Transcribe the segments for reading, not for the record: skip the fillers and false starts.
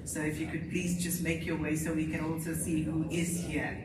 So if you could please just make your way so we can also see who is here.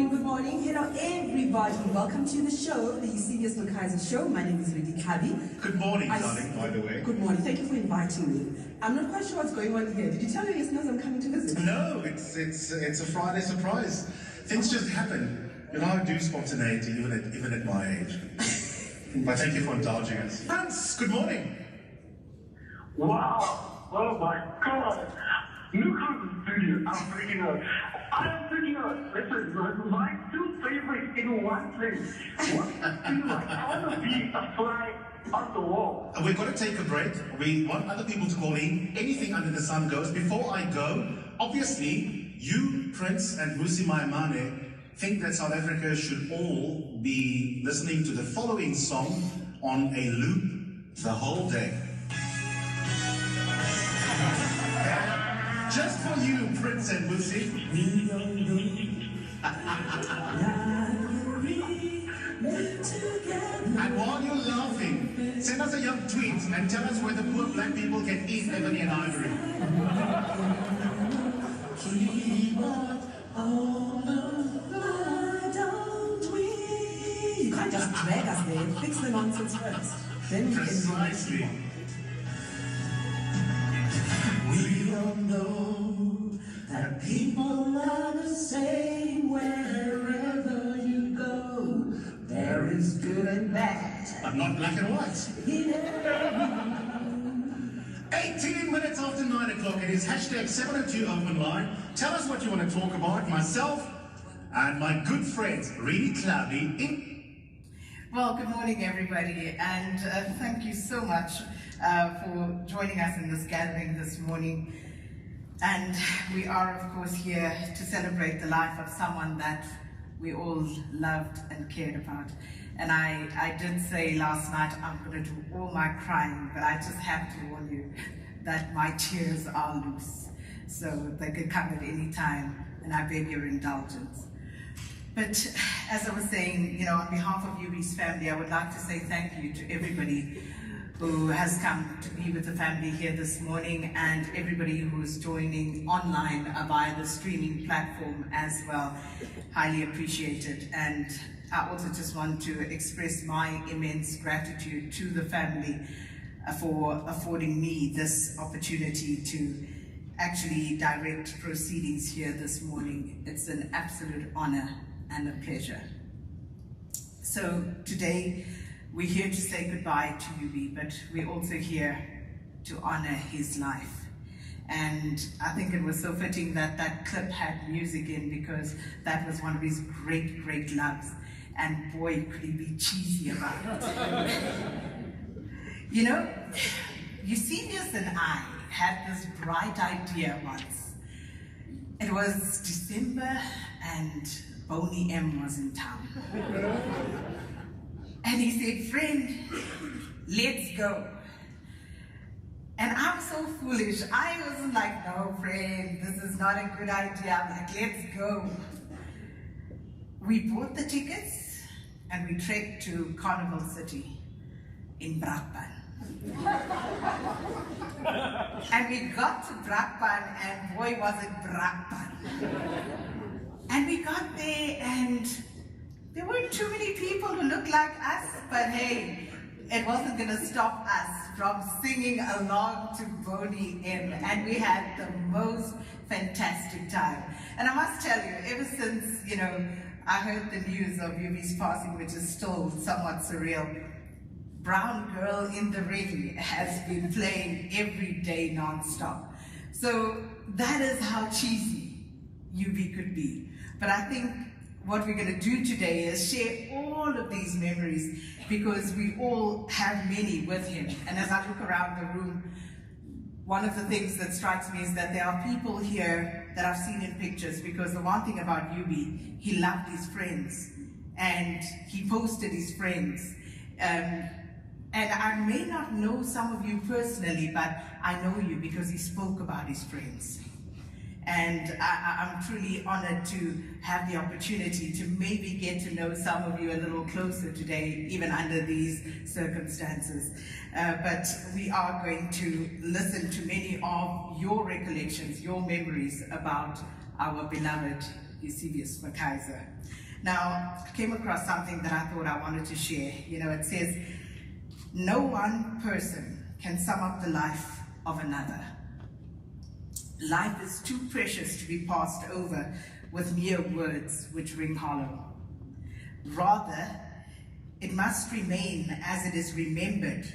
Good morning. Hello, everybody. Welcome to the show, the Eusebius McKaiser show. My name is Rudy Kabi. Good morning, darling, by the way. Good morning. Thank you for inviting me. I'm not quite sure what's going on here. Did you tell your listeners I'm coming to visit? No, it's a Friday surprise. Things just happen. You know, I do spontaneity even at my age. But thank you for indulging us. Hans, good morning. Wow. Oh my God. Look at the studio. I'm freaking out. Listen, my two favorites in one place. What does it feel like? I want to be a fly on the wall. We've got to take a break. We want other people to call in. Anything under the sun goes. Before I go, obviously, you, Prince, and Musi Maimane think that South Africa should all be listening to the following song on a loop the whole day. Just for you, Prince and Musi. And while you're laughing, send us a young tweet and tell us where the poor black people can eat ebony and ivory. You can't just drag us there. Fix the nonsense first. Then we Precisely. We all know that people are the same wherever you go. There is good and bad. But not black and white. 18 minutes after 9 o'clock, it is hashtag 702 open line. Tell us what you want to talk about. Myself, and my good friend, really cloudy. Well, good morning, everybody, and thank you so much for joining us in this gathering this morning. And we are, of course, here to celebrate the life of someone that we all loved and cared about. And I did say last night I'm going to do all my crying, but I just have to warn you that my tears are loose. So they could come at any time, and I beg your indulgence. But as I was saying, you know, on behalf of UB's family, I would like to say thank you to everybody who has come to be with the family here this morning, and everybody who is joining online via the streaming platform as well. Highly appreciated. And I also just want to express my immense gratitude to the family for affording me this opportunity to actually direct proceedings here this morning. It's an absolute honor and a pleasure. So today we're here to say goodbye to UB, but we're also here to honor his life. And I think it was so fitting that that clip had music in, because that was one of his great, great loves. And boy, could he be cheesy about it. You know, Eusebius and I had this bright idea once. It was December and Boney M was in town. And he said, friend, let's go. And I'm so foolish. I wasn't like, no, friend, this is not a good idea. I'm like, let's go. We bought the tickets and we trekked to Carnival City in Brakpan. And we got to Brakpan, and boy, was it Brakpan. And we got there, and there weren't too many people who looked like us, but hey, it wasn't going to stop us from singing along to Boney M, and we had the most fantastic time. And I must tell you, ever since, you know, I heard the news of UB's passing, which is still somewhat surreal, Brown Girl in the Ring has been playing every day non-stop. So that is how cheesy UB could be. But I think what we're going to do today is share all of these memories, because we all have many with him. And as I look around the room, one of the things that strikes me is that there are people here that I've seen in pictures, because the one thing about UB, he loved his friends and he posted his friends. And I may not know some of you personally, but I know you because he spoke about his friends. And I'm truly honored to have the opportunity to maybe get to know some of you a little closer today, even under these circumstances. But we are going to listen to many of your recollections, your memories about our beloved Eusebius McKaiser. Now, I came across something that I thought I wanted to share. You know, it says, no one person can sum up the life of another. Life is too precious to be passed over with mere words which ring hollow. Rather, it must remain as it is remembered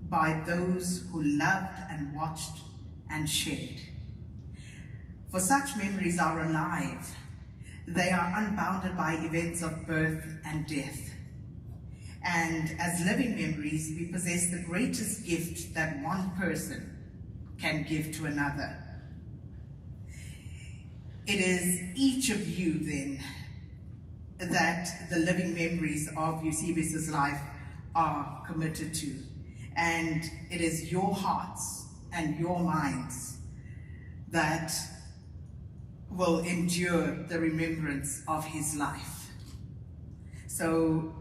by those who loved and watched and shared. For such memories are alive. They are unbounded by events of birth and death. And as living memories, we possess the greatest gift that one person can give to another. It is each of you, then, that the living memories of Eusebius's life are committed to. And it is your hearts and your minds that will endure the remembrance of his life. So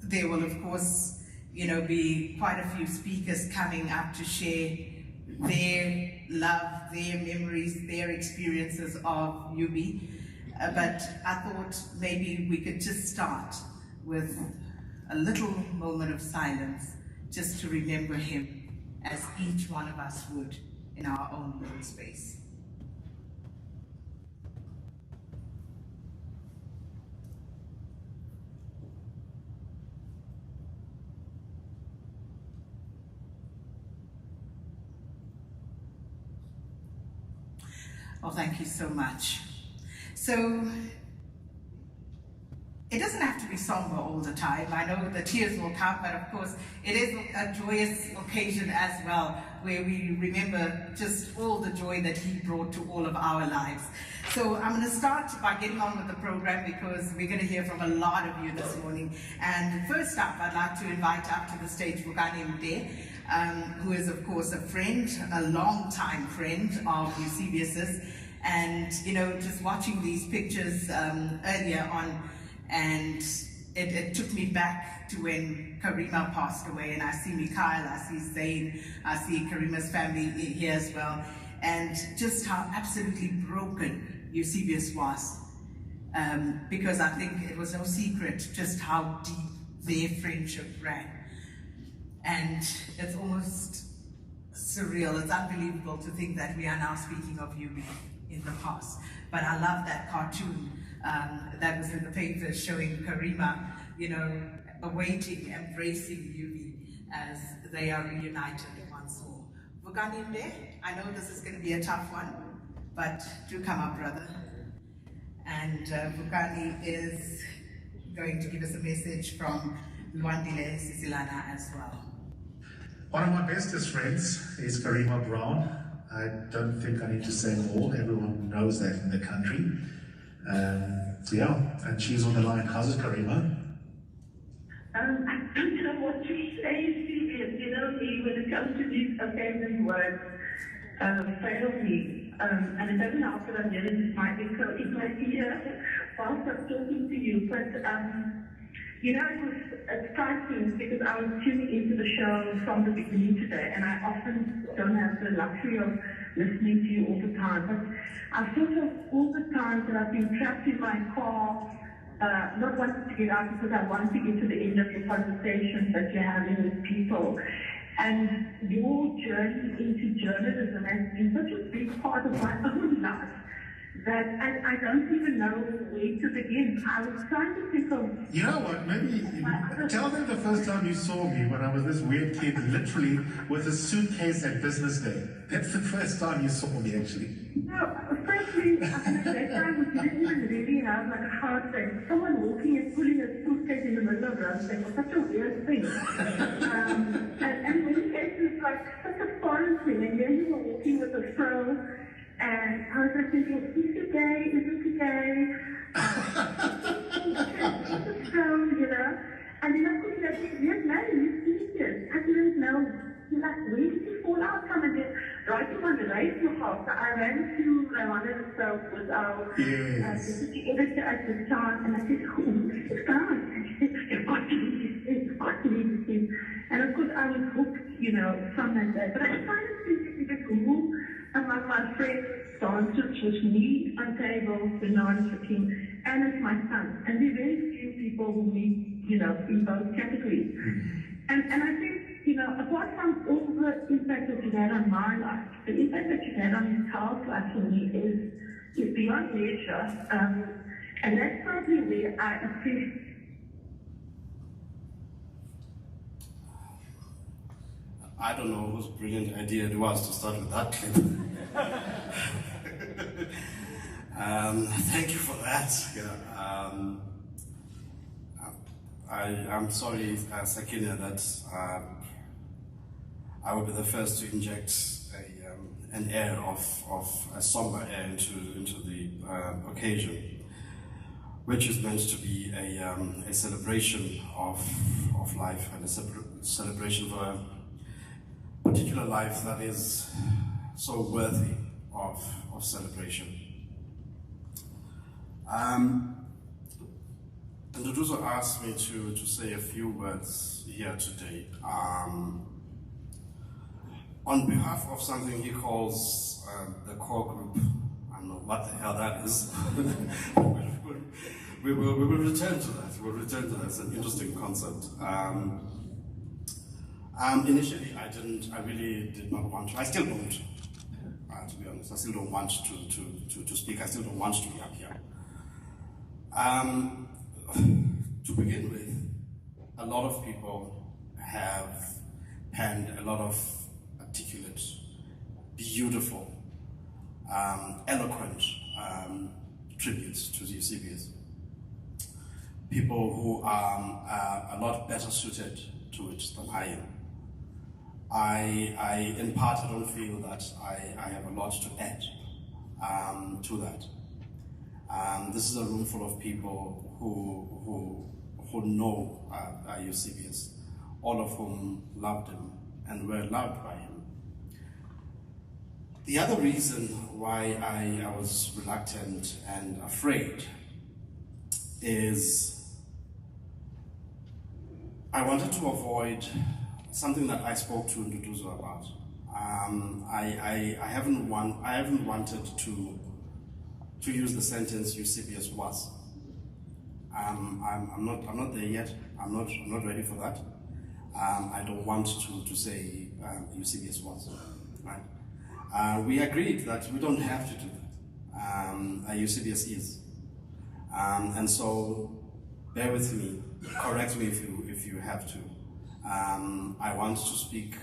there will, of course, you know, be quite a few speakers coming up to share their love, their memories, their experiences of UB. But I thought maybe we could just start with a little moment of silence, just to remember him as each one of us would in our own little space. Well, thank you so much. So it doesn't have to be somber all the time. I know the tears will come, but of course it is a joyous occasion as well, where we remember just all the joy that he brought to all of our lives. So I'm going to start by getting on with the program, because we're going to hear from a lot of you this morning. And first up, I'd like to invite up to the stage Vukani Mde, who is of course a friend, a long-time friend of Eusebius's. And you know, just watching these pictures earlier on, and it took me back to when Karima passed away, and I see Mikhail, I see Zain, I see Karima's family here as well, and just how absolutely broken Eusebius was, because I think it was no secret just how deep their friendship ran. And it's almost surreal, it's unbelievable to think that we are now speaking of you in the past. But I love that cartoon that was in the paper showing Karima, you know, awaiting, embracing Yuvi as they are reunited once more. Vukani Mde, I know this is going to be a tough one, but do come up, brother. And Vukani is going to give us a message from Luandile Sisilana as well. One of my bestest friends is Karima Brown. I don't think I need to say more, everyone knows that in the country. Yeah, and she's on the line. How's it, Karima? I don't know what to say, Stephen. You know me, when it comes to these offending words, fail me. And it doesn't help that I'm yelling with my echo in my ear whilst I'm talking to you. But, you know, it was striking because I was tuning into the show from the beginning today, and I often don't have the luxury of listening to you all the time. But I've thought of all the times that I've been trapped in my car, not wanting to get out because I want to get to the end of your conversations that you're having with people. And your journey into journalism has been such a big part of my own life that I don't even know where to begin. I was trying to think of... You know what, maybe tell them the first time you saw me when I was this weird kid, literally with a suitcase at business day. That's the first time you saw me, actually. No, firstly, at that time we didn't even really have like a hard thing. Someone walking and pulling a suitcase in the middle of road thing was such a weird thing. And in many cases, like such a foreign thing. And then you were walking with a fro, and I was like thinking, is it gay? Is it gay? You know? And then I could like, yes, man, you see this. I didn't know. Like, where did you fall out from? And then writing on the radio house, I ran to Rwanda Soap with our deputy editor at the time, and I said, oh, it's gone. And she said, you've got to read this, you've got to read this. And of course, I was hooked, you know, from that day. But I decided to get who among my friends dancers with me on tables, bananas for King, and it's my son. And there are very few people who meet, you know, in both categories. And I think, you know, apart from all the impact that you've had on my life, the impact that you've had on his child's life for me is beyond measure. And that's probably where I appreciate. I don't know whose brilliant idea it was to start with that clip. Thank you for that. Yeah, I'm sorry, Sakina, that I will be the first to inject an air of a somber air into the occasion, which is meant to be a celebration of life and a celebration for a particular life that is so worthy of celebration. And Nduduzo asked me to say a few words here today on behalf of something he calls the core group. I don't know what the hell that is. we will return to that. We'll return to that. It's an interesting concept. Initially, I really did not want to. I still don't, to be honest. I still don't want to speak. I still don't want to be up here. To begin with, a lot of people have penned a lot of articulate, beautiful, eloquent tributes to the Eusebius. people who are a lot better suited to it than I am. I in part, I don't feel that I have a lot to add to that. This is a room full of people who know Eusebius, all of whom loved him and were loved by him. The other reason why I was reluctant and afraid is I wanted to avoid something that I spoke to Nduduzo about. I haven't wanted to use the sentence Eusebius was. I'm not there yet. I'm not ready for that. I don't want to say Eusebius was. Right? We agreed that we don't have to do that. Eusebius is. And so, bear with me, correct me if you have to. I want to speak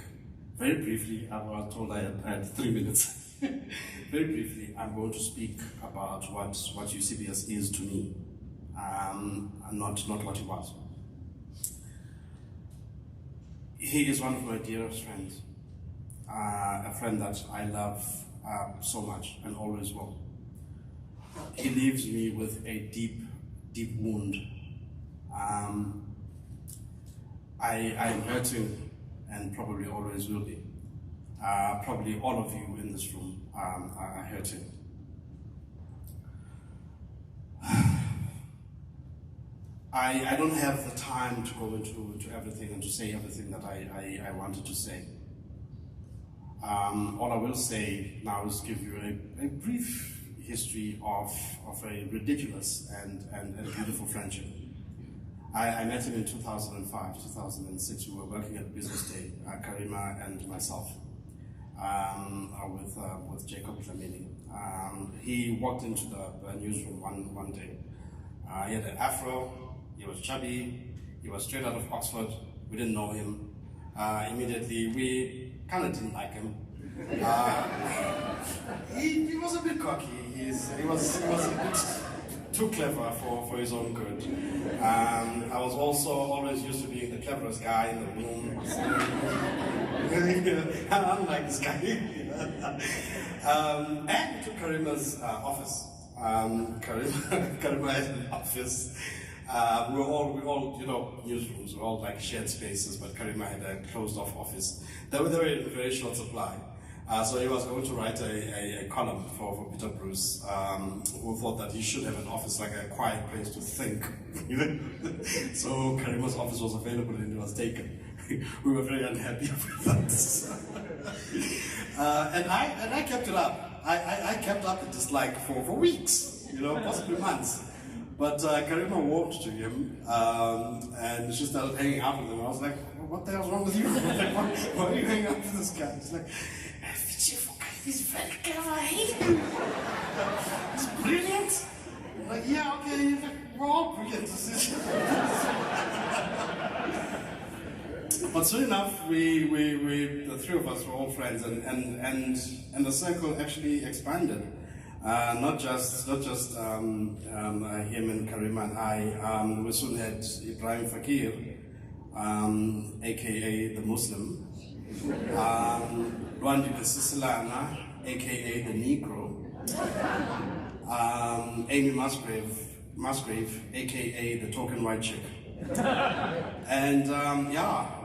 very briefly. I was told I had 3 minutes. Very briefly, I'm going to speak about what Eusebius is to me, not what he was. He is one of my dearest friends, a friend that I love so much and always will. He leaves me with a deep, deep wound. I'm hurting and probably always will be. Probably all of you in this room are hurting. I don't have the time to go into everything and to say everything that I wanted to say. All I will say now is give you a brief history of a ridiculous and beautiful friendship. I met him in 2005, 2006. We were working at Business Day, Karima and myself, with Jacob Dlamini. He walked into the newsroom one day. He had an afro, he was chubby, he was straight out of Oxford. We didn't know him. Immediately, we kind of didn't like him. He was a bit cocky. He was a bit too clever for his own good. I was also always used to being the cleverest guy in the room. I'm like this guy. And we took Karima's office. Karima had an office. We were all, newsrooms. We were all like shared spaces, but Karima had a closed-off office. They were in very short supply. So he was going to write a column for Peter Bruce, who thought that he should have an office, like a quiet place to think. So Karima's office was available and it was taken. We were very unhappy with that. And I kept it up. I kept up the dislike for weeks, possibly months. But Karima walked to him and she started hanging out with him. I was like, what the hell's wrong with you? Why are you hanging out with this guy? He's like, he's very clever, he's brilliant. I'm like, yeah, okay, we're all brilliant. But soon enough, the three of us were all friends, and the circle actually expanded. Not just him and Karima and I. We soon had Ibrahim Fakir, aka the Muslim. Rwandi Sisilana, aka the Negro, Amy Musgrave, aka the token white chick, and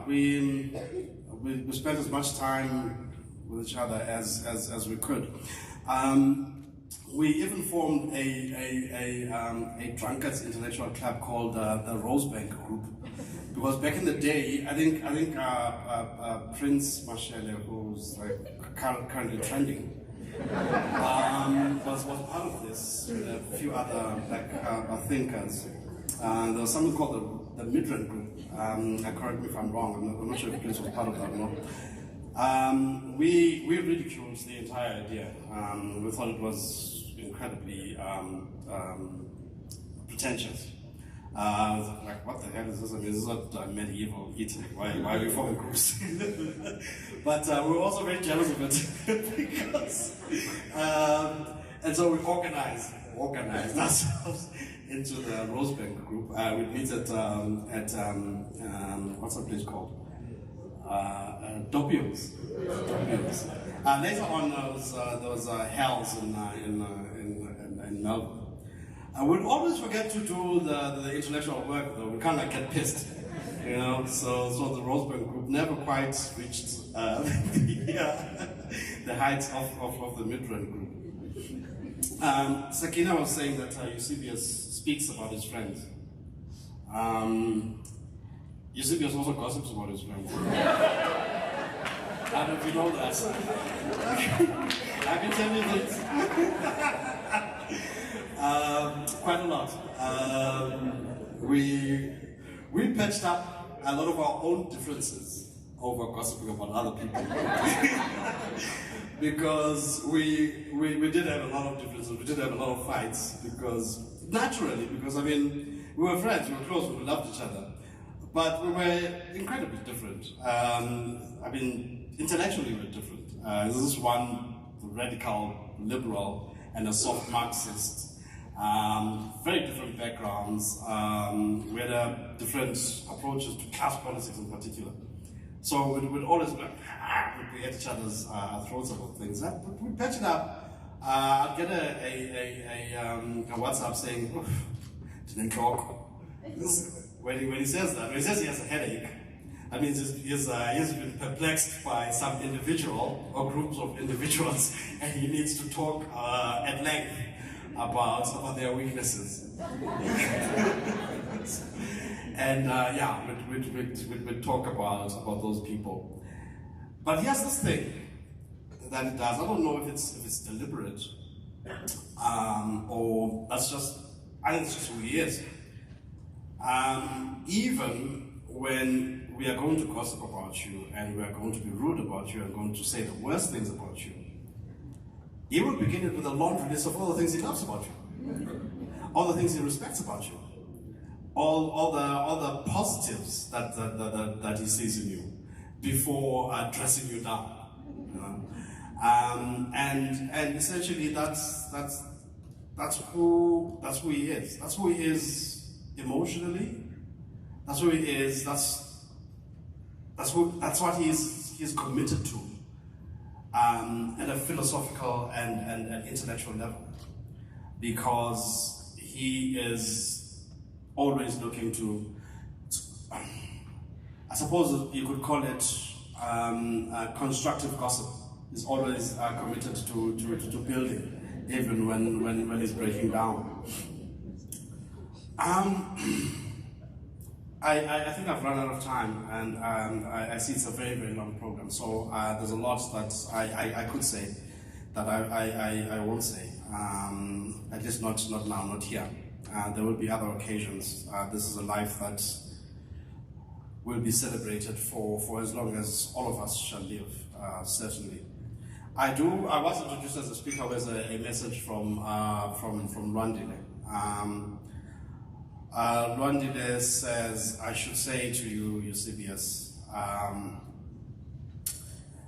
we spent as much time with each other as we could. We even formed a drunkards intellectual club called the Rosebank Group. Because back in the day, I think Prince Mashele, who's like currently trending, was part of this with a few other thinkers. There was something called the Midrand Group. Correct me if I'm wrong. I'm not sure if Prince was part of that or not. We ridiculed the entire idea. We thought it was incredibly pretentious. Like, what the hell is this? I mean, this is not medieval Italy. Why are we forming groups? But we were also very jealous of it because, and so we organized ourselves into the Rosebank group. We'd meet at what's that place called? Dopiums. Later on, there was Hells in Melbourne. I would always forget to do the intellectual work, though. We kind of get pissed, you know. So the Rosebank group never quite reached the heights of the Midrand group. Sakina was saying that Eusebius speaks about his friends. Eusebius also gossips about his friends. I don't know if you know that. I can tell you this. Quite a lot. We patched up a lot of our own differences over gossiping about other people. Because we did have a lot of differences, we did have a lot of fights, because I mean, we were friends, we were close, we loved each other. But we were incredibly different. I mean, intellectually we were different. This is one radical liberal and a soft Marxist. Very different backgrounds. We had different approaches to class politics in particular. So we'd always be at each other's throats about things. But we patch it up. I'd get a WhatsApp saying, didn't talk. When he says that, when he says he has a headache, I mean, he's been perplexed by some individual or groups of individuals, and he needs to talk at length about their weaknesses. And we'd talk about those people. But here's this thing that it does. I don't know if it's deliberate or that's just, I think it's just who he is. Even when we are going to gossip about you and we are going to be rude about you and going to say the worst things about you, he will begin it with a laundry list of all the things he loves about you, all the things he respects about you, all the positives that he sees in you before dressing you down. You know? And essentially that's who he is. That's who he is emotionally. That's who he is. That's what he's committed to at a philosophical and intellectual level, because he is always looking to, I suppose you could call it constructive gossip. He's always committed to building, even when he's breaking down. I think I've run out of time, and I see it's a very, very long program, so there's a lot that I could say that I won't say, at least not now, not here. There will be other occasions. This is a life that will be celebrated for as long as all of us shall live, certainly. I was introduced as a speaker with a message from Rwandile. Rwandile says, I should say to you, Eusebius,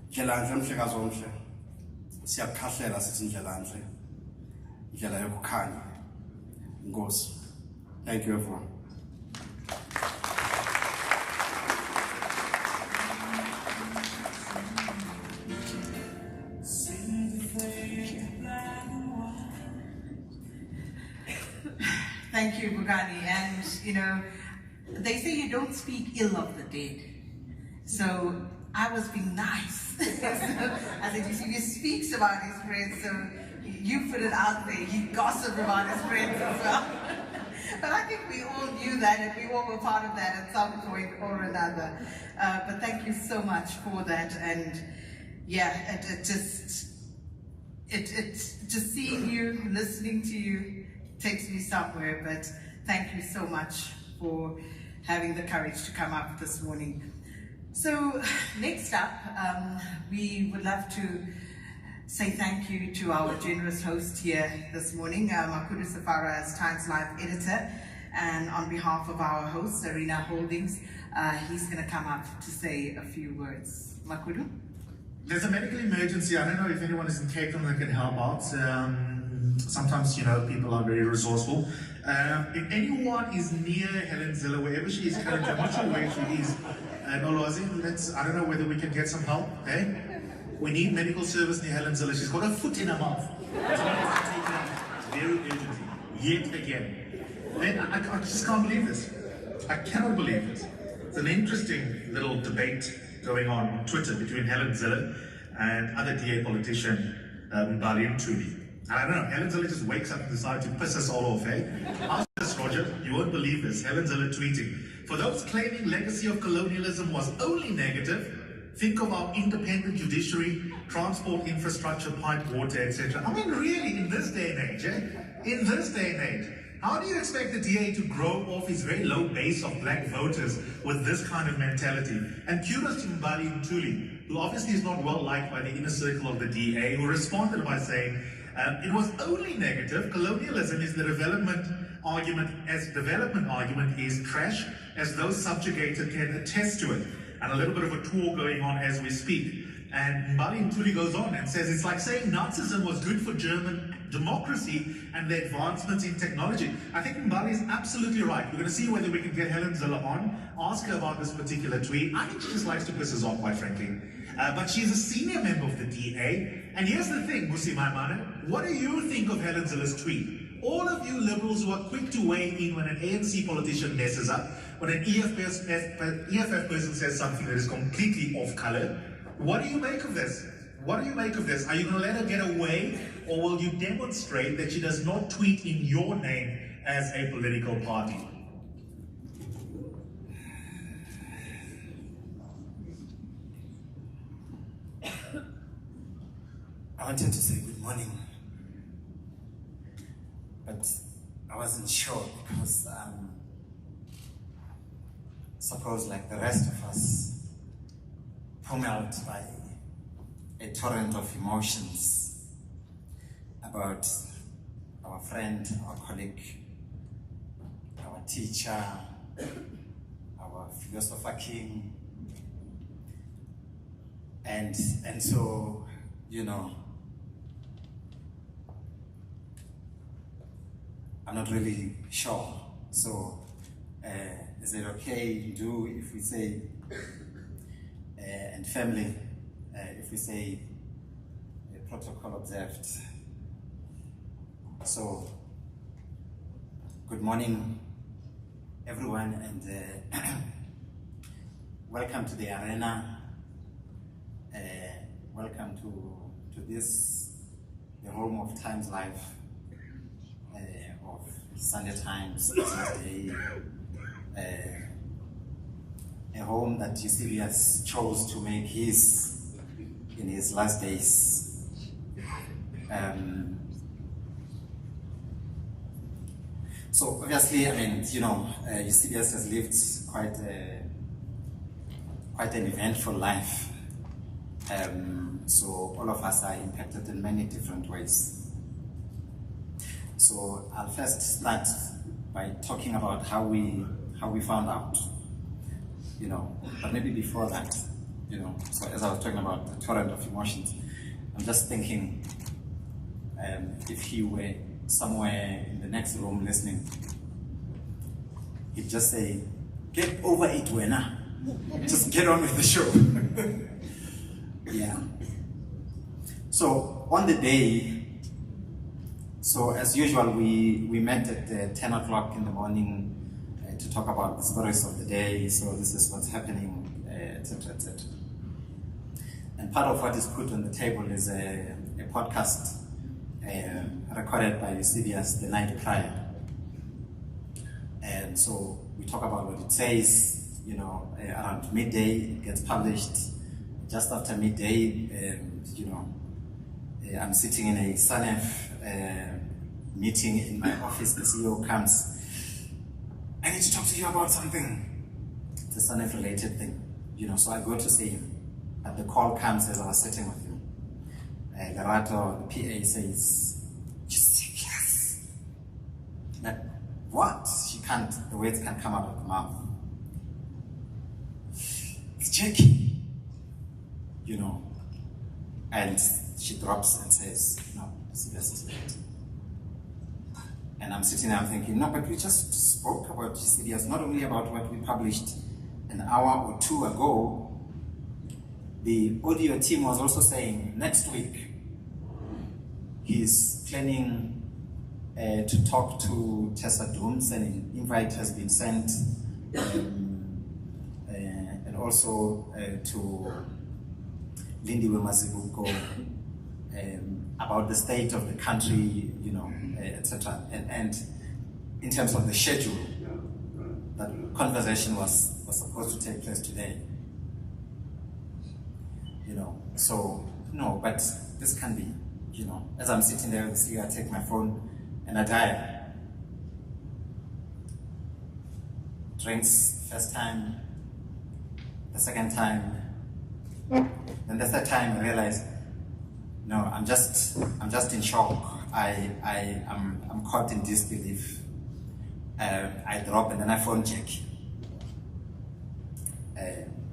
ndlelanhle mhlekazi omhle, siyakukhahlela sithi ndlelanhle, ndlela yokukhanya. Ngosi. Thank you, everyone. Thank you, Bugani. And, you know, they say you don't speak ill of the dead. So I was being nice. I said, he speaks about his friends, so you put it out there. He gossiped about his friends as well. But I think we all knew that, and we all were part of that at some point or another. But thank you so much for that. And yeah, it's just seeing you, listening to you, takes me somewhere. But thank you so much for having the courage to come up this morning. So next up, we would love to say thank you to our generous host here this morning, Makudu Safara as Times Live editor, and on behalf of our host, Arena Holdings, he's going to come up to say a few words. Makudu? There's a medical emergency. I don't know if anyone is in Cape Town that can help out. Sometimes, you know, people are very resourceful. If anyone is near Helen Ziller, wherever she is currently, I'm not sure where she is. I don't know whether we can get some help, eh? We need medical service near Helen Ziller. She's got her foot in her mouth. So we need to take her very urgently, yet again. Man, I just can't believe this. I cannot believe this. It's an interesting little debate going on Twitter between Helen Ziller and other DA politician Mbali Ntuli. And I don't know, Helen Ziller just wakes up and decides to piss us all off, eh? Ask this, Roger, you won't believe this. Helen Ziller tweeting, for those claiming legacy of colonialism was only negative, think of our independent judiciary, transport infrastructure, pipe water, etc. I mean, really, in this day and age, eh? In this day and age, how do you expect the DA to grow off his very low base of black voters with this kind of mentality? And kudos to Mbali Ntuli, who obviously is not well liked by the inner circle of the DA, who responded by saying, it was only negative. Colonialism is the development argument, as development argument is trash, as those subjugated can attest to it. And a little bit of a tour going on as we speak. And Mbali Ntuli goes on and says, it's like saying Nazism was good for German democracy and the advancements in technology. I think Mbali is absolutely right. We're going to see whether we can get Helen Ziller on, ask her about this particular tweet. I think she just likes to piss us off, quite frankly. But she's a senior member of the DA. And here's the thing, Musi Maimane, what do you think of Helen Ziller's tweet? All of you liberals who are quick to weigh in when an ANC politician messes up, when an EFF person says something that is completely off color, what do you make of this? What do you make of this? Are you going to let her get away, or will you demonstrate that she does not tweet in your name as a political party? I wanted to say good morning, but I wasn't sure because suppose like the rest of us pummeled by a torrent of emotions about our friend, our colleague, our teacher, our philosopher king, and so, you know, I'm not really sure. So, is it okay if we say, and family, if we say protocol observed? So, good morning, everyone, and welcome to the arena. Welcome to this, the home of Times Live, of Sunday Times, Saturday, a home that Eusebius chose to make his in his last days. So obviously, I mean, you know, Eusebius has lived quite an eventful life. So all of us are impacted in many different ways. So I'll first start by talking about how we found out, you know, but maybe before that, you know, so as I was talking about the torrent of emotions, I'm just thinking if he were somewhere in the next room listening, he'd just say, get over it, Wena. Just get on with the show. Yeah. So on the day, so as usual, we met at 10 o'clock in the morning to talk about the stories of the day. So this is what's happening, etc., etc. And part of what is put on the table is a podcast recorded by Eusebius the night prior. And so we talk about what it says, you know, around midday, it gets published. Just after midday, you know, I'm sitting in a SANEF meeting in my office. The CEO comes, I need to talk to you about something. It's a SANEF related thing, you know, so I go to see him. But the call comes as I was sitting with him. Lerato, the PA says, Eusebius. Like, what? She can't, the words can't come out of the mouth. It's Jackie, you know. And she drops and says, no, Eusebius is late. And I'm sitting there, I'm thinking, no, but we just spoke about Eusebius, not only about what we published an hour or two ago. The audio team was also saying next week he's planning to talk to Tessa Dooms, and an invite has been sent, and also to Lindiwe Mazibuko about the state of the country, you know, etc. And in terms of the schedule, that conversation was supposed to take place today. You know, so no, but this can be, you know, as I'm sitting there with the CEO, I take my phone and I dial. Drinks first time, the second time, then the third time I realize, no, I'm just in shock. I'm caught in disbelief. I drop and then I phone Jackie.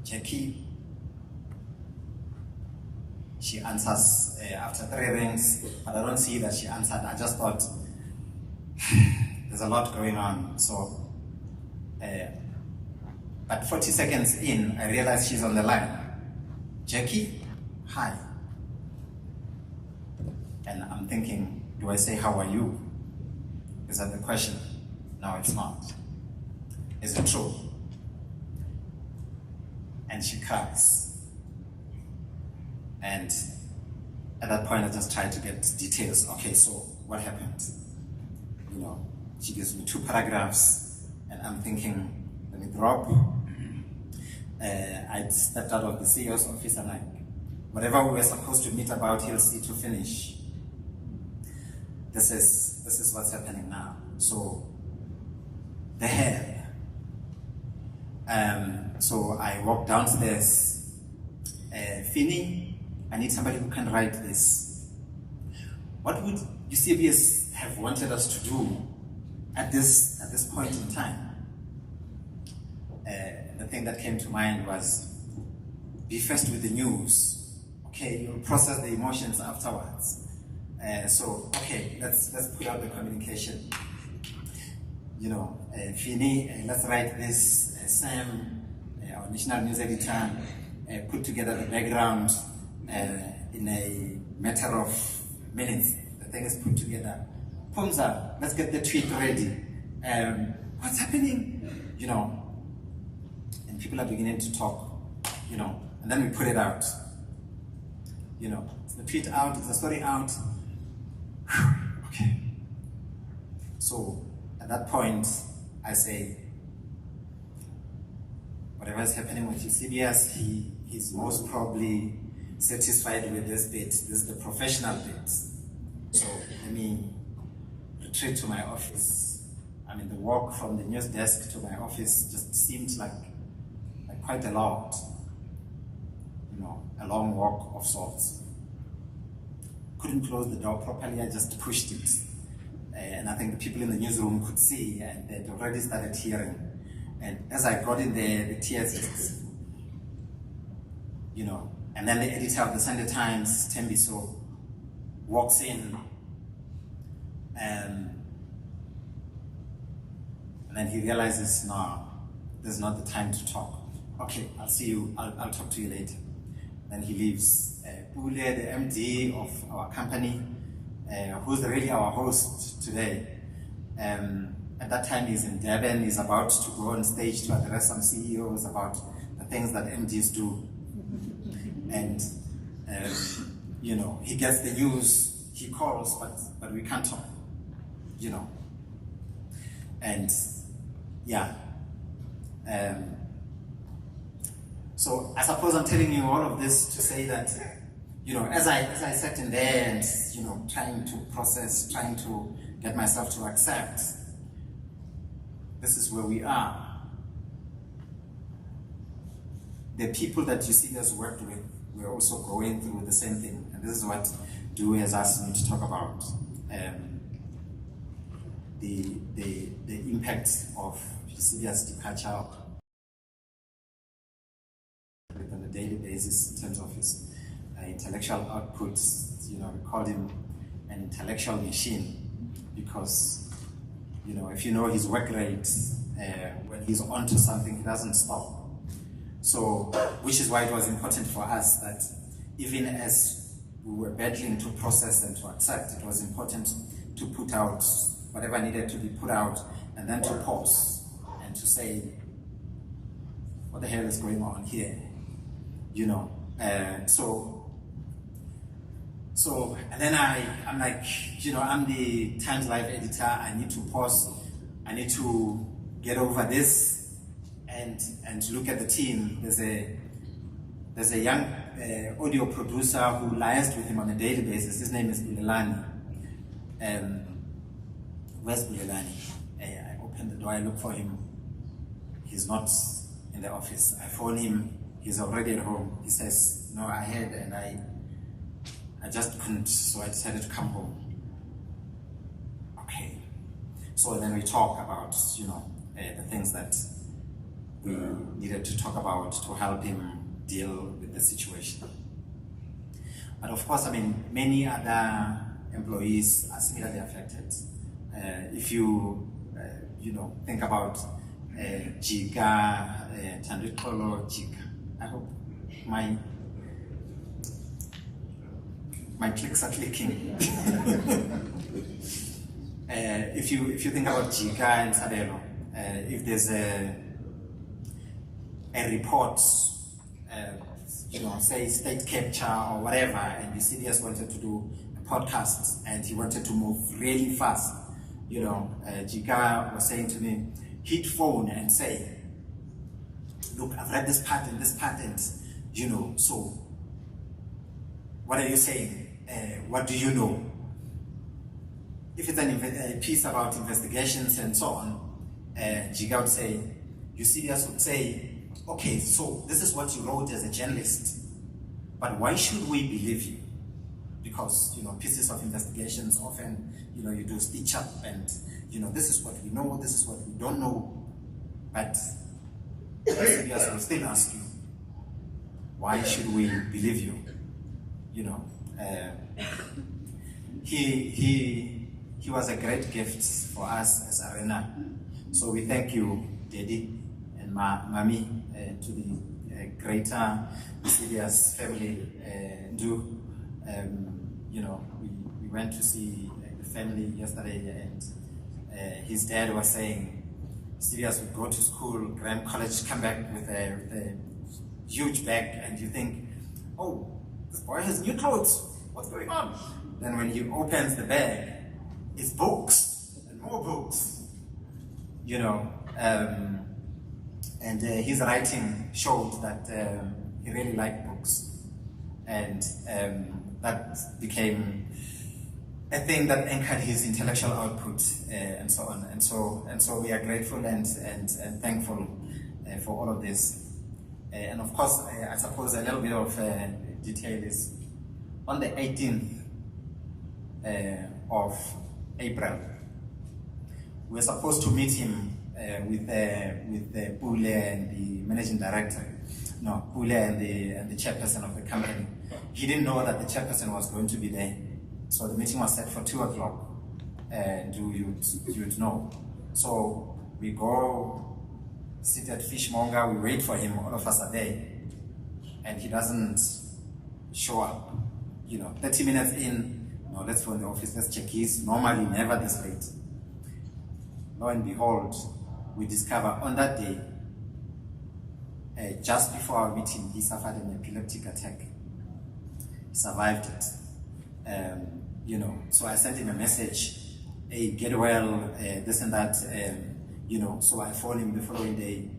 Jackie, she answers after 3 rings, but I don't see that she answered. I just thought there's a lot going on. So, but 40 seconds in, I realize she's on the line. Jackie, hi. And I'm thinking, do I say, how are you? Is that the question? No, it's not. Is it true? And she cries. And at that point, I just tried to get details. Okay, so what happened? You know, she gives me 2 paragraphs, and I'm thinking, let me drop. I stepped out of the CEO's office and like, whatever we were supposed to meet about, he'll see to finish. This is what's happening now. So, the hair. So I walked downstairs. Fini, I need somebody who can write this. What would Eusebius have wanted us to do at this point in time? The thing that came to mind was, be first with the news. Okay, you'll process the emotions afterwards. So, okay, let's put out the communication. You know, Fini, let's write this. Sam, our national news editor, put together the background in a matter of minutes. The thing is put together. Pumza, let's get the tweet ready. What's happening? You know, and people are beginning to talk, you know, and then we put it out. You know, it's the tweet out, it's the story out. Okay. So at that point, I say, whatever is happening with Eusebius, he's most probably satisfied with this bit. This is the professional bit. So let me retreat to my office. I mean, the walk from the news desk to my office just seemed like quite a lot. You know, a long walk of sorts. Couldn't close the door properly, I just pushed it. And I think the people in the newsroom could see, and they'd already started hearing. And as I got in there, the tears just, you know, and then the editor of the Sunday Times, Tembiso, walks in, and then he realizes, no, there's not the time to talk. Okay, I'll see you, I'll talk to you later. Then he leaves. Pule, the MD of our company, who's really our host today, at that time he's in Durban, he's about to go on stage to address some CEOs about the things that MDs do. And, you know, he gets the news, he calls, but we can't talk, you know. And, yeah. So I suppose I'm telling you all of this to say that, you know, as I sat in there and, you know, trying to process, trying to get myself to accept, this is where we are. The people that Eusebius worked with were also going through the same thing. And this is what Dewey has asked me to talk about. The impact of Eusebius' departure on a daily basis in terms of his intellectual output. You know, we called him an intellectual machine because You know, if you know his work rate, when he's onto something, he doesn't stop. So, which is why it was important for us that even as we were battling to process and to accept, it was important to put out whatever needed to be put out, and then to pause and to say, what the hell is going on here? You know, so, and then I'm like, you know, I'm the Times Live editor. I need to pause. I need to get over this and look at the team. There's a young audio producer who liaised with him on a daily basis. His name is Bulelani. Where's Bulelani? I open the door. I look for him. He's not in the office. I phone him. He's already at home. He says, no, I heard and I just couldn't, so I decided to come home. Okay. So then we talk about, you know, the things that we needed to talk about to help him deal with the situation. But of course, I mean, many other employees are similarly affected. If you, you know, think about Jika, Tandikolo, Jika. I hope my clicks are clicking. If you think about Jika and Sadelo, if there's a report, you know, say state capture or whatever, and Eusebius wanted to do a podcast and he wanted to move really fast, you know, Jika was saying to me, he'd phone and say, look, I've read this patent, you know, so what are you saying? What do you know? If it's a piece about investigations and so on, Jika would say, Eusebius would say, okay, so this is what you wrote as a journalist, but why should we believe you? Because, you know, pieces of investigations often, you know, you do stitch up and, you know, this is what we know, this is what we don't know, but Eusebius will still ask you, why should we believe you? You know, he was a great gift for us as Arena. So we thank you, Daddy and Mami, to the greater Eusebius family. You know, we went to see the family yesterday, and his dad was saying Eusebius would go to school, Graham College, come back with a huge bag, and you think, oh, this boy has new clothes. What's going on? Then when he opens the bag, it's books and more books. You know, and his writing showed that he really liked books, and that became a thing that anchored his intellectual output, and so on. And so we are grateful and thankful for all of this. And of course, I suppose a little bit of detail is on the 18th of April. We were supposed to meet him with Pule and the managing director. No, Pule and the chairperson of the company. He didn't know that the chairperson was going to be there. So the meeting was set for 2 o'clock. And you'd know. So we go sit at Fishmonger, we wait for him, all of us are there. And he doesn't show up. You know, 30 minutes in, no, let's go in the office, let's check his. Normally never this late. Lo and behold, we discover on that day, just before our meeting, he suffered an epileptic attack. He survived it. You know, so I sent him a message, hey, get well, this and that, you know, so I phoned him the following day.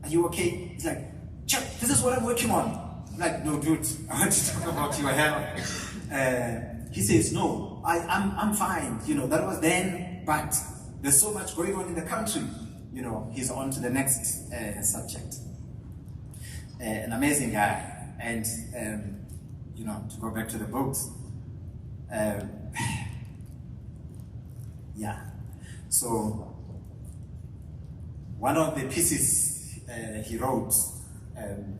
Are you okay? He's like, Chuck, this is what I'm working on. I'm like, no, dude, I want to talk about your health. He says, no, I'm fine. You know, that was then, but there's so much going on in the country. You know, he's on to the next subject. An amazing guy. And, you know, to go back to the books, yeah. So, one of the pieces he wrote,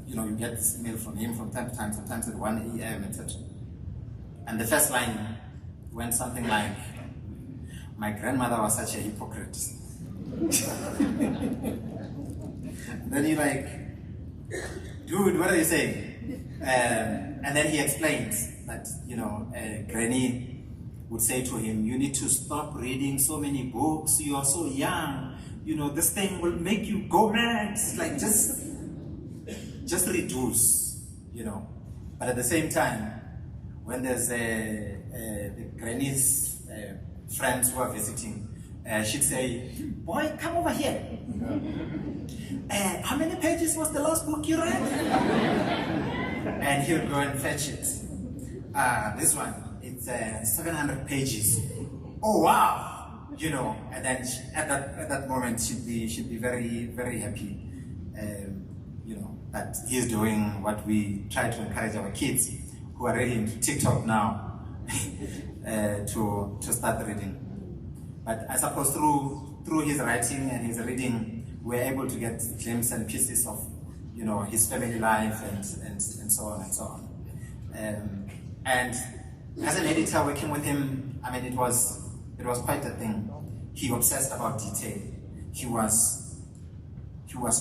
you know, you get this email from him from time to time, sometimes at 1 a.m., etc. And the first line went something like, my grandmother was such a hypocrite. Then you're like, dude, what are you saying? And then he explains that, Granny would say to him, you need to stop reading so many books, you are so young, this thing will make you go mad. Like, just reduce, But at the same time, when there's the Granny's friends who are visiting, she'd say, boy, come over here. How many pages was the last book you read? And he'll go and fetch it. This one, it's 700 pages. Oh wow, And then at that moment, she'd be very, very happy, that he's doing what we try to encourage our kids who are really into TikTok now to start reading. But I suppose through his writing and his reading, we're able to get glimpses and pieces of, his family life and so on and so on. And as an editor working with him, I mean, it was quite a thing. He obsessed about detail. He was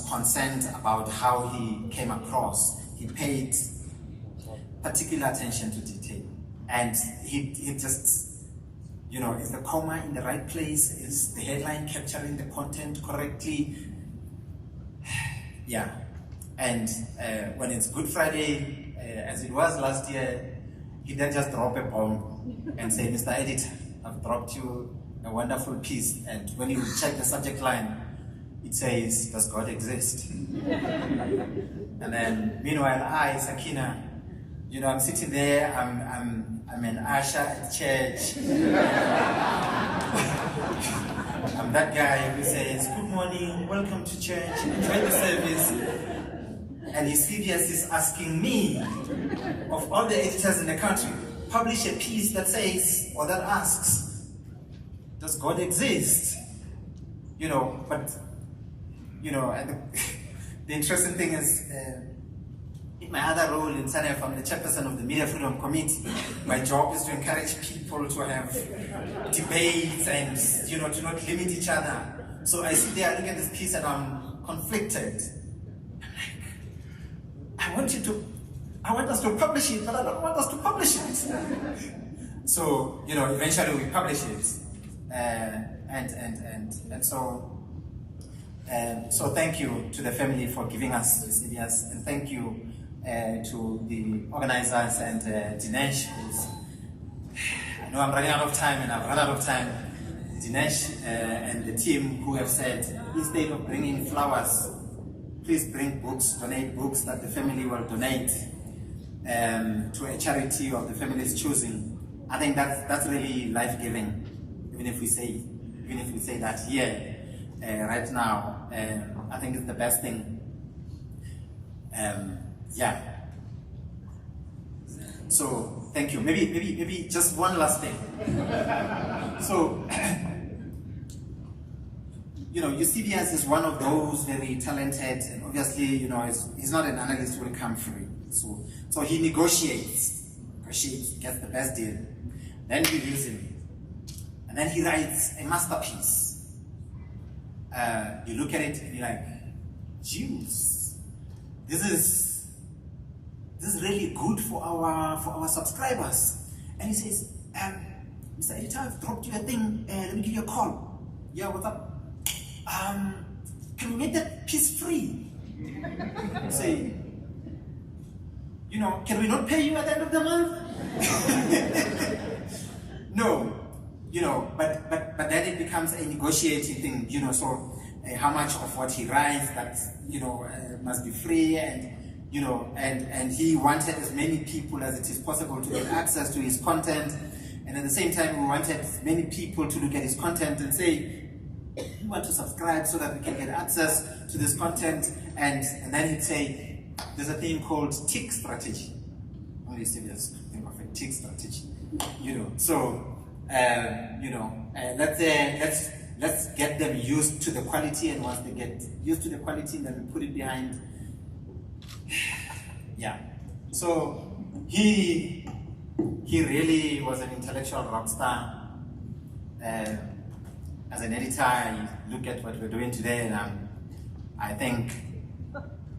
concerned about how he came across. He paid particular attention to detail, and he just. Is the comma in the right place? Is the headline capturing the content correctly? Yeah. And when it's Good Friday, as it was last year, he then just drop a bomb and say, Mr. Editor, I've dropped you a wonderful piece. And when you check the subject line, it says, does God exist? And then, meanwhile, I, Sakina, I'm sitting there, I'm an usher at church. I'm that guy who says, good morning, welcome to church, enjoy the service. And Eusebius is asking me, of all the editors in the country, publish a piece that says, or that asks, does God exist? But, and the interesting thing is, in my other role in SANEF, I'm the chairperson of the Media Freedom Committee. My job is to encourage people to have debates and, to not limit each other. So I sit there, I look at this piece and I'm conflicted. I'm like, I want us to publish it, but I don't want us to publish it. So, eventually we publish it. So thank you to the family for giving us Eusebius, and thank you to the organizers and Dinesh, I know I'm running out of time and I've run out of time. Dinesh and the team who have said, instead of bringing flowers, please bring books, donate books that the family will donate to a charity of the family's choosing. I think that's really life-giving, even if we say that here right now. I think it's the best thing. Yeah. So thank you. Maybe just one last thing. So Eusebius is one of those very talented, and obviously, he's not an analyst who will come free. So he negotiates, gets the best deal. Then we use him, and then he writes a masterpiece. You look at it and you're like, Jews, this is really good for our subscribers. And he says, Mr. Editor, I've dropped you a thing. Let me give you a call. Yeah, what's up? Can we make that piece free? Say, can we not pay you at the end of the month? No, but then it becomes a negotiating thing, so how much of what he writes that, must be free, and, and he wanted as many people as it is possible to get access to his content, and at the same time we wanted many people to look at his content and say, we want to subscribe so that we can get access to this content, and then he'd say, there's a thing called tick strategy. Only serious think of it, tick strategy. So let's get them used to the quality, and once they get used to the quality, then we put it behind. Yeah. So he really was an intellectual rock star. as an editor, I look at what we're doing today, and I think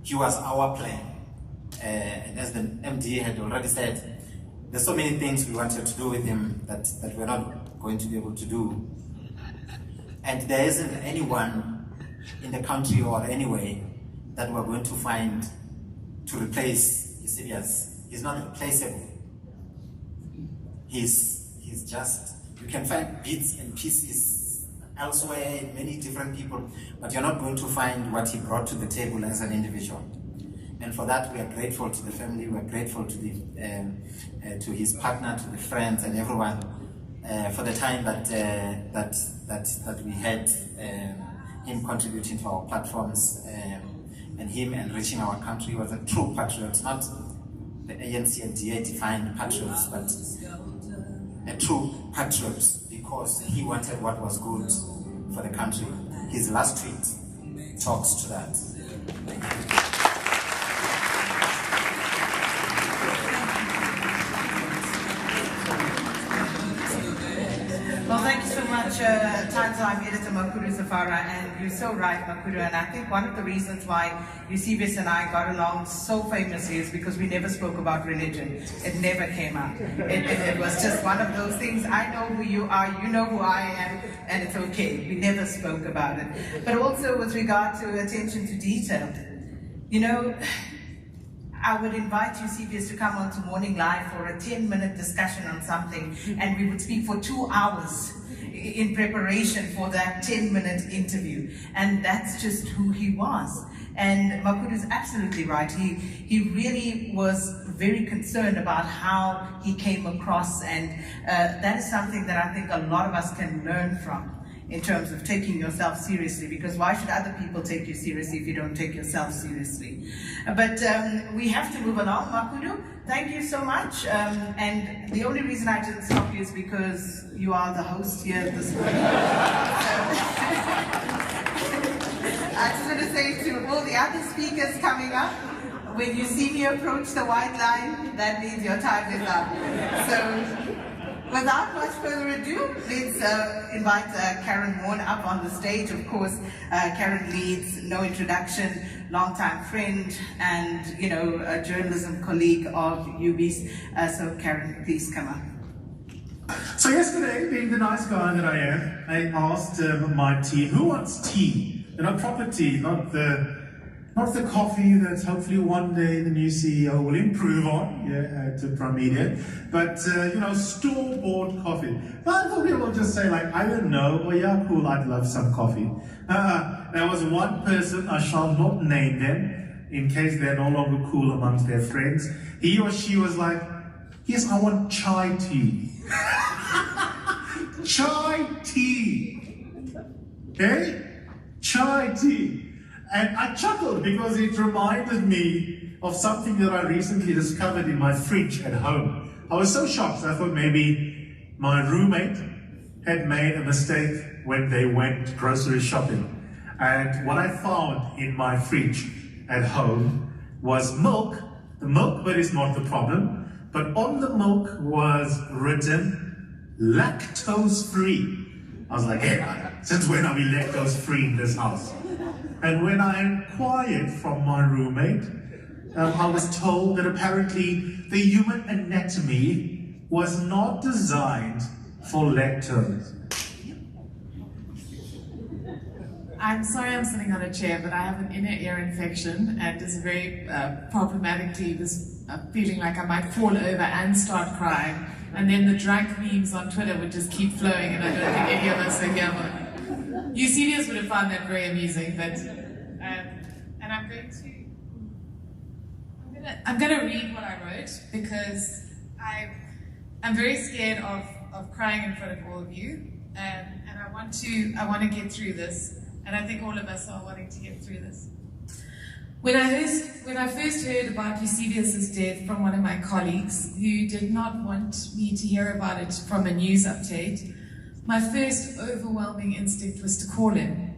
he was our plan. And as the MD had already said, there's so many things we wanted to do with him that we're not going to be able to do. And there isn't anyone in the country or anyway that we're going to find to replace Eusebius. He's not replaceable. He's just, you can find bits and pieces elsewhere in many different people, but you're not going to find what he brought to the table as an individual. And for that, we are grateful to the family, we are grateful to his partner, to the friends and everyone for the time that we had him contributing to our platforms and him enriching our country. He was a true patriot, not the ANC and DA defined patriots, but a true patriot because he wanted what was good for the country. His last tweet talks to that. Well, thank you so much, Time Editor Makuru Zafara, and you're so right, Makuru, and I think one of the reasons why Eusebius and I got along so famously is because we never spoke about religion. It never came up. It was just one of those things, I know who you are, you know who I am, and it's okay. We never spoke about it. But also with regard to attention to detail, you know, I would invite Eusebius to come on to Morning Live for a 10-minute discussion on something, and we would speak for 2 hours in preparation for that 10-minute interview. And that's just who he was. And Makuru is absolutely right. He really was very concerned about how he came across, and that is something that I think a lot of us can learn from, in terms of taking yourself seriously, because why should other people take you seriously if you don't take yourself seriously? But we have to move along. Makuru, thank you so much. And the only reason I didn't stop you is because you are the host here this morning. I just want to say to all the other speakers coming up, when you see me approach the white line, that means your time is up. So, without much further ado, let's invite Karen Horn up on the stage. Of course, Karen leads No Introduction, longtime friend, and a journalism colleague of UB's. So Karen, please come up. So yesterday, being the nice guy that I am, I asked my team, who wants tea? Proper tea, not the coffee that hopefully one day the new CEO will improve on at Prime Media, but store-bought coffee. But I thought people will just say like, I don't know, well yeah, cool, I'd love some coffee. There was one person, I shall not name them, in case they're no longer cool amongst their friends. He or she was like, yes, I want chai tea. Chai tea. Okay? Chai tea. And I chuckled because it reminded me of something that I recently discovered in my fridge at home. I was so shocked, I thought maybe my roommate had made a mistake when they went grocery shopping. And what I found in my fridge at home was milk. The milk bit is not the problem, but on the milk was written lactose-free. I was like, hey, since when are we lactose-free in this house? And when I inquired from my roommate, I was told that apparently the human anatomy was not designed for lactose. I'm sorry I'm sitting on a chair, but I have an inner ear infection and it's very problematically feeling like I might fall over and start crying. And then the drunk memes on Twitter would just keep flowing, and I don't think any of us are here. Eusebius would have found that very amusing, but and I'm going to read what I wrote because I'm very scared of crying in front of all of you, and I want to get through this, and I think all of us are wanting to get through this. When I first heard about Eusebius's death from one of my colleagues who did not want me to hear about it from a news update, my first overwhelming instinct was to call him.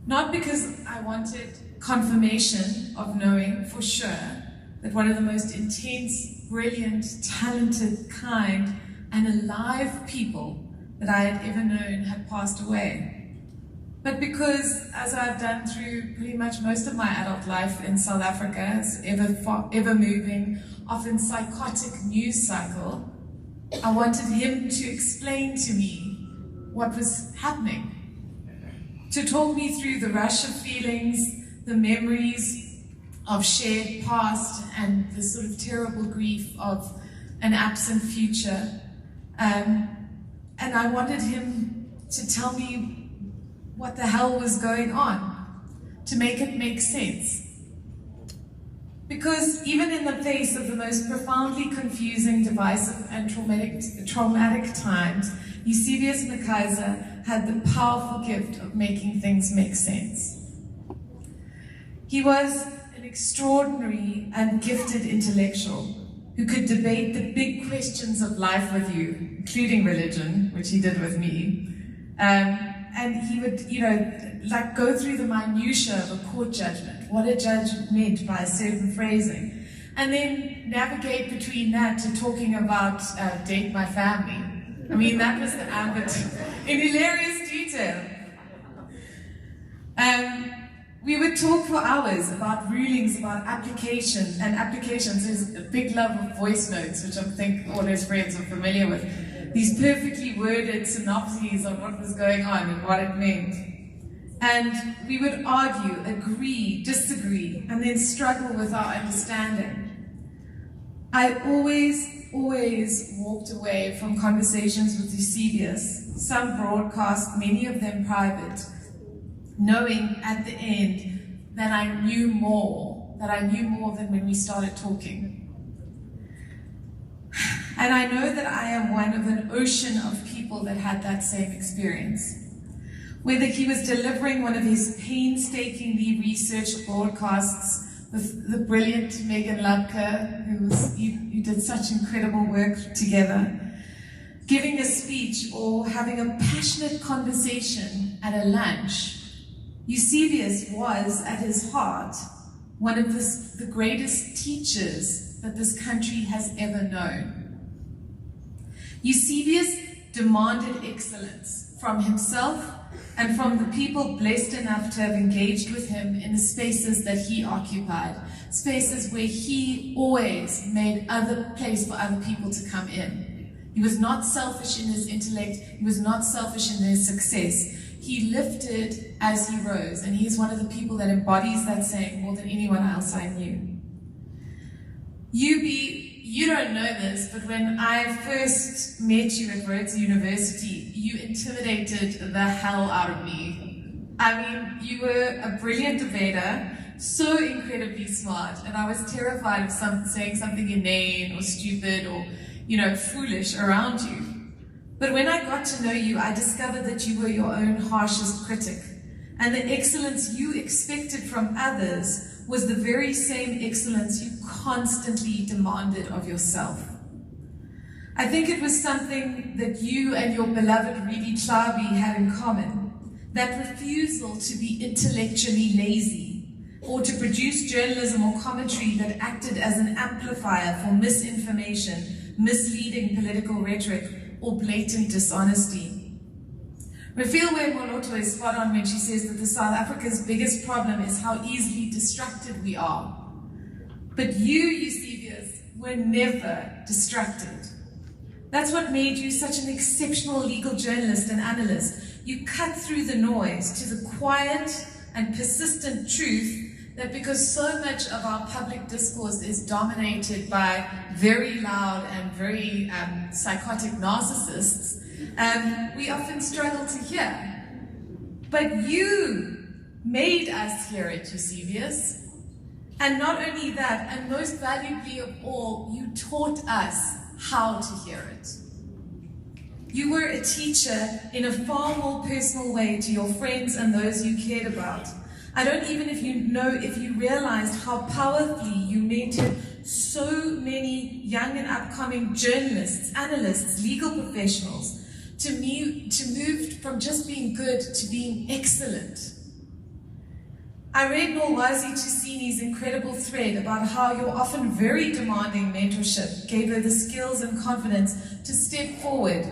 Not because I wanted confirmation of knowing for sure that one of the most intense, brilliant, talented, kind, and alive people that I had ever known had passed away. But because, as I've done through pretty much most of my adult life in South Africa, it's ever moving, often psychotic news cycle, I wanted him to explain to me what was happening, to talk me through the rush of feelings, the memories of shared past, and the sort of terrible grief of an absent future. And I wanted him to tell me what the hell was going on, to make it make sense. Because even in the face of the most profoundly confusing, divisive, and traumatic times, Eusebius McKaiser had the powerful gift of making things make sense. He was an extraordinary and gifted intellectual who could debate the big questions of life with you, including religion, which he did with me. And he would, like go through the minutiae of a court judgment, what a judge meant by a certain phrasing, and then navigate between that to talking about date my family. I mean, that was the ambit in hilarious detail. We would talk for hours about rulings, about applications. There's a big love of voice notes, which I think all his friends are familiar with. These perfectly worded synopses on what was going on and what it meant. And we would argue, agree, disagree, and then struggle with our understanding. I always walked away from conversations with Eusebius, some broadcast, many of them private, knowing at the end that I knew more than when we started talking. And I know that I am one of an ocean of people that had that same experience. Whether he was delivering one of his painstakingly researched broadcasts with the brilliant Megan Lubke, who did such incredible work together, giving a speech or having a passionate conversation at a lunch, Eusebius was, at his heart, one of the greatest teachers that this country has ever known. Eusebius demanded excellence from himself and from the people blessed enough to have engaged with him in the spaces that he occupied, spaces where he always made place for other people to come in. He was not selfish in his intellect, he was not selfish in his success. He lifted as he rose, and he's one of the people that embodies that saying more than anyone else I knew. You don't know this, but when I first met you at Rhodes University, you intimidated the hell out of me. I mean, you were a brilliant debater, so incredibly smart, and I was terrified of saying something inane or stupid or, foolish around you. But when I got to know you, I discovered that you were your own harshest critic, and the excellence you expected from others was the very same excellence you constantly demanded of yourself. I think it was something that you and your beloved Redi Chabi had in common, that refusal to be intellectually lazy, or to produce journalism or commentary that acted as an amplifier for misinformation, misleading political rhetoric, or blatant dishonesty. Refilwe Moloto is spot on when she says that South Africa's biggest problem is how easily distracted we are. But you, Eusebius, were never distracted. That's what made you such an exceptional legal journalist and analyst. You cut through the noise to the quiet and persistent truth that because so much of our public discourse is dominated by very loud and very psychotic narcissists, we often struggle to hear. But you made us hear it, Eusebius. And not only that, and most valuably of all, you taught us how to hear it. You were a teacher in a far more personal way to your friends and those you cared about. I don't even know if you realized how powerfully you mentored so many young and upcoming journalists, analysts, legal professionals, to move from just being good to being excellent. I read Voyse Online's incredible thread about how your often very demanding mentorship gave her the skills and confidence to step forward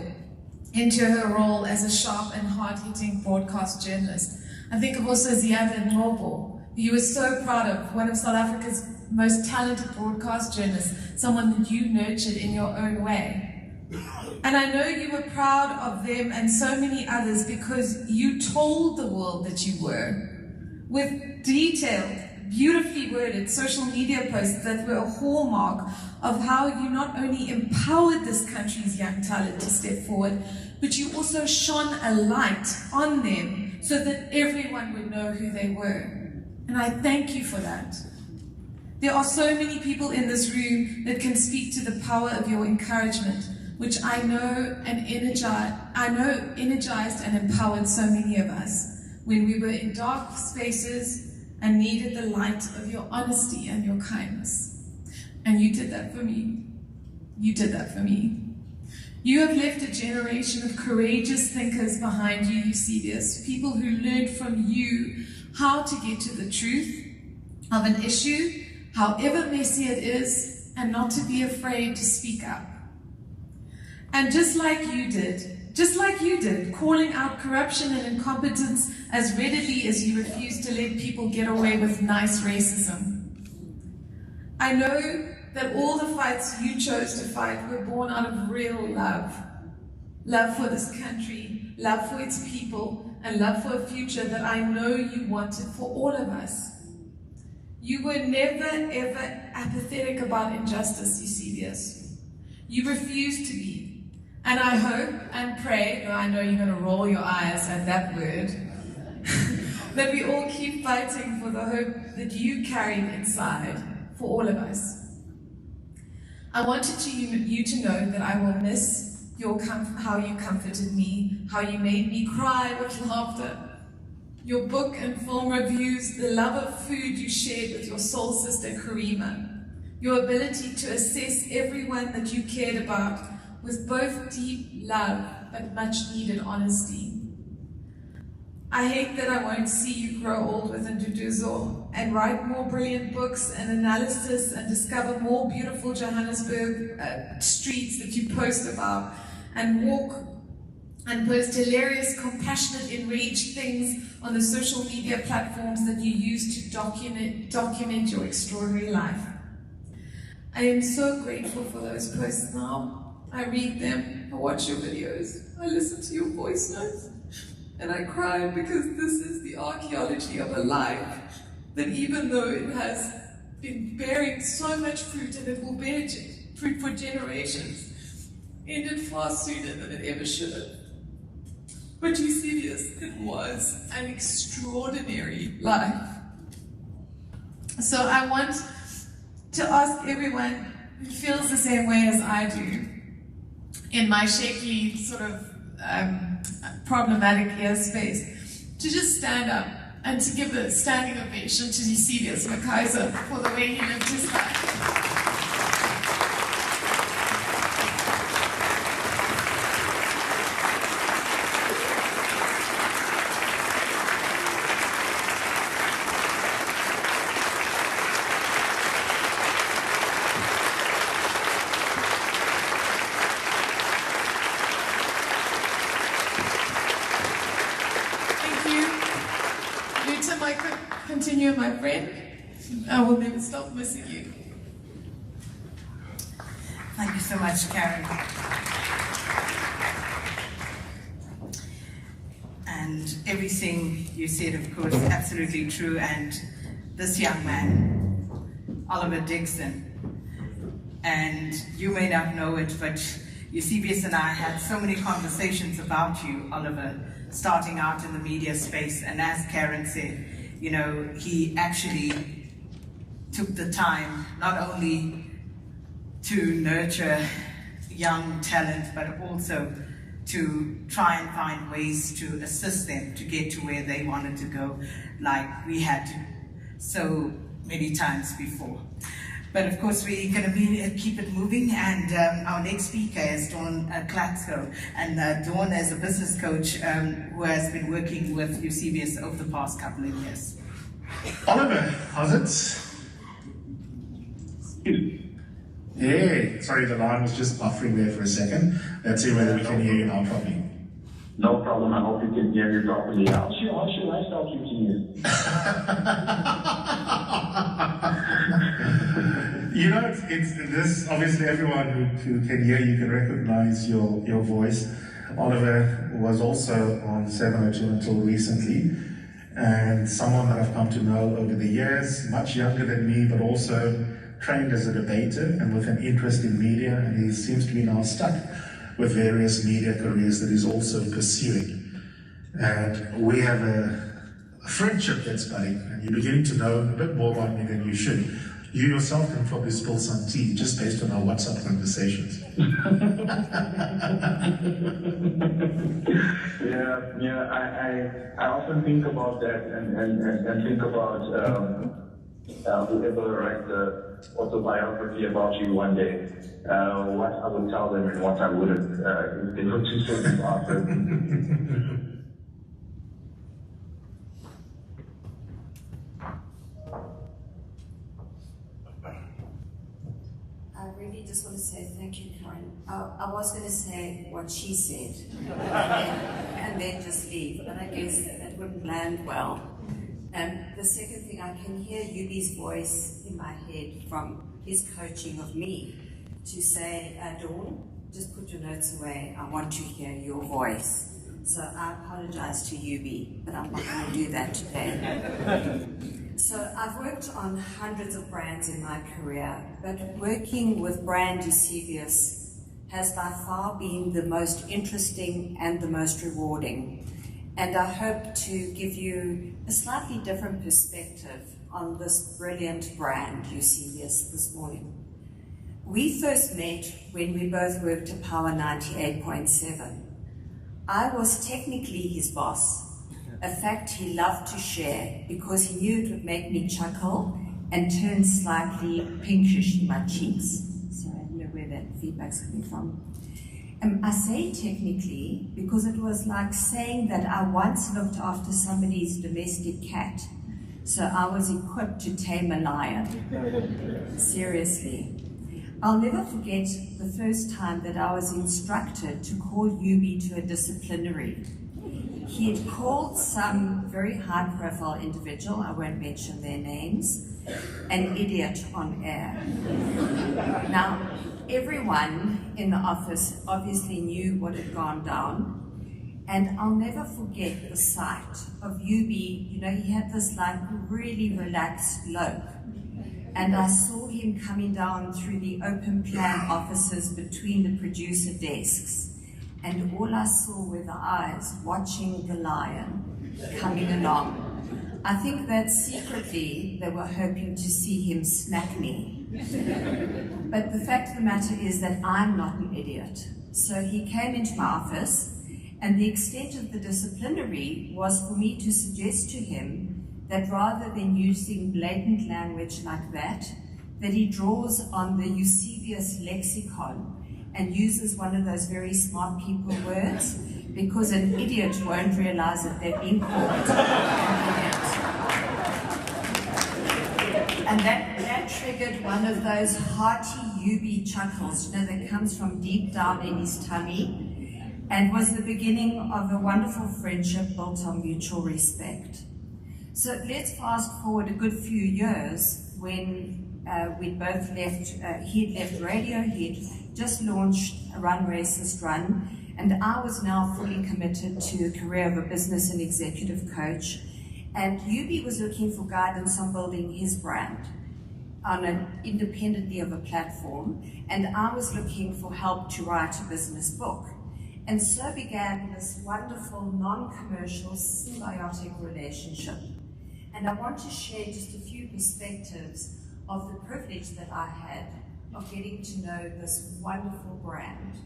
into her role as a sharp and hard-hitting broadcast journalist. I think of also Ziad Noble, who you were so proud of, one of South Africa's most talented broadcast journalists, someone that you nurtured in your own way. And I know you were proud of them and so many others because you told the world that you were, with detailed, beautifully worded social media posts that were a hallmark of how you not only empowered this country's young talent to step forward, but you also shone a light on them so that everyone would know who they were. And I thank you for that. There are so many people in this room that can speak to the power of your encouragement, which I know energized and empowered so many of us when we were in dark spaces and needed the light of your honesty and your kindness. And you did that for me. You did that for me. You have left a generation of courageous thinkers behind you, Eusebius, people who learned from you how to get to the truth of an issue, however messy it is, and not to be afraid to speak up. And just like you did, calling out corruption and incompetence as readily as you refused to let people get away with nice racism. I know that all the fights you chose to fight were born out of real love. Love for this country, love for its people, and love for a future that I know you wanted for all of us. You were never, ever apathetic about injustice, Eusebius. You refused to be. And I hope and pray, though I know you're going to roll your eyes at that word, that we all keep fighting for the hope that you carried inside for all of us. I wanted you to know that I will miss how you comforted me, how you made me cry with laughter, your book and film reviews, the love of food you shared with your soul sister Karima, your ability to assess everyone that you cared about with both deep love but much needed honesty. I hate that I won't see you grow old with Nduduzo and write more brilliant books and analysis and discover more beautiful Johannesburg streets that you post about and walk and post hilarious, compassionate, enraged things on the social media platforms that you use to document your extraordinary life. I am so grateful for those posts now. I read them, I watch your videos, I listen to your voice notes, and I cry because this is the archaeology of a life that, even though it has been bearing so much fruit and it will bear fruit for generations, ended far sooner than it ever should have. But Eusebius, it was an extraordinary life. So I want to ask everyone who feels the same way as I do, in my shaky, sort of problematic airspace, to just stand up and to give a standing ovation to Eusebius McKaiser for the way he lived his life. Continue, my friend. I will never stop missing you. Thank you so much, Karen. And everything you said, of course, absolutely true. And this young man, Oliver Dixon, and you may not know it, but Eusebius and I had so many conversations about you, Oliver, starting out in the media space. And as Karen said, you know, he actually took the time not only to nurture young talent, but also to try and find ways to assist them to get to where they wanted to go, like we had to so many times before. But of course, we're going to keep it moving, and our next speaker is Dawn Klatsko. And Dawn is a business coach who has been working with Eusebius over the past couple of years. Oliver, how's it? Hey, sorry, the line was just buffering there for a second. Let's see whether we can hear you now properly. No problem. I hope you can hear me properly. How's your lifestyle treating you? You know, it's this. Obviously, everyone who can hear you can recognize your voice. Oliver was also on 702 until recently, and someone that I've come to know over the years, much younger than me, but also trained as a debater and with an interest in media, and he seems to be now stuck with various media careers that he's also pursuing. And we have a friendship that's budding, and you're beginning to know a bit more about me than you should. You yourself can probably spill some tea just based on our WhatsApp conversations. I often think about that and think about whoever writes the autobiography about you one day, what I would tell them and what I wouldn't, if they were to say this after. I really just want to say thank you, Karen. I was going to say what she said and then just leave, but I guess that wouldn't land well. The second thing, I can hear Yubi's voice in my head from his coaching of me to say, Dawn, just put your notes away. I want to hear your voice. So I apologize to Yubi, but I'm not going to do that today. So I've worked on hundreds of brands in my career, but working with brand Eusebius has by far been the most interesting and the most rewarding. And I hope to give you a slightly different perspective on this brilliant brand, Eusebius, this morning. We first met when we both worked at Power 98.7. I was technically his boss, a fact he loved to share because he knew it would make me chuckle and turn slightly pinkish in my cheeks. Sorry, I don't know where that feedback's coming from. I say technically because it was like saying that I once looked after somebody's domestic cat, so I was equipped to tame a lion. Seriously. I'll never forget the first time that I was instructed to call Yubi to a disciplinary. He had called some very high-profile individual, I won't mention their names, an idiot on air. Now, everyone in the office obviously knew what had gone down, and I'll never forget the sight of Yubi. You know, he had this like really relaxed look, and I saw him coming down through the open plan offices between the producer desks, and all I saw were the eyes watching the lion coming along. I think that secretly they were hoping to see him smack me. But the fact of the matter is that I'm not an idiot. So he came into my office, and the extent of the disciplinary was for me to suggest to him that rather than using blatant language like that he draws on the Eusebius lexicon and uses one of those very smart people words, because an idiot won't realize that they've been called an idiot. And that triggered one of those hearty Yubi chuckles, you know, that comes from deep down in his tummy, and was the beginning of a wonderful friendship built on mutual respect. So let's fast forward a good few years when we'd both left, he'd left radio, he'd just launched a Run Racist Run, and I was now fully committed to the career of a business and executive coach. And Yubi was looking for guidance on building his brand independently of a platform, and I was looking for help to write a business book. And so began this wonderful, non-commercial, symbiotic relationship. And I want to share just a few perspectives of the privilege that I had of getting to know this wonderful brand.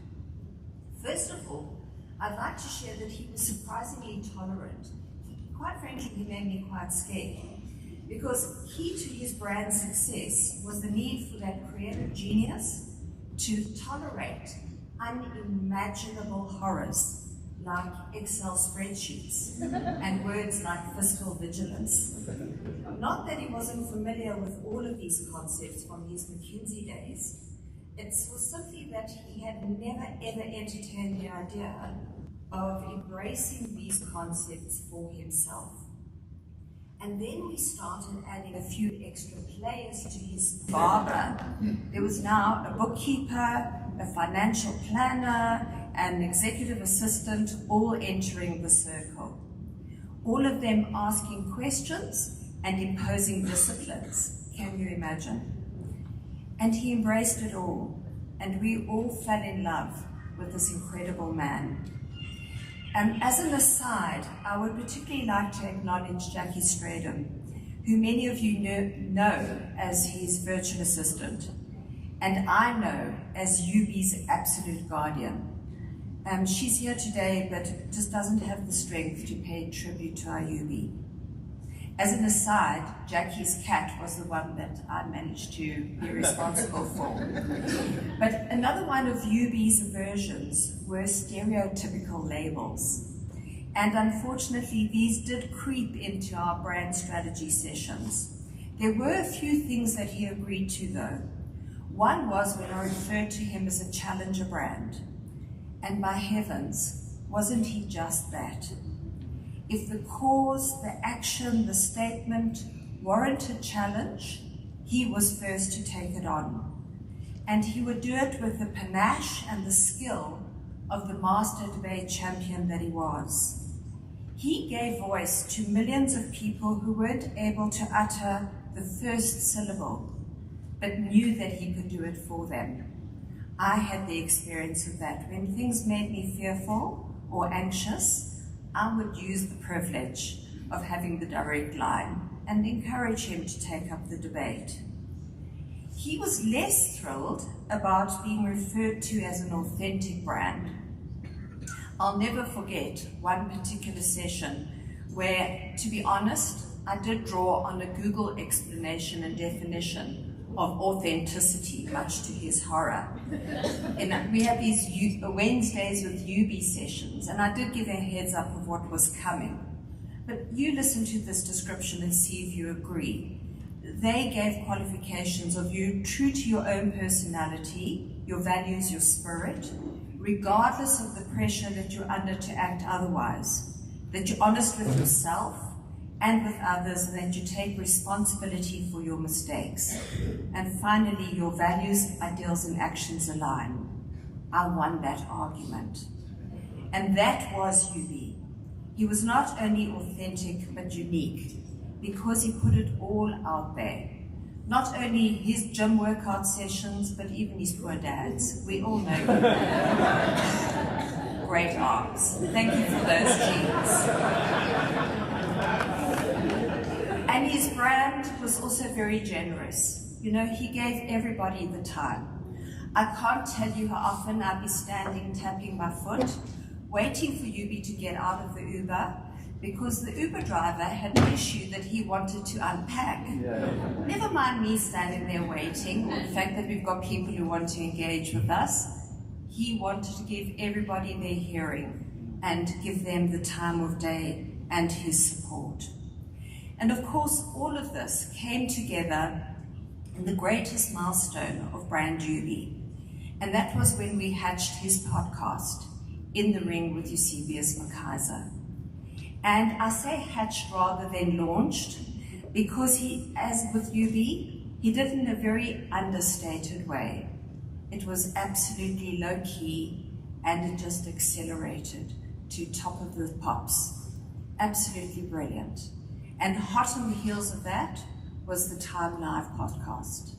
First of all, I'd like to share that he was surprisingly tolerant. Quite frankly, he made me quite scared, because key to his brand success was the need for that creative genius to tolerate unimaginable horrors like Excel spreadsheets and words like fiscal vigilance. Not that he wasn't familiar with all of these concepts from his McKinsey days. It was simply that he had never ever entertained the idea of embracing these concepts for himself. And then we started adding a few extra players to his barber. There was now a bookkeeper, a financial planner, an executive assistant, all entering the circle. All of them asking questions and imposing disciplines. Can you imagine? And he embraced it all, and we all fell in love with this incredible man. As an aside, I would particularly like to acknowledge Jackie Stradham, who many of you know as his virtual assistant, and I know as UB's absolute guardian. She's here today, but just doesn't have the strength to pay tribute to our UB. As an aside, Jackie's cat was the one that I managed to be responsible for. But another one of UB's aversions were stereotypical labels. And unfortunately, these did creep into our brand strategy sessions. There were a few things that he agreed to though. One was when I referred to him as a challenger brand. And my heavens, wasn't he just that? If the cause, the action, the statement warranted challenge, he was first to take it on. And he would do it with the panache and the skill of the master debate champion that he was. He gave voice to millions of people who weren't able to utter the first syllable, but knew that he could do it for them. I had the experience of that. When things made me fearful or anxious, I would use the privilege of having the direct line and encourage him to take up the debate. He was less thrilled about being referred to as an authentic brand. I'll never forget one particular session where, to be honest, I did draw on a Google explanation and definition of authenticity, much to his horror. And we have these Wednesdays with UB sessions, and I did give a heads up of what was coming. But you listen to this description and see if you agree. They gave qualifications of you true to your own personality, your values, your spirit, regardless of the pressure that you're under to act otherwise, that you're honest with yourself and with others, and that you take responsibility for your mistakes. And finally, your values, ideals, and actions align. I won that argument. And that was UB. He was not only authentic, but unique, because he put it all out there. Not only his gym workout sessions, but even his poor dad's. We all know him. Great arms. Thank you for those genes. And his brand was also very generous. You know, he gave everybody the time. I can't tell you how often I'd be standing, tapping my foot, waiting for UB to get out of the Uber, because the Uber driver had an issue that he wanted to unpack. Never mind me standing there waiting, or the fact that we've got people who want to engage with us. He wanted to give everybody their hearing and give them the time of day and his support. And of course, all of this came together in the greatest milestone of brand UB. And that was when we hatched his podcast, In the Ring with Eusebius McKaiser. And I say hatched rather than launched, because he, as with UB, he did it in a very understated way. It was absolutely low-key, and it just accelerated to top of the pops. Absolutely brilliant. And hot on the heels of that was the Time Live podcast.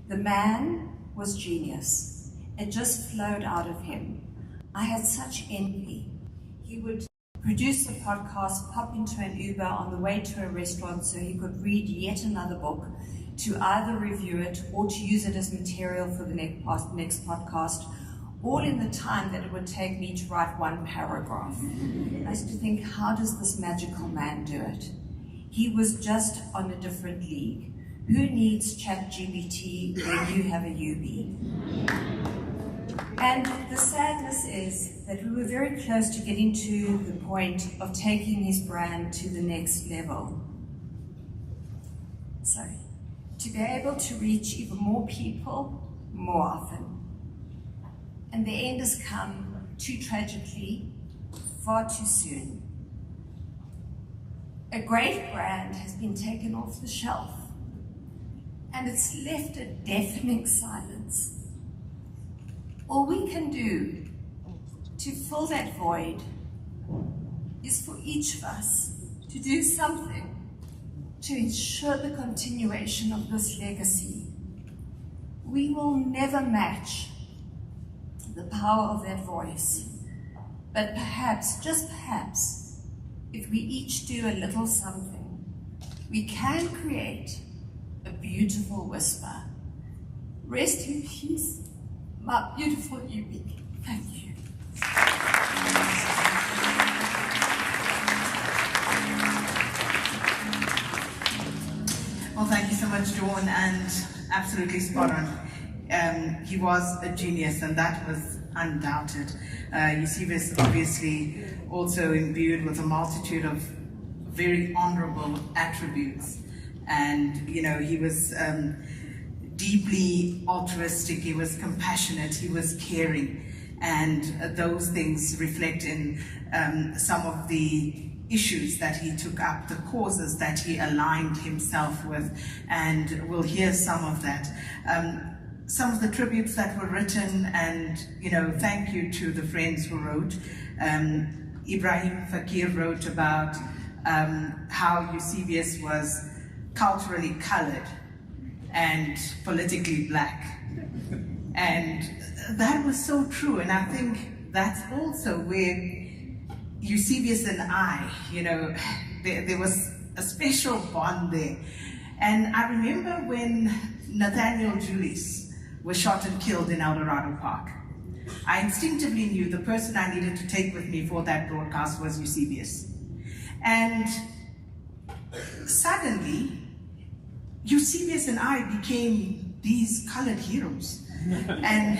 The man was genius. It just flowed out of him. I had such envy. He would produce the podcast, pop into an Uber on the way to a restaurant so he could read yet another book, to either review it or to use it as material for the next podcast, all in the time that it would take me to write one paragraph. I used to think, how does this magical man do it? He was just on a different league. Who needs ChatGPT when you have a UB? And the sadness is that we were very close to getting to the point of taking his brand to the next level. So, to be able to reach even more people, more often. And the end has come, too tragically, far too soon. A great brand has been taken off the shelf, and it's left a deafening silence. All we can do to fill that void is for each of us to do something to ensure the continuation of this legacy. We will never match the power of that voice, but perhaps, just perhaps, if we each do a little something, we can create a beautiful whisper. Rest in peace, my beautiful Yubi. Thank you. Well, thank you so much, Dawn, and absolutely spot on. He was a genius, and that was undoubted. Eusebius obviously also imbued with a multitude of very honorable attributes, and he was deeply altruistic, he was compassionate, he was caring, and those things reflect in some of the issues that he took up, the causes that he aligned himself with, and we'll hear some of that. Some of the tributes that were written, and thank you to the friends who wrote. Ibrahim Fakir wrote about how Eusebius was culturally colored and politically black, and that was so true. And I think that's also where Eusebius and I, there was a special bond there. And I remember when Nathaniel Julius was shot and killed in El Dorado Park, I instinctively knew the person I needed to take with me for that broadcast was Eusebius. And suddenly, Eusebius and I became these colored heroes. And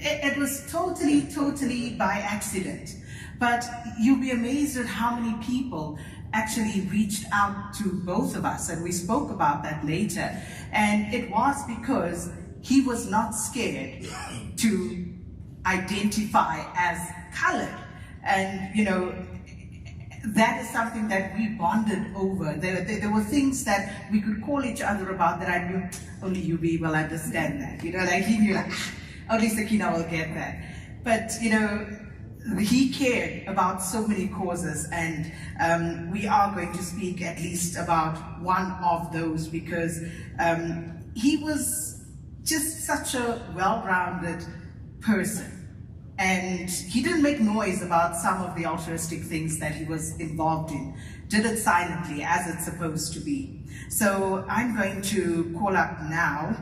it was totally by accident. But you'll be amazed at how many people actually reached out to both of us, and we spoke about that later. And it was because he was not scared to identify as colored. And that is something that we bonded over. There were things that we could call each other about that I knew only Yubi will understand that. Like he knew, only Sakina will get that. But he cared about so many causes, and we are going to speak at least about one of those, because he was just such a well-rounded person. And he didn't make noise about some of the altruistic things that he was involved in. Did it silently, as it's supposed to be. So I'm going to call up now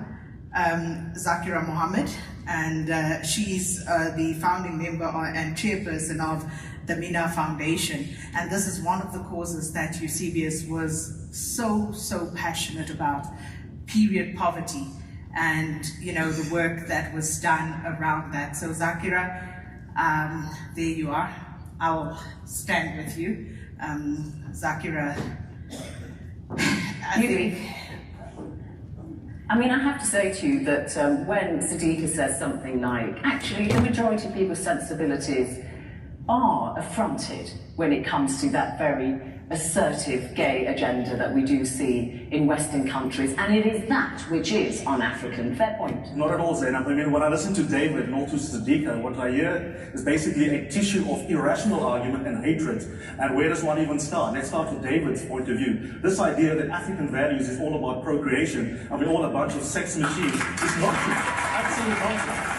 Zakira Mohammed, and she's the founding member and chairperson of the Mina Foundation. And this is one of the causes that Eusebius was so passionate about, period poverty. And the work that was done around that. So Zakira, there you are. I'll stand with you. Zakira, I have to say to you that when Sadiqa says something like, actually the majority of people's sensibilities are affronted when it comes to that very assertive gay agenda that we do see in Western countries, and it is that which is un-African. Fair point. Not at all, Zainab. When I listen to David and also Sadiqa, what I hear is basically a tissue of irrational argument and hatred. And where does one even start? Let's start with David's point of view. This idea that African values is all about procreation, and we're all a bunch of sex machines, is not true. Absolute nonsense.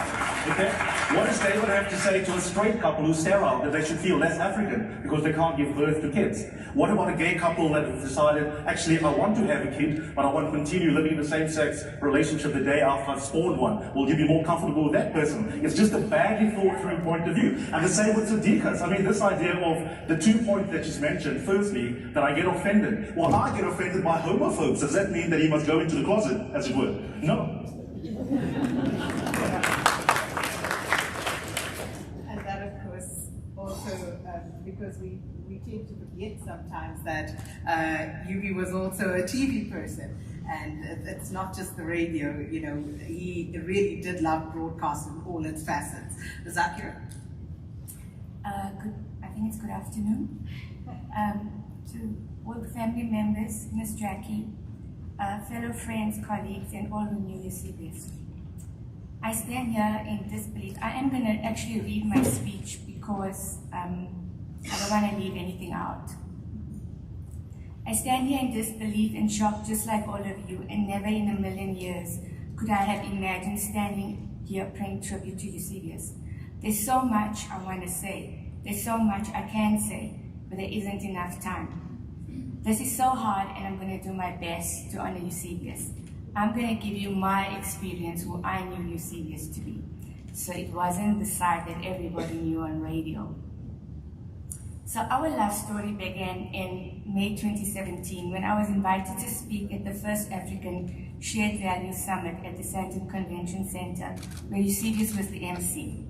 Okay? What does David have to say to a straight couple who's sterile, that they should feel less African because they can't give birth to kids? What about a gay couple that has decided, actually, I want to have a kid, but I want to continue living in the same-sex relationship the day after I've spawned one? Will you be more comfortable with that person? It's just a badly thought-through point of view. And the same with Sadiqa. This idea of the 2 points that she's mentioned, firstly, that I get offended. Well, I get offended by homophobes. Does that mean that he must go into the closet, as it were? No. Because we tend to forget sometimes that Yubi was also a TV person, and it's not just the radio. He really did love broadcast in all its facets. Zakira? Good think it's good afternoon, to all the family members, Miss Jackie, fellow friends, colleagues, and all who knew Eusebius. I stand here in disbelief. I am going to actually read my speech because I don't want to leave anything out. I stand here in disbelief and shock just like all of you, and never in a million years could I have imagined standing here paying tribute to Eusebius. There's so much I want to say. There's so much I can say, but there isn't enough time. This is so hard, and I'm going to do my best to honor Eusebius. I'm going to give you my experience, who I knew Eusebius to be. So it wasn't the side that everybody knew on radio. So our love story began in May 2017 when I was invited to speak at the first African Shared Values Summit at the Sandton Convention Center, where Eusebius was the MC.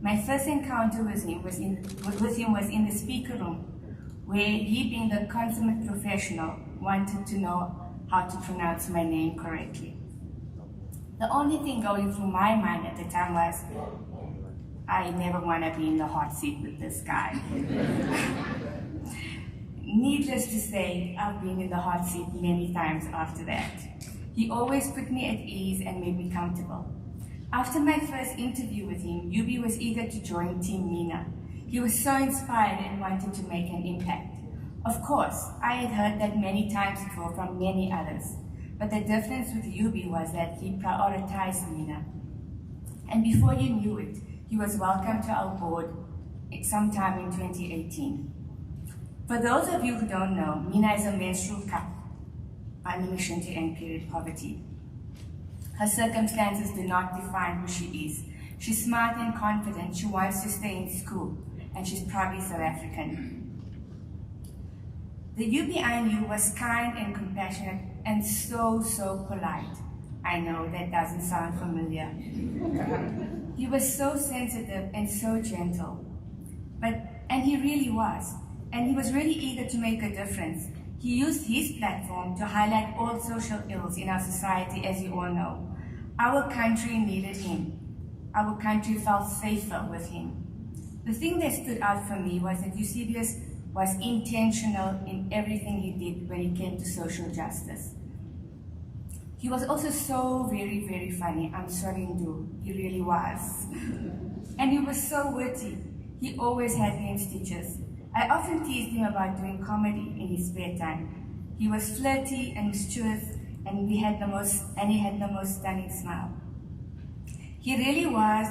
My first encounter with him was in the speaker room, where he, being the consummate professional, wanted to know how to pronounce my name correctly. The only thing going through my mind at the time was, I never want to be in the hot seat with this guy. Needless to say, I've been in the hot seat many times after that. He always put me at ease and made me comfortable. After my first interview with him, Yubi was eager to join Team Mina. He was so inspired and wanted to make an impact. Of course, I had heard that many times before from many others, but the difference with Yubi was that he prioritized Mina. And before you knew it, he was welcomed to our board sometime in 2018. For those of you who don't know, Mina is a menstrual couple on a mission to end period poverty. Her circumstances do not define who she is. She's smart and confident, she wants to stay in school, and she's probably South African. The Yubi I knew was kind and compassionate and so polite. I know that doesn't sound familiar. He was so sensitive and so gentle, and he really was. And he was really eager to make a difference. He used his platform to highlight all social ills in our society, as you all know. Our country needed him. Our country felt safer with him. The thing that stood out for me was that Eusebius was intentional in everything he did when it came to social justice. He was also so very funny. I'm sorry, Ndu. He really was. And he was so witty. He always had me in stitches. I often teased him about doing comedy in his spare time. He was flirty and mischievous, and he had the most stunning smile. He really was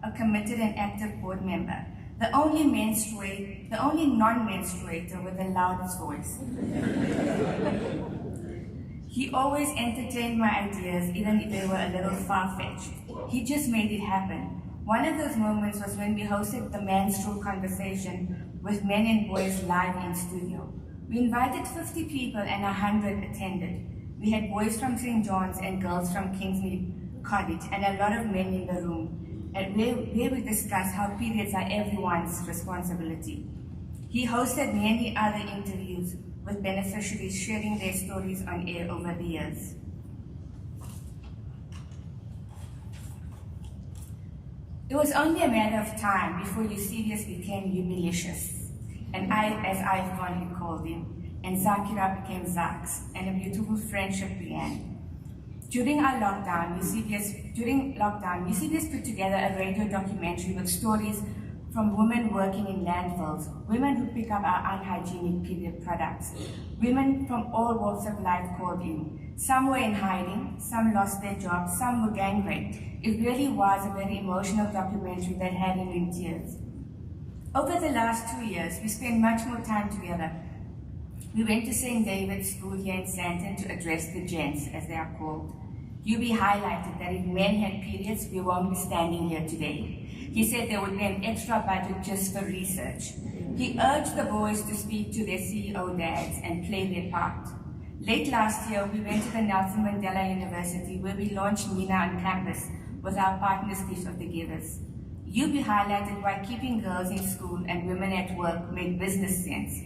a committed and active board member, the only non-menstruator with the loudest voice. He always entertained my ideas, even if they were a little far-fetched. He just made it happen. One of those moments was when we hosted the menstrual conversation with men and boys live in studio. We invited 50 people and 100 attended. We had boys from St. John's and girls from Kingsley College and a lot of men in the room, and where we discussed how periods are everyone's responsibility. He hosted many other interviews with beneficiaries sharing their stories on air over the years. It was only a matter of time before Eusebius became Eubilicious, and as I fondly called him, and Zakira became Zax, and a beautiful friendship began. During lockdown, Eusebius put together a radio documentary with stories from women working in landfills, women who pick up our unhygienic period products. Women from all walks of life called in. Some were in hiding, some lost their jobs, some were gang raped. It really was a very emotional documentary that had him in tears. Over the last 2 years, we spent much more time together. We went to St. David's School here in Sandton to address the gents, as they are called. Yubi highlighted that if men had periods, we won't be standing here today. He said there would be an extra budget just for research. He urged the boys to speak to their CEO dads and play their part. Late last year, we went to the Nelson Mandela University where we launched Mina on campus with our partners Gift of the Givers. Yubi highlighted why keeping girls in school and women at work made business sense.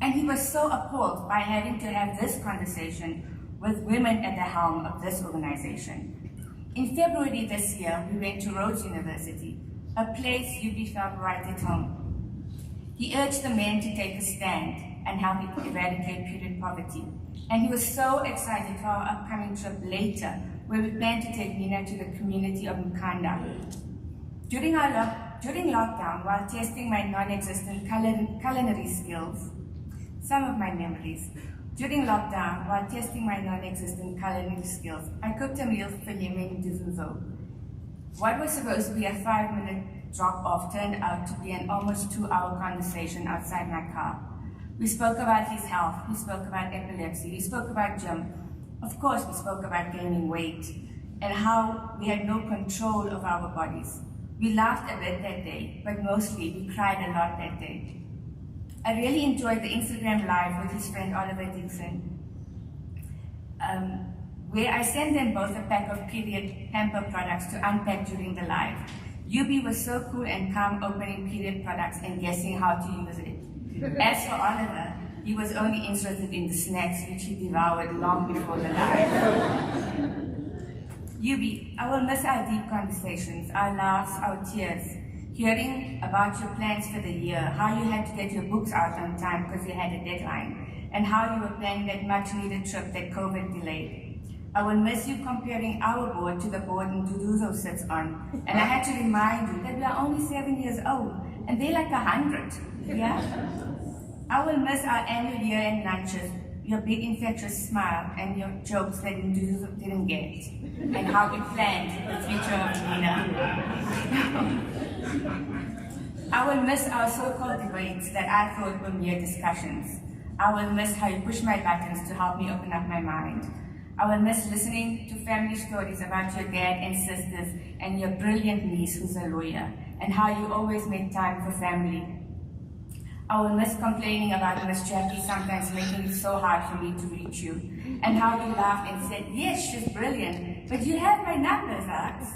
And he was so appalled by having to have this conversation with women at the helm of this organization. In February this year, we went to Rhodes University, a place Yubi felt right at home. He urged the men to take a stand and help eradicate period poverty. And he was so excited for our upcoming trip later, where we plan to take Mina to the community of Mkanda. During lockdown, while testing my non-existent culinary skills, some of my memories. During lockdown, while testing my non-existent culinary skills, I cooked a meal for him in Duzuzo. What was supposed to be a 5-minute drop-off turned out to be an almost 2-hour conversation outside my car. We spoke about his health, we spoke about epilepsy, we spoke about gym. Of course, we spoke about gaining weight and how we had no control of our bodies. We laughed a bit that day, but mostly we cried a lot that day. I really enjoyed the Instagram live with his friend Oliver Dixon, where I sent them both a pack of period pamper products to unpack during the live. Yubi was so cool and calm opening period products and guessing how to use it. As for Oliver, he was only interested in the snacks which he devoured long before the live. Yubi, I will miss our deep conversations, our laughs, our tears, hearing about your plans for the year, how you had to get your books out on time because you had a deadline, and how you were planning that much-needed trip that COVID delayed. I will miss you comparing our board to the board Nduduzo sits on, and I had to remind you that we are only 7 years old, and they're like 100, yeah? I will miss our annual year-end lunches, your big infectious smile, and your jokes that Nduduzo didn't get, and how we planned the future of Nina. I will miss our so-called debates that I thought were mere discussions. I will miss how you push my buttons to help me open up my mind. I will miss listening to family stories about your dad and sisters and your brilliant niece who's a lawyer, and how you always make time for family. I will miss complaining about Miss Jackie sometimes making it so hard for me to reach you, and how you laughed and said, yes, she's brilliant, but you have my numbers, Alex.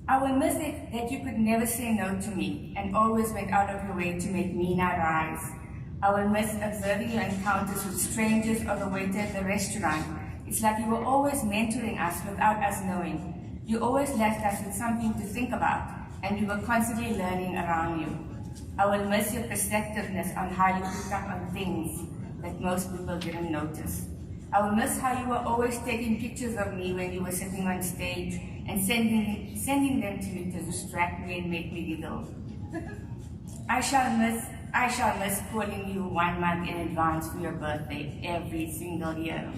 I will miss it that you could never say no to me and always went out of your way to make Mina rise. I will miss observing your encounters with strangers or the waiter at the restaurant. It's like you were always mentoring us without us knowing. You always left us with something to think about, and we were constantly learning around you. I will miss your perceptiveness on how you picked up on things that most people didn't notice. I will miss how you were always taking pictures of me when you were sitting on stage and sending them to me to distract me and make me giggle. I shall miss calling you 1 month in advance for your birthday every single year.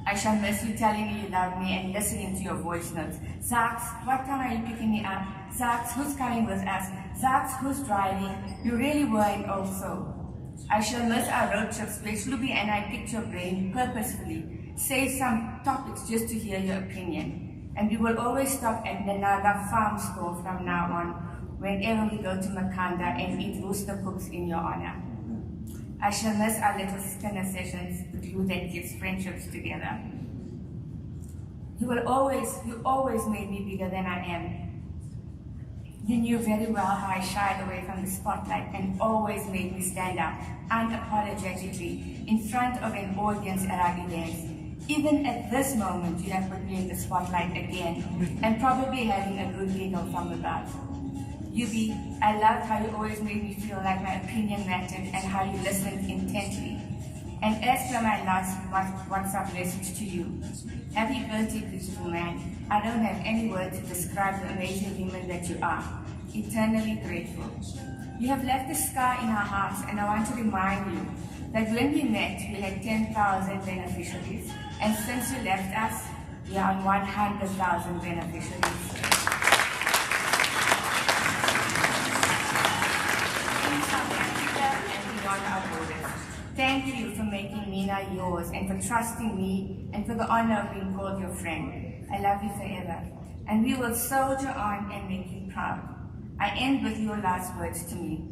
I shall miss you telling me you love me and listening to your voice notes. Zax, what time are you picking me up? Zax, who's coming with us? Zax, who's driving? You really weren't also. I shall miss our road trips where Shlubi and I picked your brain purposefully, save some topics just to hear your opinion. And we will always stop at Nanaga Farm Store from now on, whenever we go to Makanda and eat rooster cooks in your honor. I shall miss our little spinner sessions, the glue that keeps friendships together. You always made me bigger than I am. You knew very well how I shied away from the spotlight and always made me stand up unapologetically in front of an audience at our events. Even at this moment, you have put me in the spotlight again and probably having a good giggle from above. Yubi, I loved how you always made me feel like my opinion mattered and how you listened intently. And as per my last WhatsApp message to you, happy birthday, beautiful man. I don't have any words to describe the amazing human that you are. Eternally grateful. You have left a scar in our hearts, and I want to remind you that when we met, we had 10,000 beneficiaries, and since you left us, we are on 100,000 beneficiaries. Thank you for making Mina yours and for trusting me and for the honor of being called your friend. I love you forever. And we will soldier on and make you proud. I end with your last words to me.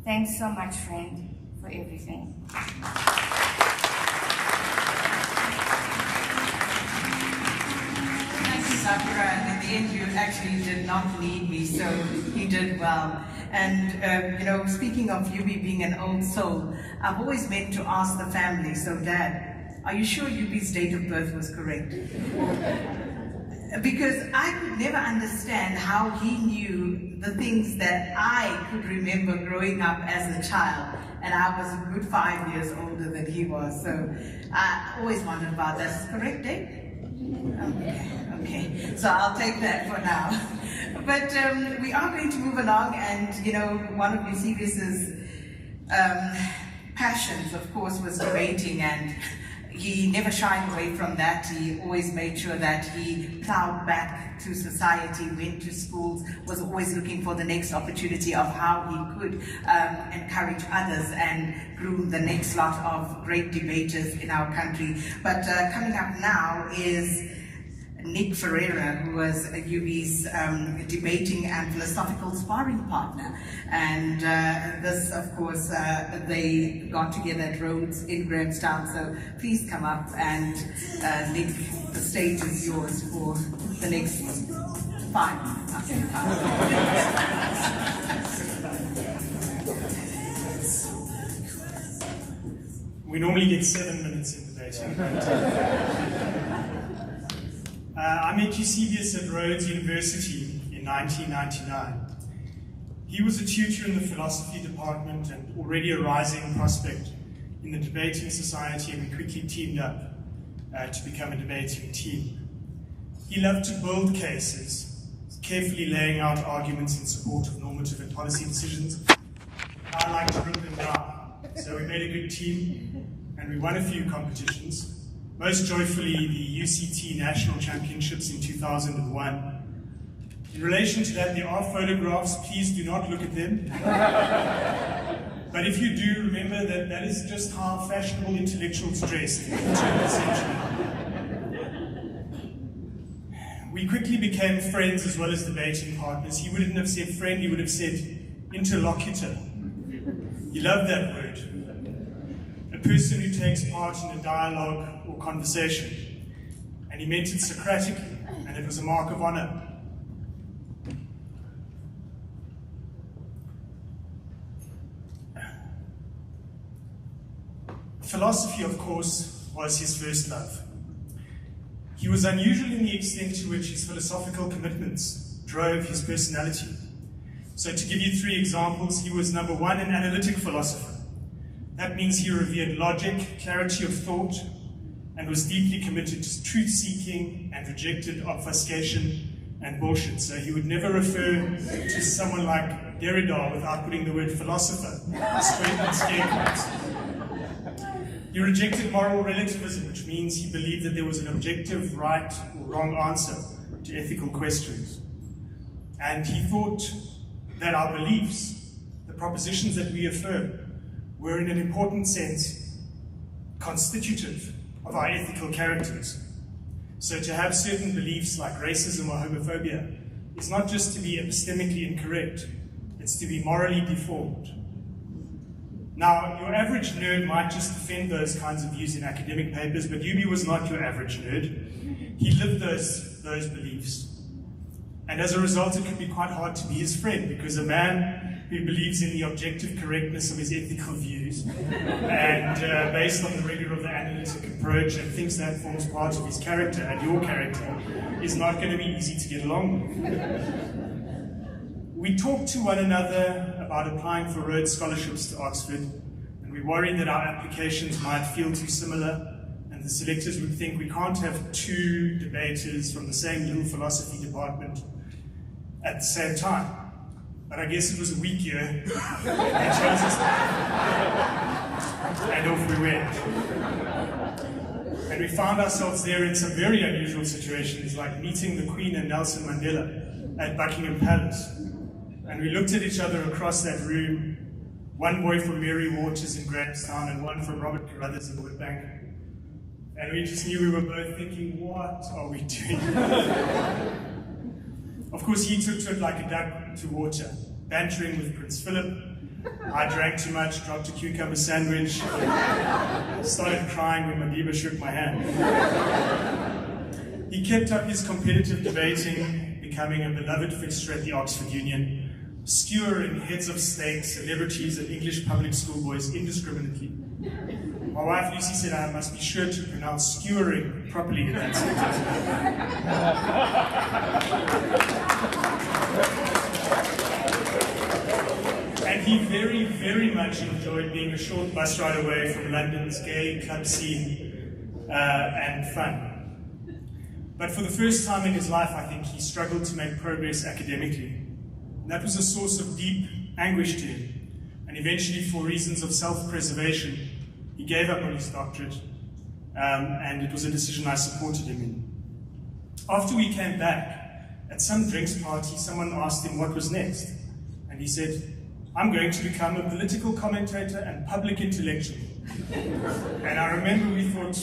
Thanks so much, friend, for everything. Thank you, Sakura. And in the end, you actually did not need me, so you did well. And, speaking of Yubi being an old soul, I've always meant to ask the family, so Dad, are you sure Yubi's date of birth was correct? because I could never understand how he knew the things that I could remember growing up as a child, and I was a good 5 years older than he was, so I always wondered about that. Is correct, Dave? Okay, so I'll take that for now. But we are going to move along, and you know, one of Eusebius's passions, of course, was debating, and he never shied away from that. He always made sure that he plowed back to society, went to schools, was always looking for the next opportunity of how he could encourage others and groom the next lot of great debaters in our country. But coming up now is Nick Ferreira, who was UB's debating and philosophical sparring partner. And this, of course, they got together at Rhodes in Grahamstown. So please come up, and Nick, the stage is yours for the next 5 minutes. We normally get 7 minutes in debating. I met Eusebius at Rhodes University in 1999. He was a tutor in the philosophy department and already a rising prospect in the debating society, and we quickly teamed up to become a debating team. He loved to build cases, carefully laying out arguments in support of normative and policy decisions. I like to rip them down. So we made a good team, and we won a few competitions. Most joyfully, the UCT National Championships in 2001. In relation to that, there are photographs. Please do not look at them. But if you do, remember that that is just how fashionable intellectuals dressed in the 20th century. We quickly became friends as well as debating partners. He wouldn't have said friend, he would have said interlocutor. He loved that word. A person who takes part in a dialogue or conversation. And he meant it Socratically, and it was a mark of honor. Philosophy, of course, was his first love. He was unusual in the extent to which his philosophical commitments drove his personality. So to give you 3 examples, he was number 1, an analytic philosopher. That means he revered logic, clarity of thought, and was deeply committed to truth-seeking and rejected obfuscation and bullshit. So he would never refer to someone like Derrida without putting the word philosopher straight in scare quotes. He rejected moral relativism, which means he believed that there was an objective right or wrong answer to ethical questions. And he thought that our beliefs, the propositions that we affirm, were in an important sense constitutive of our ethical characters. So to have certain beliefs like racism or homophobia is not just to be epistemically incorrect, it's to be morally deformed. Now, your average nerd might just defend those kinds of views in academic papers, but UB was not your average nerd. He lived those beliefs. And as a result, it can be quite hard to be his friend, because a man who believes in the objective correctness of his ethical views and based on the rigor of the analytic approach and thinks that forms part of his character and your character is not going to be easy to get along with. We talked to one another about applying for Rhodes scholarships to Oxford, and we worried that our applications might feel too similar, and the selectors would think we can't have 2 debaters from the same little philosophy department at the same time. But I guess it was a weak year. They chose us, and off we went. And we found ourselves there in some very unusual situations, like meeting the Queen and Nelson Mandela at Buckingham Palace. And we looked at each other across that room, one boy from Mary Waters in Grahamstown and one from Robert Carruthers in Witbank. And we just knew we were both thinking, what are we doing? Of course, he took to it like a duck to water, bantering with Prince Philip. I drank too much, dropped a cucumber sandwich, started crying when Madiba shook my hand. He kept up his competitive debating, becoming a beloved fixture at the Oxford Union, skewering heads of state, celebrities, and English public school boys indiscriminately, My wife Lucy said I must be sure to pronounce skewering properly in that sentence. And he very, very much enjoyed being a short bus ride away from London's gay club scene and fun. But for the first time in his life, I think he struggled to make progress academically. And that was a source of deep anguish to him. And eventually, for reasons of self-preservation, he gave up on his doctorate, and it was a decision I supported him in. After we came back, at some drinks party, someone asked him what was next. And he said, I'm going to become a political commentator and public intellectual. And I remember we thought,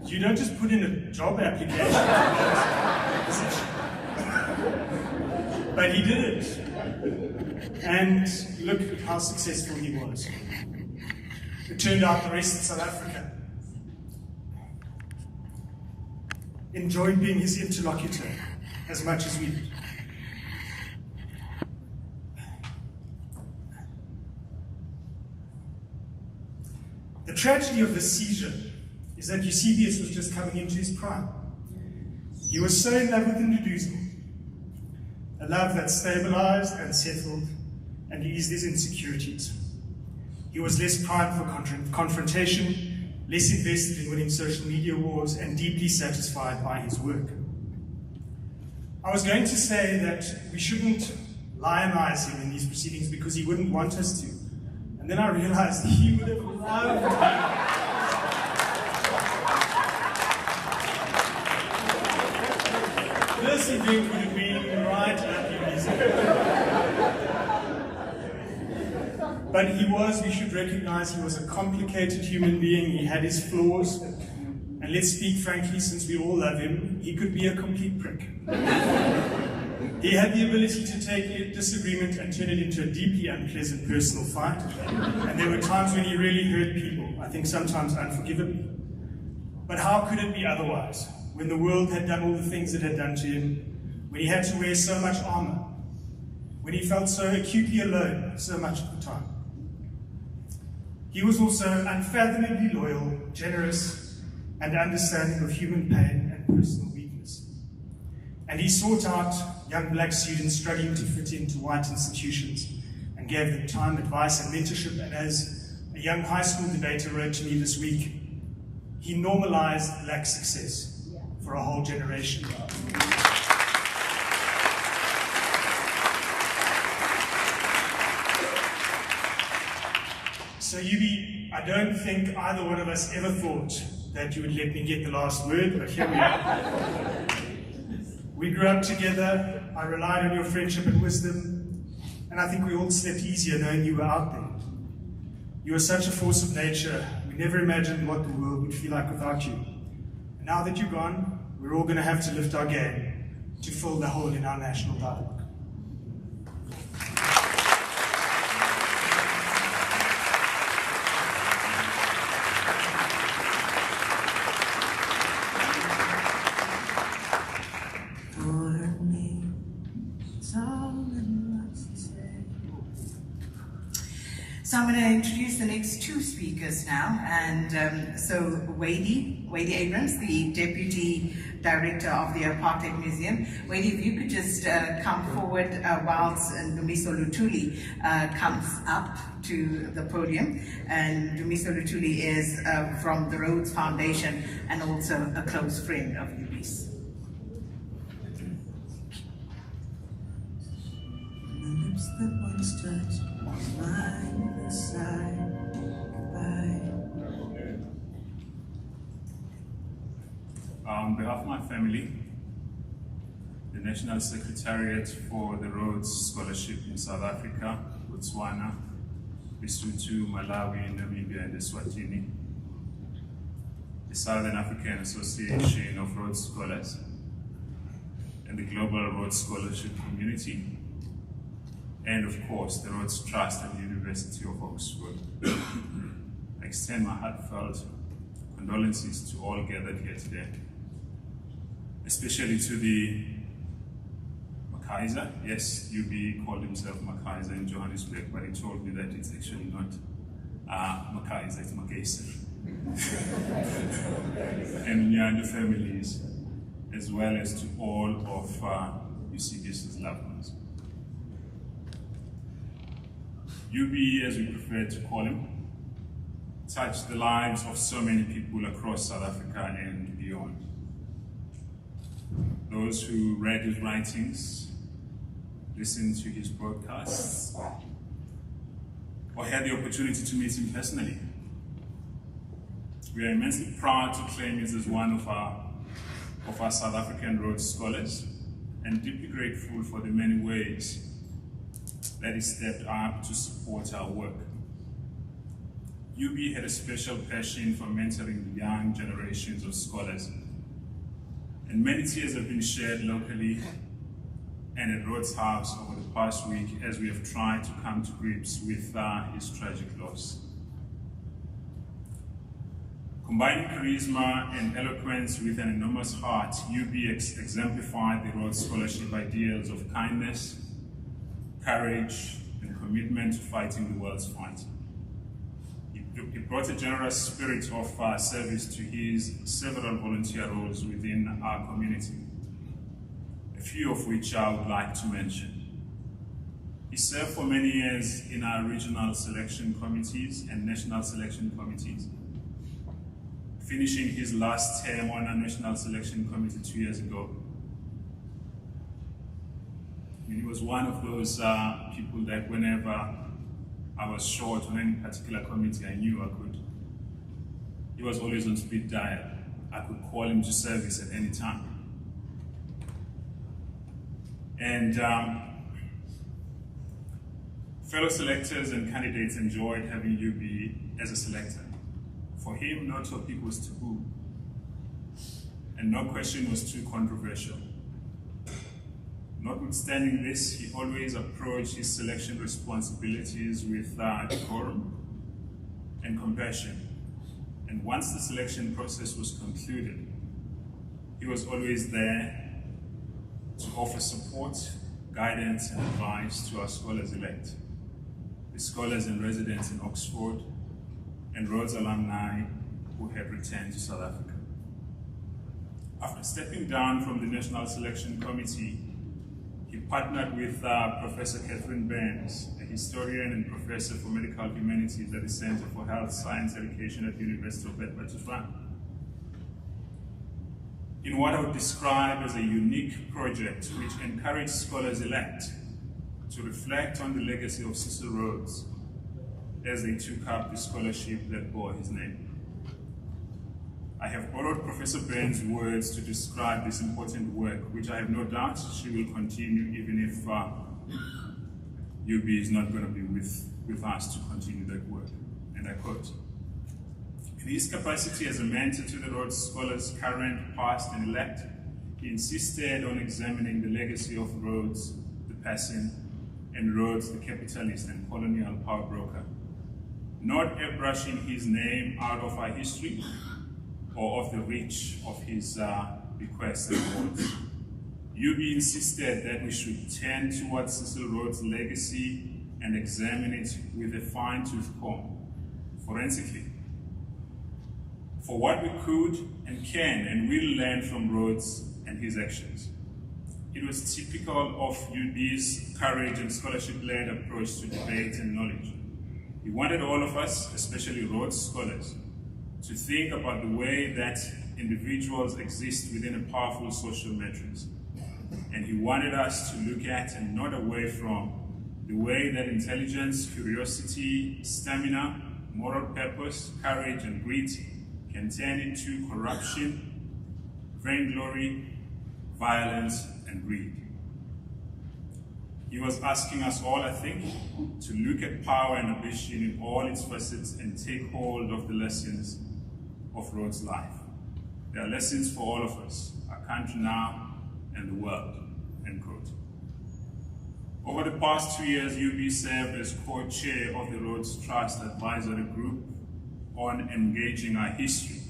you don't just put in a job application for that position. But he did it. And look at how successful he was. It turned out the rest of South Africa enjoyed being his interlocutor as much as we did. The tragedy of the seizure is that Eusebius was just coming into his prime. He was so in love with Nduduzo, a love that stabilized and settled and eased his insecurities. He was less primed for confrontation, less invested in winning social media wars, and deeply satisfied by his work. I was going to say that we shouldn't lionize him in these proceedings because he wouldn't want us to. And then I realized he would have loved it. This event would have been right up his But we should recognize he was a complicated human being. He had his flaws. And let's speak frankly, since we all love him, he could be a complete prick. He had the ability to take a disagreement and turn it into a deeply unpleasant personal fight. And there were times when he really hurt people, I think sometimes unforgivably. But how could it be otherwise, when the world had done all the things it had done to him, when he had to wear so much armor, when he felt so acutely alone so much of the time? He was also unfathomably loyal, generous, and understanding of human pain and personal weakness. And he sought out young black students struggling to fit into white institutions and gave them time, advice, and mentorship. And as a young high school debater wrote to me this week, he normalized black success for a whole generation. So Yubi, I don't think either one of us ever thought that you would let me get the last word, but here we are. We grew up together, I relied on your friendship and wisdom, and I think we all slept easier knowing you were out there. You were such a force of nature, we never imagined what the world would feel like without you. And now that you're gone, we're all going to have to lift our game to fill the hole in our national dialogue. So I'm going to introduce the next two speakers now, and so Voyse Abrams, the Deputy Director of the Apartheid Museum. Voyse, if you could just come forward whilst Dumiso Luthuli comes up to the podium. And Dumiso Luthuli is from the Rhodes Foundation and also a close friend of Yubi's. On behalf of my family, the National Secretariat for the Rhodes Scholarship in South Africa, Botswana, Lesotho, Malawi, Namibia, and Eswatini, the Southern African Association of Rhodes Scholars, and the Global Rhodes Scholarship Community, and of course the Rhodes Trust at the University of Oxford. I extend my heartfelt condolences to all gathered here today, especially to the McKaiser. Yes, UB called himself McKaiser in Johannesburg, but he told me that it's actually not McKaiser, it's McKaiser. and Nyanda families, as well as to all of Eusebius' loved ones. UB, as we prefer to call him, touched the lives of so many people across South Africa and beyond. Those who read his writings, listened to his broadcasts, or had the opportunity to meet him personally. We are immensely proud to claim him as one of our South African Rhodes Scholars, and deeply grateful for the many ways that he stepped up to support our work. UB had a special passion for mentoring the young generations of scholars, and many tears have been shed locally and at Rhodes House over the past week as we have tried to come to grips with his tragic loss. Combining charisma and eloquence with an enormous heart, UB exemplified the Rhodes Scholarship ideals of kindness, courage, and commitment to fighting the world's fight. He brought a generous spirit of service to his several volunteer roles within our community, a few of which I would like to mention. He served for many years in our regional selection committees and national selection committees, finishing his last term on our national selection committee 2 years ago. He was one of those people that whenever I was short on any particular committee, I knew I could. He was always on speed dial. I could call him to service at any time. And fellow selectors and candidates enjoyed having UB as a selector. For him, no topic was taboo, and no question was too controversial. Notwithstanding this, he always approached his selection responsibilities with decorum and compassion. And once the selection process was concluded, he was always there to offer support, guidance, and advice to our scholars-elect, the scholars and residents in Oxford, and Rhodes alumni who had returned to South Africa. After stepping down from the National Selection Committee, he partnered with Professor Catherine Burns, a historian and professor for medical humanities at the Center for Health Science Education at the University of Witwatersrand, in what I would describe as a unique project which encouraged scholars-elect to reflect on the legacy of Cecil Rhodes as they took up the scholarship that bore his name. I have borrowed Professor Burns' words to describe this important work, which I have no doubt she will continue even if UB is not going to be with us to continue that work. And I quote, "In his capacity as a mentor to the Rhodes Scholars, current, past, and elect, he insisted on examining the legacy of Rhodes, the person, and Rhodes, the capitalist and colonial power broker, not airbrushing his name out of our history, or of the reach of his bequests and awards. UB insisted that we should turn towards Cecil Rhodes' legacy and examine it with a fine-tooth comb, forensically, for what we could and can and will learn from Rhodes and his actions. It was typical of UB's courage and scholarship-led approach to debate and knowledge. He wanted all of us, especially Rhodes scholars, to think about the way that individuals exist within a powerful social matrix. And he wanted us to look at and not away from the way that intelligence, curiosity, stamina, moral purpose, courage, and grit can turn into corruption, vainglory, violence, and greed. He was asking us all, I think, to look at power and ambition in all its facets and take hold of the lessons of Rhodes' life. There are lessons for all of us, our country now and the world, end quote. Over the past 2 years, UB served as co-chair of the Rhodes Trust Advisory Group on engaging our history,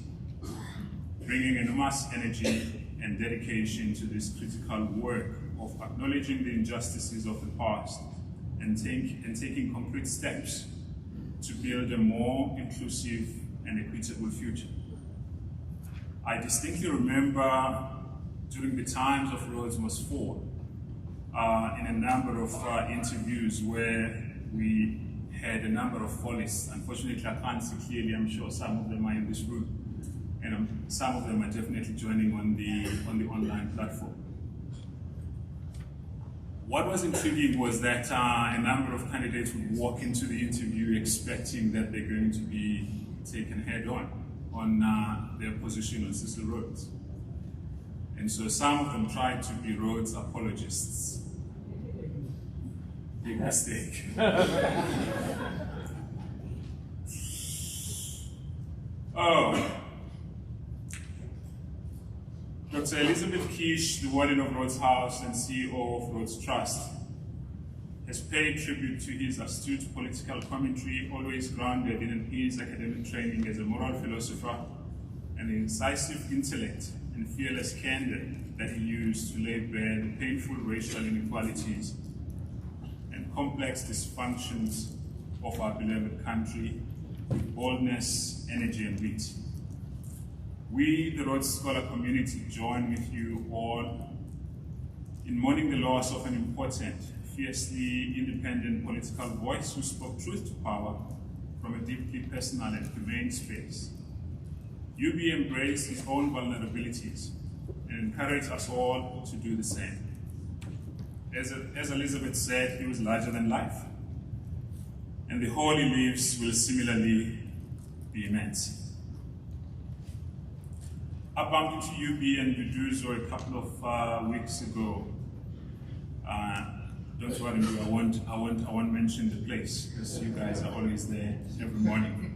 bringing enormous energy and dedication to this critical work of acknowledging the injustices of the past and taking concrete steps to build a more inclusive and equitable future. I distinctly remember during the times of Rhodes Must Fall, in a number of interviews where we had a number of follists. Unfortunately, I can't see clearly. I'm sure some of them are in this room, and some of them are definitely joining on the online platform. What was intriguing was that a number of candidates would walk into the interview expecting that they're going to be taken head on their position on Cecil Rhodes. And so some of them tried to be Rhodes apologists. Big mistake. Oh. Dr. Elizabeth Kish, the warden of Rhodes House and CEO of Rhodes Trust, has paid tribute to his astute political commentary, always grounded in his academic training as a moral philosopher, and the incisive intellect and fearless candor that he used to lay bare the painful racial inequalities and complex dysfunctions of our beloved country with boldness, energy, and wit. We, the Rhodes Scholar community, join with you all in mourning the loss of an important, fiercely independent political voice who spoke truth to power from a deeply personal and humane space. UB embraced his own vulnerabilities and encouraged us all to do the same. As Elizabeth said, he was larger than life, and the hole he leaves will similarly be immense. I bumped into UB and Uduzo a couple of weeks ago. Don't worry, I won't mention the place because you guys are always there every morning.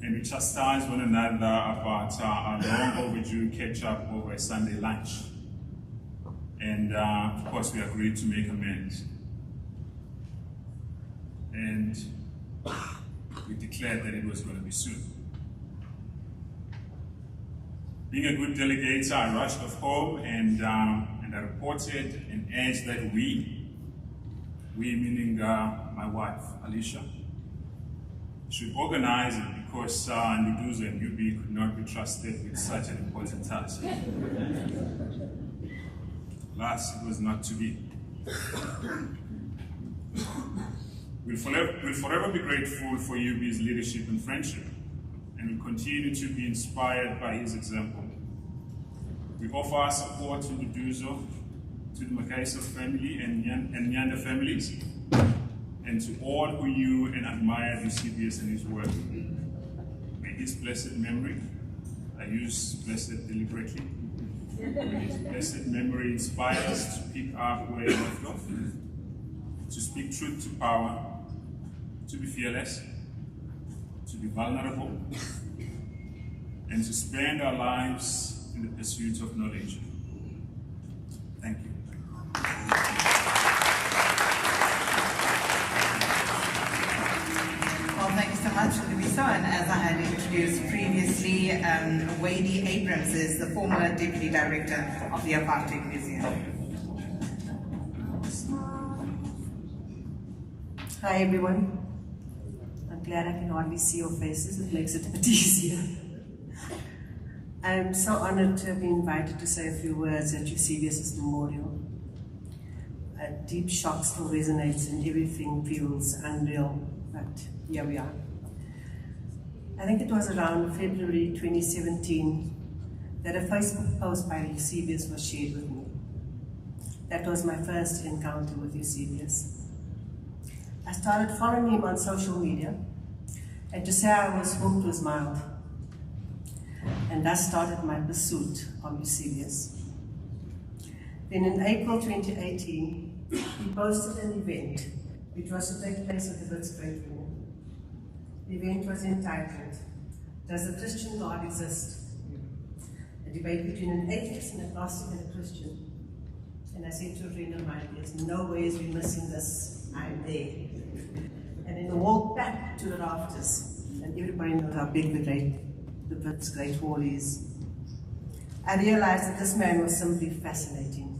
And we chastise one another about our long overdue catch up over a Sunday lunch. And of course, we agreed to make amends. And we declared that it was going to be soon. Being a good delegator, I rushed off home and I reported and urged that we meaning my wife, Alicia, should organize it because Nduduzo and UB could not be trusted with such an important task. Alas, it was not to be. We'll forever be grateful for UB's leadership and friendship, and will continue to be inspired by his example. We offer our support to Nduduzo, to the McKaiser family and Nyanda families, and to all who knew and admired Eusebius and his work. May his blessed memory, I use blessed deliberately, may his blessed memory inspire us to pick up where he left off, to speak truth to power, to be fearless, to be vulnerable, and to spend our lives in the pursuit of knowledge. Thank you. Well, thank you so much, Louisa. And as I had introduced previously, Voyse Abrams is the former Deputy Director of the Apartheid Museum. Hi everyone. I'm glad I can hardly see your faces. It makes it a bit easier. I'm so honored to have been invited to say a few words at Eusebius' memorial. A deep shock still resonates and everything feels unreal, but here we are. I think it was around February 2017 that a Facebook post by Eusebius was shared with me. That was my first encounter with Eusebius. I started following him on social media, and to say I was hooked was mild. And thus started my pursuit of Eusebius. Then in April 2018, he posted an event which was to take place at the LIVESTREAM. The event was entitled, Does the Christian God Exist? A debate between an atheist, an agnostic, and a Christian. And I said to a friend of mine, there's no ways we're missing this, I'm there. And then I walked back to the rafters, and everybody knows how big the Great Hall is. I realized that this man was simply fascinating.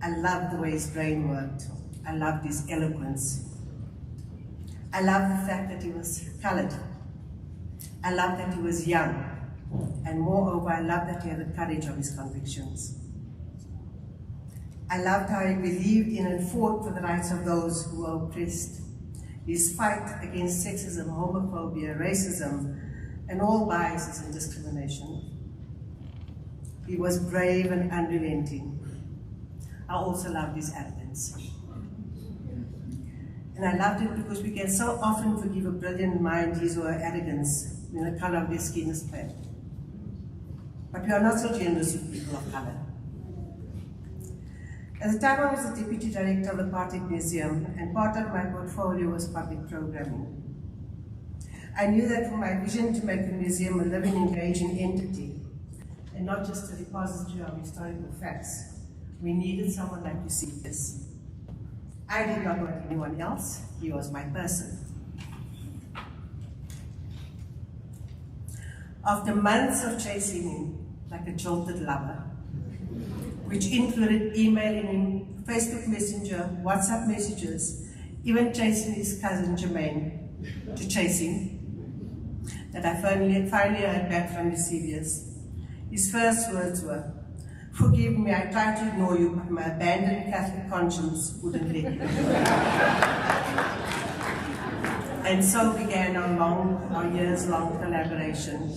I loved the way his brain worked. I loved his eloquence. I loved the fact that he was colored. I loved that he was young, and moreover, I loved that he had the courage of his convictions. I loved how he believed in and fought for the rights of those who were oppressed. His fight against sexism, homophobia, racism, and all biases and discrimination. He was brave and unrelenting. I also loved his arrogance. And I loved it because we can so often forgive a brilliant mind his or her arrogance when the color of their skin is pale. But we are not so generous with people of color. At the time I was the Deputy Director of the Apartheid Museum, and part of my portfolio was public programming. I knew that for my vision to make the museum a living, engaging entity, and not just a repository of historical facts, we needed someone like Eusebius. I did not want anyone else, he was my person. After months of chasing him like a jilted lover, which included emailing him, Facebook Messenger, WhatsApp messages, even chasing his cousin Jermaine to chase him, that I finally heard back from Eusebius. His first words were, "Forgive me, I tried to ignore you, but my abandoned Catholic conscience wouldn't let me." And so began our years-long collaboration.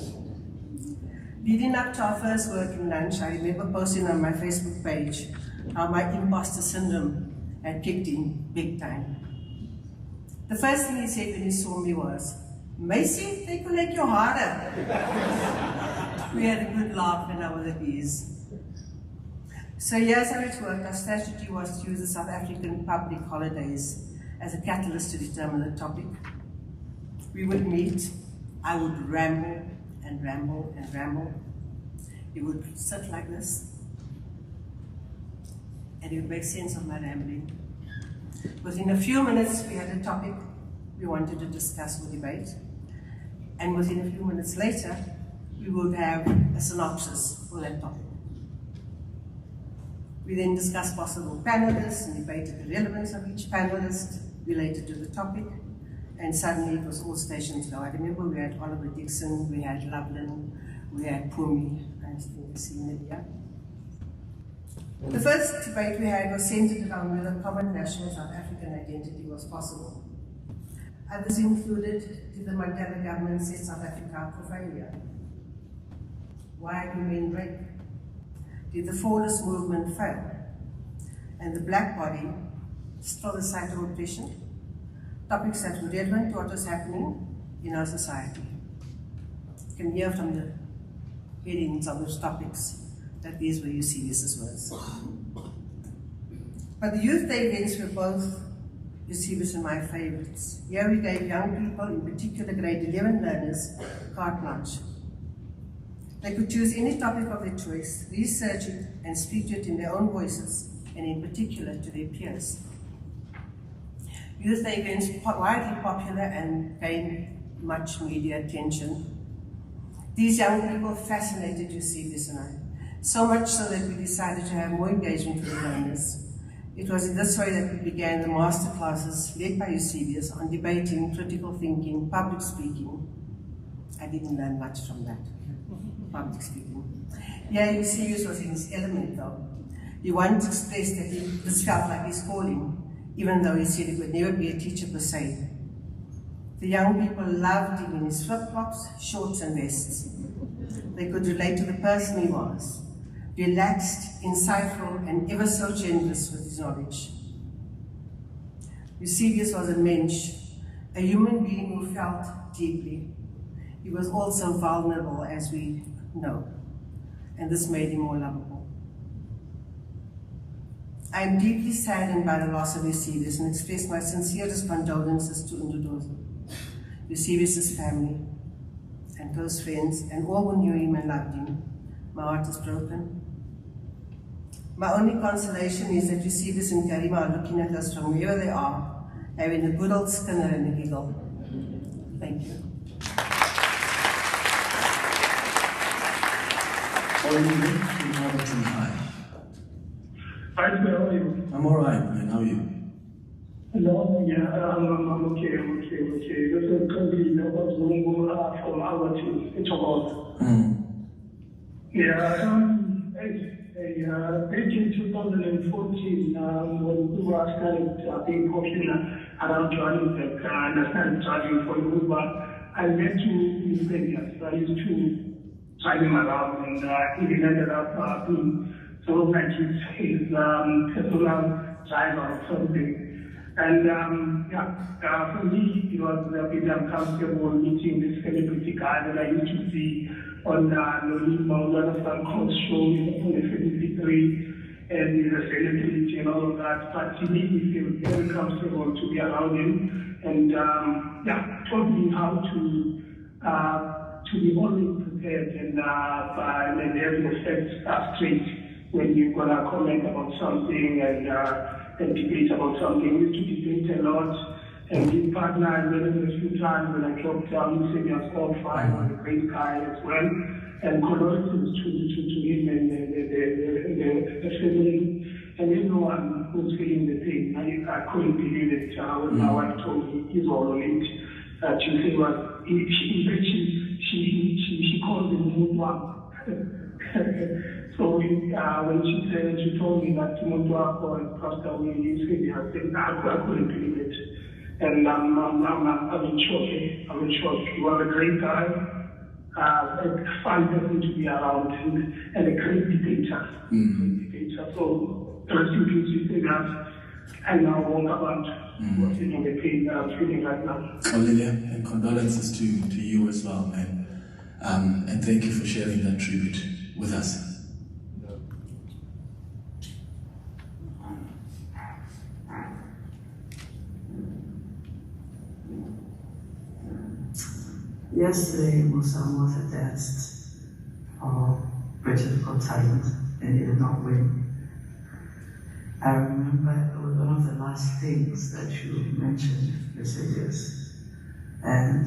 Leading up to our first working lunch, I remember posting on my Facebook page how my imposter syndrome had kicked in big time. The first thing he said when he saw me was, "Meisie, they collect your harder." We had a good laugh and I was at ease. So here's how it worked. Our strategy was to use the South African public holidays as a catalyst to determine the topic. We would meet, I would ramble and ramble and ramble. He would sit like this, and he would make sense of my rambling. Within a few minutes, we had a topic we wanted to discuss or debate, and within a few minutes later, we would have a synopsis for that topic. We then discussed possible panelists and debated the relevance of each panelist related to the topic, and suddenly it was all stations go. I remember we had Oliver Dixon, we had Loveland, we had Pumi, I think you've seen it here. The first debate we had was centered around whether common national South African identity was possible. Others included, did the Mandela government set South Africa up for failure? Why do men rape? Did the Fordist movement fail? And the black body still the site of oppression? Topics that were relevant to what was happening in our society. You can hear from the headings of those topics that these were Eusebius' words. But the youth day events were both Eusebius and my favorites. Here we gave young people, in particular grade 11 learners, carte blanche. They could choose any topic of their choice, research it, and speak to it in their own voices, and in particular to their peers. Youth day events were widely popular and gained much media attention. These young people fascinated Eusebius and I, so much so that we decided to have more engagement with the learners. It was in this way that we began the master classes led by Eusebius on debating, critical thinking, public speaking. I didn't learn much from that, public speaking. Yeah, Eusebius was in his element though. He once expressed that this felt like his calling, even though he said he would never be a teacher per se. The young people loved him in his flip-flops, shorts and vests. They could relate to the person he was, relaxed, insightful, and ever so generous with his knowledge. Eusebius was a mensch, a human being who felt deeply. He was also vulnerable, as we know, and this made him more lovable. I am deeply saddened by the loss of Eusebius and express my sincerest condolences to Nduduzo, Eusebius' family, and close friends, and all who knew him and loved him. My heart is broken. My only consolation is that Eusebius and Karima are looking at us from wherever they are, having a good old skinner and a giggle. Thank you. Hi, how are you? I'm alright, man. How are you? No, yeah, I'm okay. This is complete. I was going from our team. It's all. Yeah, back in 2014, when Uber started being popular around Johannesburg, and I started driving for Uber, I met two Eusebius. I used to drive him around, and he ended up being sort of like his personal driver or something. And for me, it was a bit uncomfortable meeting this celebrity guy that I used to see on one of the called shows on the 53, and he's a celebrity and all of that. But he made me feel very comfortable to be around him, and taught me how to be always prepared and have your facts straight when you're gonna comment about something and debate about something. We used to debate a lot. And his partner, I met him a few times when I dropped down. He said he was all fine, was a great guy as well. And condolences to him and the family and everyone who's feeling the pain. I couldn't believe it when my wife told me he's all on it. She said, well, she called him Mutwa. So when she told me that Mutwa was passed away, I said, I couldn't believe it. And I'm in shock. I'm in shock. He was a great guy, a fun person to be around, and a great debater. So, rest in peace, you say that, and now walk about what's in the pain that I'm feeling right now. Olivia, and condolences to you as well, man. And thank you for sharing that tribute with us. Yesterday, Musam was a test for British Got Talent, and he did not win. I remember it was one of the last things that you mentioned, Eusebius. And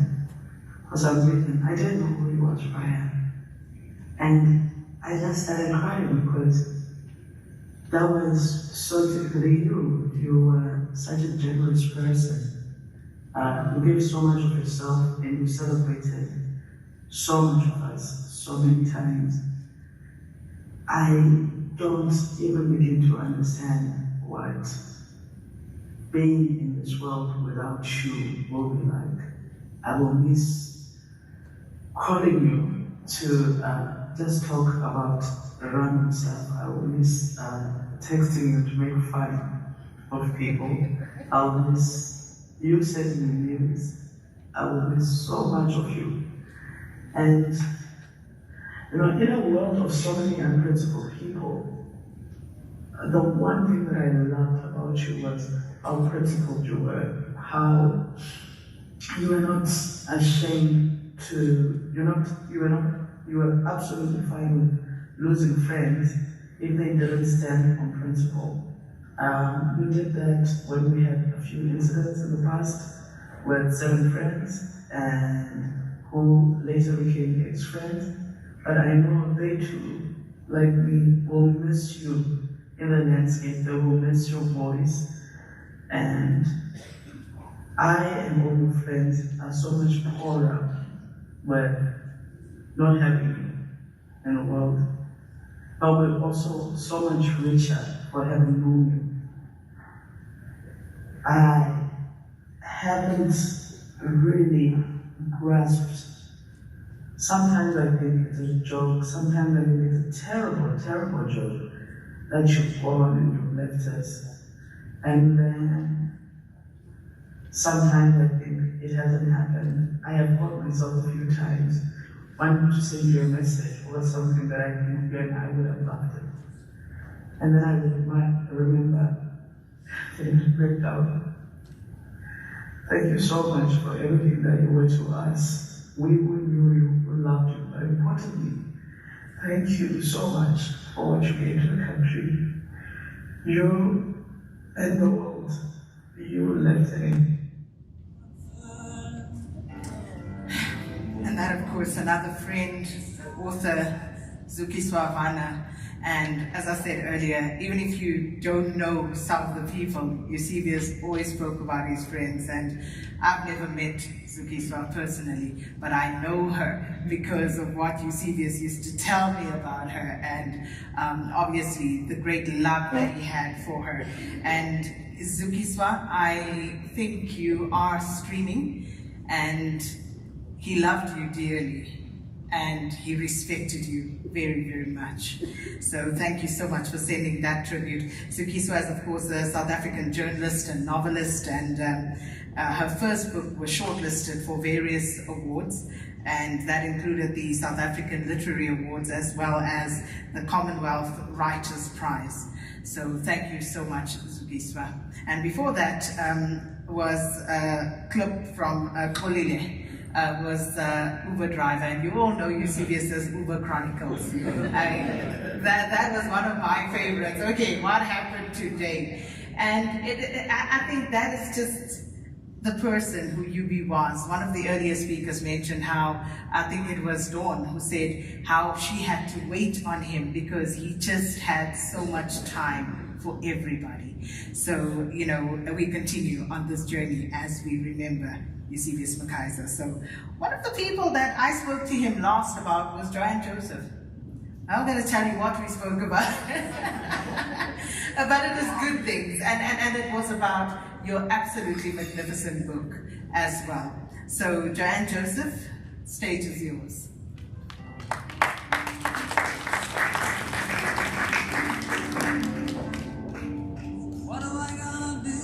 for some reason, I didn't know who he was prior. And I just started crying because that was so typically you. You were such a generous person. You gave so much of yourself and you celebrated so much of us so many times. I don't even begin to understand what being in this world without you will be like. I will miss calling you to just talk about random stuff. I will miss texting you to make fun of people. I'll miss you sending me news. I will miss so much of you. And in a world of so many unprincipled people, the one thing that I loved about you was how principled you were, how you were not ashamed to, you were absolutely fine with losing friends if they didn't stand on principle. We did that when we had a few incidents in the past with 7 friends and who later became ex-friends. But I know they too, like me, will miss you in the landscape. They will miss your voice. And I and all your friends are so much poorer with not having you in the world. But we're also so much richer for having known you. I haven't really grasped. Sometimes I think it's a joke, sometimes I think it's a terrible, terrible joke that you've gone and you've left us. And then sometimes I think it hasn't happened. I have caught myself a few times wanting to send you a message or something that I think you and I would have loved it. And then I would remember things break down. Thank you so much for everything that you were to us. We knew you, we loved you, but importantly, thank you so much for what you gave to the country. You and the world, you left in. And that, of course, another friend, author, Zukiswa Vana. And as I said earlier, even if you don't know some of the people, Eusebius always spoke about his friends, and I've never met Zukiswa personally, but I know her because of what Eusebius used to tell me about her, and obviously the great love that he had for her. And Zukiswa, I think you are streaming, and he loved you dearly, and he respected you very, very much. So thank you so much for sending that tribute. Zukiswa is, of course, a South African journalist and novelist, and her first book was shortlisted for various awards, and that included the South African Literary Awards as well as the Commonwealth Writers' Prize. So thank you so much, Zukiswa. And before that was a clip from Kolile, was Uber driver, and you all know Eusebius as Uber Chronicles. That was one of my favorites. Okay, what happened today? And I think that is just the person who UB was. One of the earlier speakers mentioned how, I think it was Dawn who said how she had to wait on him because he just had so much time for everybody. So, you know, we continue on this journey as we remember Eusebius McKaiser. So one of the people that I spoke to him last about was Joanne Joseph. I'm going to tell you what we spoke about. But it was good things, and it was about your absolutely magnificent book as well. So Joanne Joseph, stage is yours. What am I gonna do?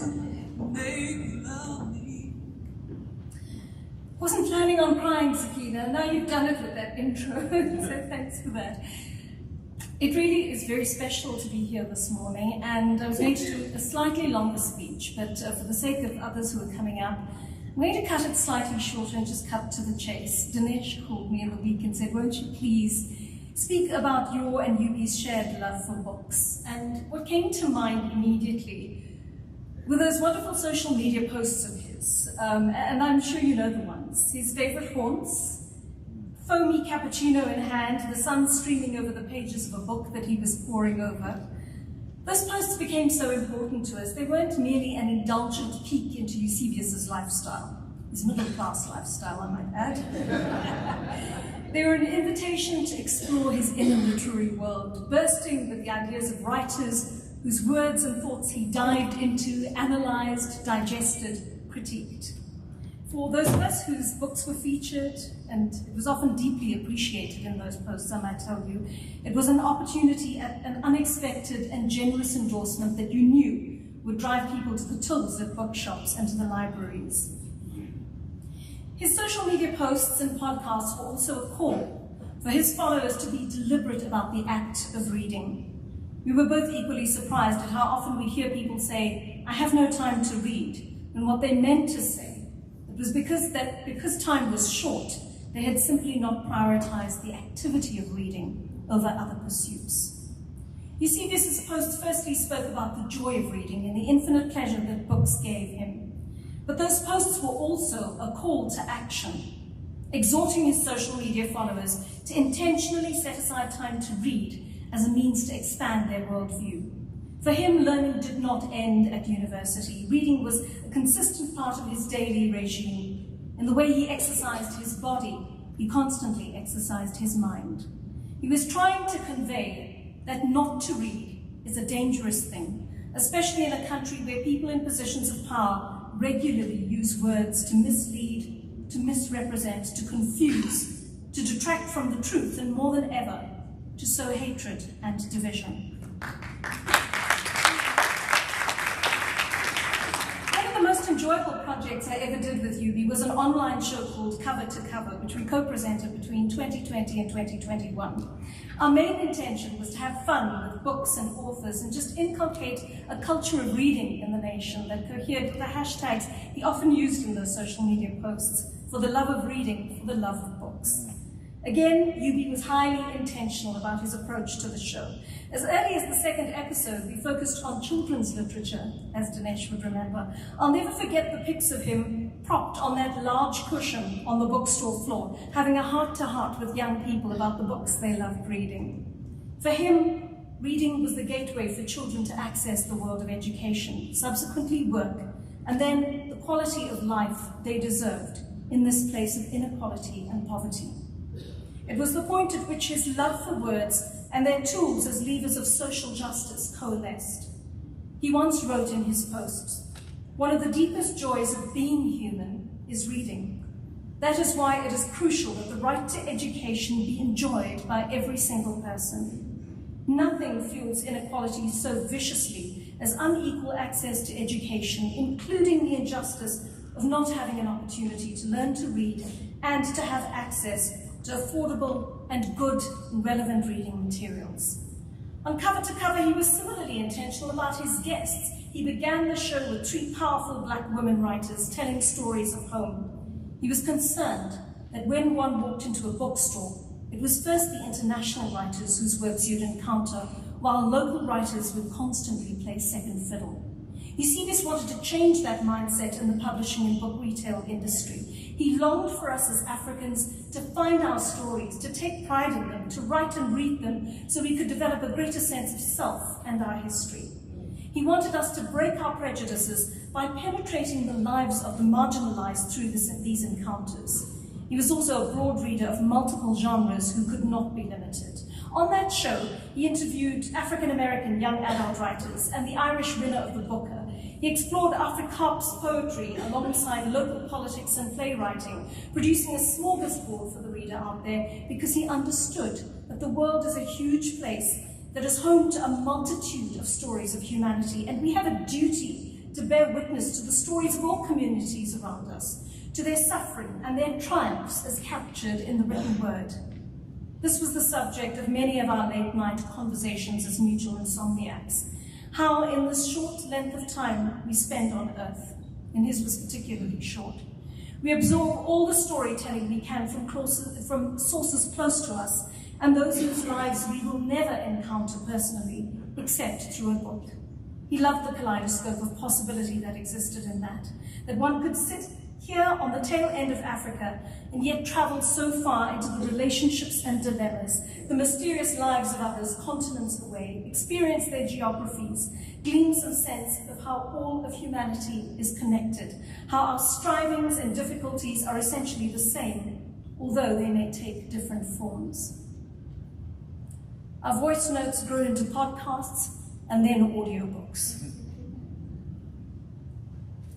Make you love me. Wasn't planning on crying, Sakina. Now you've done it with that intro, so thanks for that. It really is very special to be here this morning, and I was going to do a slightly longer speech, but for the sake of others who are coming up, I'm going to cut it slightly shorter and just cut to the chase. Dinesh called me in the week and said, won't you please speak about your and UB's shared love for books? And what came to mind immediately were those wonderful social media posts of his, and I'm sure you know the ones. His favorite haunts, foamy cappuccino in hand, the sun streaming over the pages of a book that he was poring over. Those posts became so important to us. They weren't merely an indulgent peek into Eusebius's lifestyle, his middle-class lifestyle, I might add. They were an invitation to explore his inner literary world, bursting with the ideas of writers whose words and thoughts he dived into, analyzed, digested, critiqued. For those of us whose books were featured, and it was often deeply appreciated in those posts, I might tell you, it was an opportunity, an unexpected and generous endorsement that you knew would drive people to the tills at bookshops and to the libraries. His social media posts and podcasts were also a call for his followers to be deliberate about the act of reading. We were both equally surprised at how often we hear people say, I have no time to read, and what they meant to say it was because time was short, they had simply not prioritized the activity of reading over other pursuits. Eusebius' posts firstly spoke about the joy of reading and the infinite pleasure that books gave him. But those posts were also a call to action, exhorting his social media followers to intentionally set aside time to read as a means to expand their worldview. For him, learning did not end at university. Reading was a consistent part of his daily regime. In the way he exercised his body, he constantly exercised his mind. He was trying to convey that not to read is a dangerous thing, especially in a country where people in positions of power regularly use words to mislead, to misrepresent, to confuse, to detract from the truth, and more than ever, to sow hatred and division. One of the most enjoyable projects I ever did with UB was an online show called Cover to Cover, which we co-presented between 2020 and 2021. Our main intention was to have fun with books and authors and just inculcate a culture of reading in the nation that cohered with the hashtags he often used in those social media posts, for the love of reading, for the love of books. Again, UB was highly intentional about his approach to the show. As early as the second episode, we focused on children's literature, as Dinesh would remember. I'll never forget the pics of him propped on that large cushion on the bookstore floor, having a heart-to-heart with young people about the books they loved reading. For him, reading was the gateway for children to access the world of education, subsequently work, and then the quality of life they deserved in this place of inequality and poverty. It was the point at which his love for words and their tools as levers of social justice coalesced. He once wrote in his posts, "One of the deepest joys of being human is reading. That is why it is crucial that the right to education be enjoyed by every single person. Nothing fuels inequality so viciously as unequal access to education, including the injustice of not having an opportunity to learn to read and to have access to affordable and good and relevant reading materials." On cover to cover, he was similarly intentional about his guests. He began the show with 3 powerful black women writers telling stories of home. He was concerned that when one walked into a bookstore, it was first the international writers whose works you'd encounter, while local writers would constantly play second fiddle. Eusebius wanted to change that mindset in the publishing and book retail industry. He longed for us as Africans to find our stories, to take pride in them, to write and read them so we could develop a greater sense of self and our history. He wanted us to break our prejudices by penetrating the lives of the marginalized through these encounters. He was also a broad reader of multiple genres who could not be limited. On that show, he interviewed African-American young adult writers and the Irish winner of the Booker. He explored Afrikaans poetry alongside local politics and playwriting, producing a smorgasbord for the reader out there because he understood that the world is a huge place that is home to a multitude of stories of humanity, and we have a duty to bear witness to the stories of all communities around us, to their suffering and their triumphs as captured in the written word. This was the subject of many of our late-night conversations as mutual insomniacs. How in this short length of time we spend on earth, and his was particularly short, we absorb all the storytelling we can from sources close to us and those whose lives we will never encounter personally, except through a book. He loved the kaleidoscope of possibility that existed in that one could sit here on the tail end of Africa and yet travel so far into the relationships and dilemmas, the mysterious lives of others continents away, experience their geographies, glean some sense of how all of humanity is connected, how our strivings and difficulties are essentially the same, although they may take different forms. Our voice notes grew into podcasts and then audiobooks.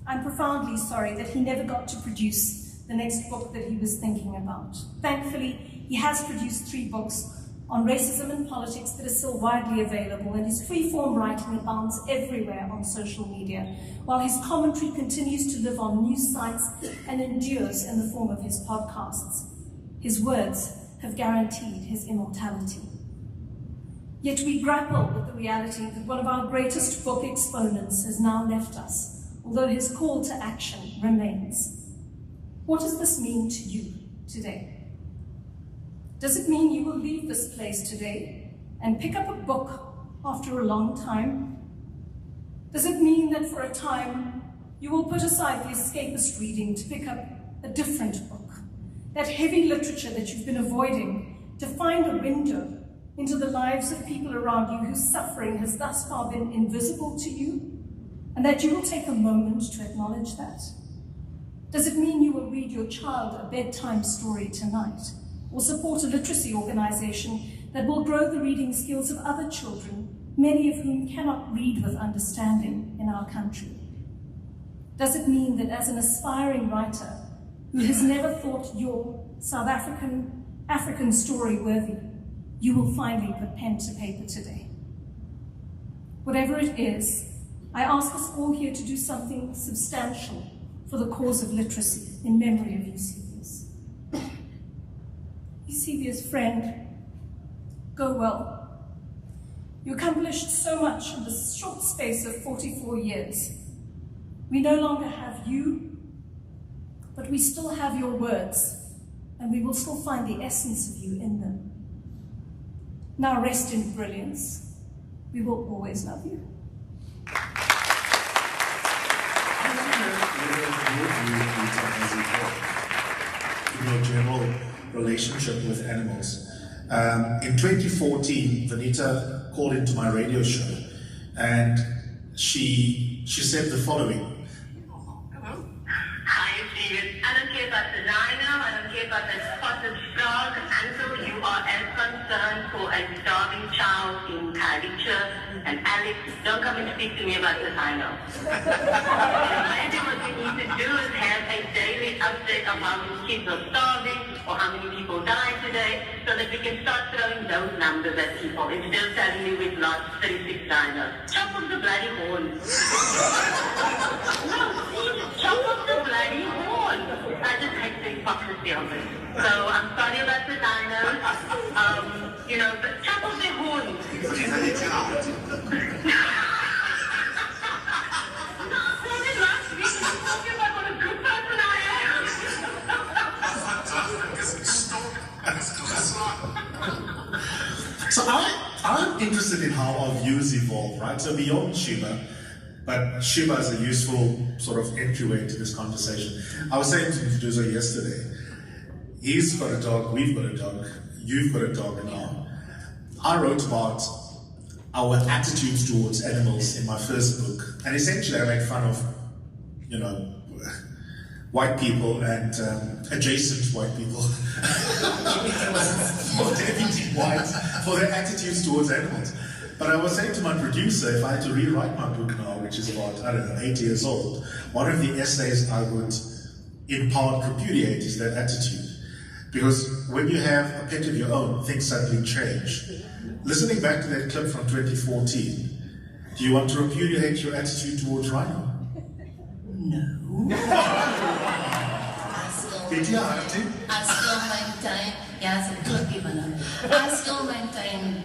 I'm profoundly sorry that he never got to produce the next book that he was thinking about. Thankfully, he has produced 3 books on racism and politics that are still widely available, and his free-form writing abounds everywhere on social media, while his commentary continues to live on news sites and endures in the form of his podcasts. His words have guaranteed his immortality. Yet we grapple with the reality that one of our greatest book exponents has now left us, although his call to action remains. What does this mean to you today? Does it mean you will leave this place today and pick up a book after a long time? Does it mean that for a time you will put aside the escapist reading to pick up a different book, that heavy literature that you've been avoiding, to find a window into the lives of people around you whose suffering has thus far been invisible to you, and that you will take a moment to acknowledge that? Does it mean you will read your child a bedtime story tonight, or support a literacy organization that will grow the reading skills of other children, many of whom cannot read with understanding in our country? Does it mean that as an aspiring writer who has never thought your South African story worthy, you will finally put pen to paper today? Whatever it is, I ask us all here to do something substantial for the cause of literacy in memory of Eusebius. Eusebius, friend, go well. You accomplished so much in the short space of 44 years. We no longer have you, but we still have your words, and we will still find the essence of you in them. Now rest in brilliance. We will always love you. Thank you. in your general relationship with animals. In 2014, Vanita called into my radio show, and she said the following. Hi, Stephen. I don't care about the rhino, I don't care about the spotted frog, until you are as concerned for a starving child in Kalicha and Alex. Don't come and speak to me about the rhino. Maybe what we need to do is have a daily update of how many kids are starving or how many people died today, so that we can start throwing those numbers at people instead of telling me we've lost 36 rhinos. Chop off the bloody horn. No, chop off the bloody horn. I just hate the hypocrisy of it. So I'm sorry about the dinos. You know, but chop off their horns. No, last week you were talking about what a good person I am. So I'm interested in how our views evolve, right? So beyond Shiba, but Shiba is a useful sort of entryway to this conversation. I was saying to Duzo yesterday, he's got a dog, we've got a dog, you've got a dog now. I wrote about our attitudes towards animals in my first book, and essentially I made fun of, you know, white people and adjacent white people, or deputy whites, for their attitudes towards animals. But I was saying to my producer, if I had to rewrite my book now, which is about, I don't know, 8 years old, one of the essays I would in part repudiate is that attitude. Because when you have a pet of your own, things suddenly change. Listening back to that clip from 2014, do you want to repudiate your attitude towards rhino? No. Did you have to? I still maintain, yeah, it's a clip even. I still maintain,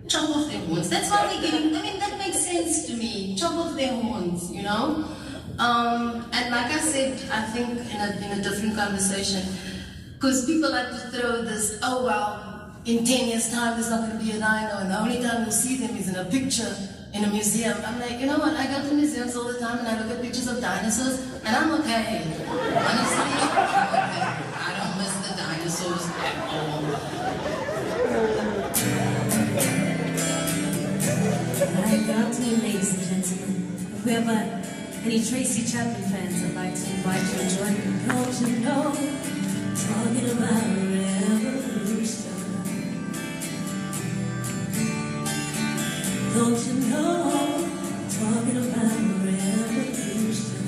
chop off their horns. That's why they're getting, I mean, that makes sense to me. Chop off their horns, you know? And like I said, I think in a different conversation, because people like to throw this, oh well, in 10 years' time there's not going to be a rhino, and the only time you see them is in a picture in a museum. I'm like, you know what, I go to museums all the time and I look at pictures of dinosaurs, and I'm okay. Honestly, I'm okay. I don't miss the dinosaurs at all. Good afternoon, ladies and gentlemen. If we have any Tracy Chapman fans, I'd like to invite you to join me. Don't you know, talking about revolution. Don't you know, talking about revolution.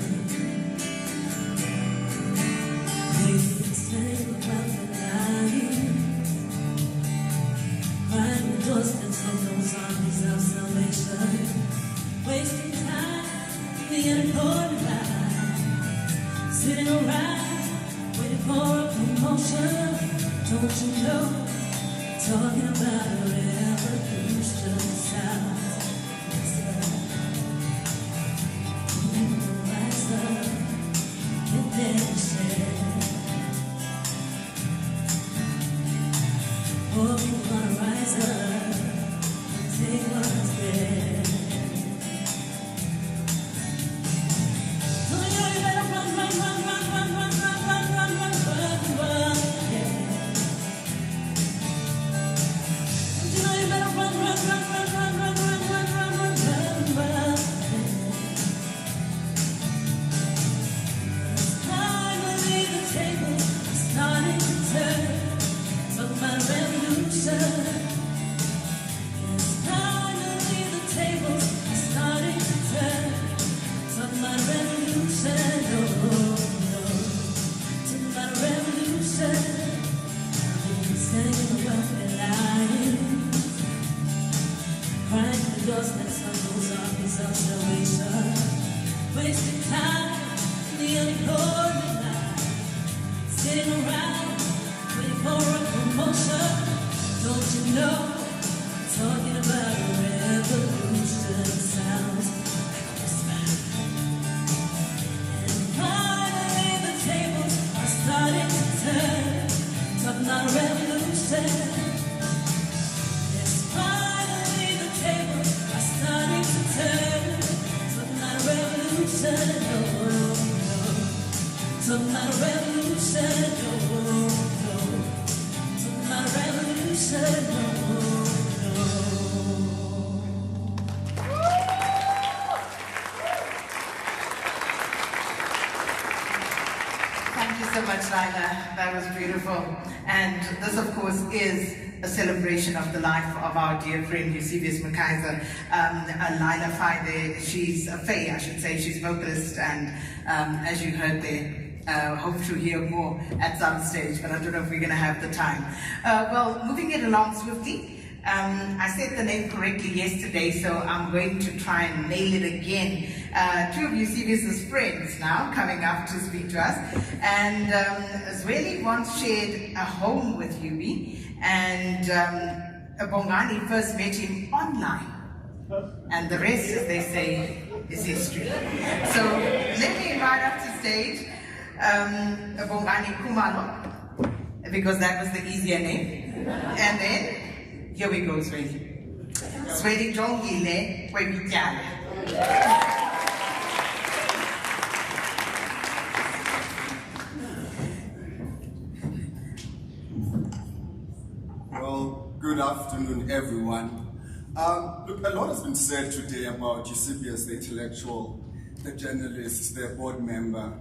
They've been saying about the lying, right in the doorsteps of those armies of salvation, wasting time in the unimportant life, sitting around waiting for a promotion. Don't you know, talking about revolution sounds. Rise up, get there and share. Oh, people gonna rise up and take what's there. Don't you know you better run, run, run, run, run, run, run, run, run, run, run, run, yeah. Don't you know you better run, run, run, run, run, run, run, run, run, run, run, run. Finally the tables are starting to turn. Talk about revolution. Yes, finally the tables are starting to turn. Talk about revolution. Oh, no. Talk about revolution. I've been standing in the welfare line, crying the doorsteps of those armies of salvation, wasting time in the unimportant life, sitting around waiting for a promotion. Don't you know, talking about revolution sounds like Christmas. And finally the tables are starting to turn. Talking about revolution. Yes, finally the tables are starting to turn. Talking about revolution. Oh, no. to my revolution, no, to my revolution, no. Thank you so much, Lila. That was beautiful. And this, of course, is a celebration of the life of our dear friend Eusebius McKaiser. Lila Faye, she's a Faye, I should say. She's vocalist, and as you heard there, hope to hear more at some stage, but I don't know if we're going to have the time. Well, moving it along swiftly. I said the name correctly yesterday, so I'm going to try and nail it again. Two of Eusebius's friends now coming up to speak to us. And Zweli once shared a home with Yubi, and Bongani first met him online. And the rest, as they say, is history. So let me invite up to stage Bongani Kumalo, because that was the easier name. And then, here we go, Zweli. Zweli Jongile Kwebityala. Well, good afternoon, everyone. Look, a lot has been said today about Eusebius, the intellectual, the journalist, the board member,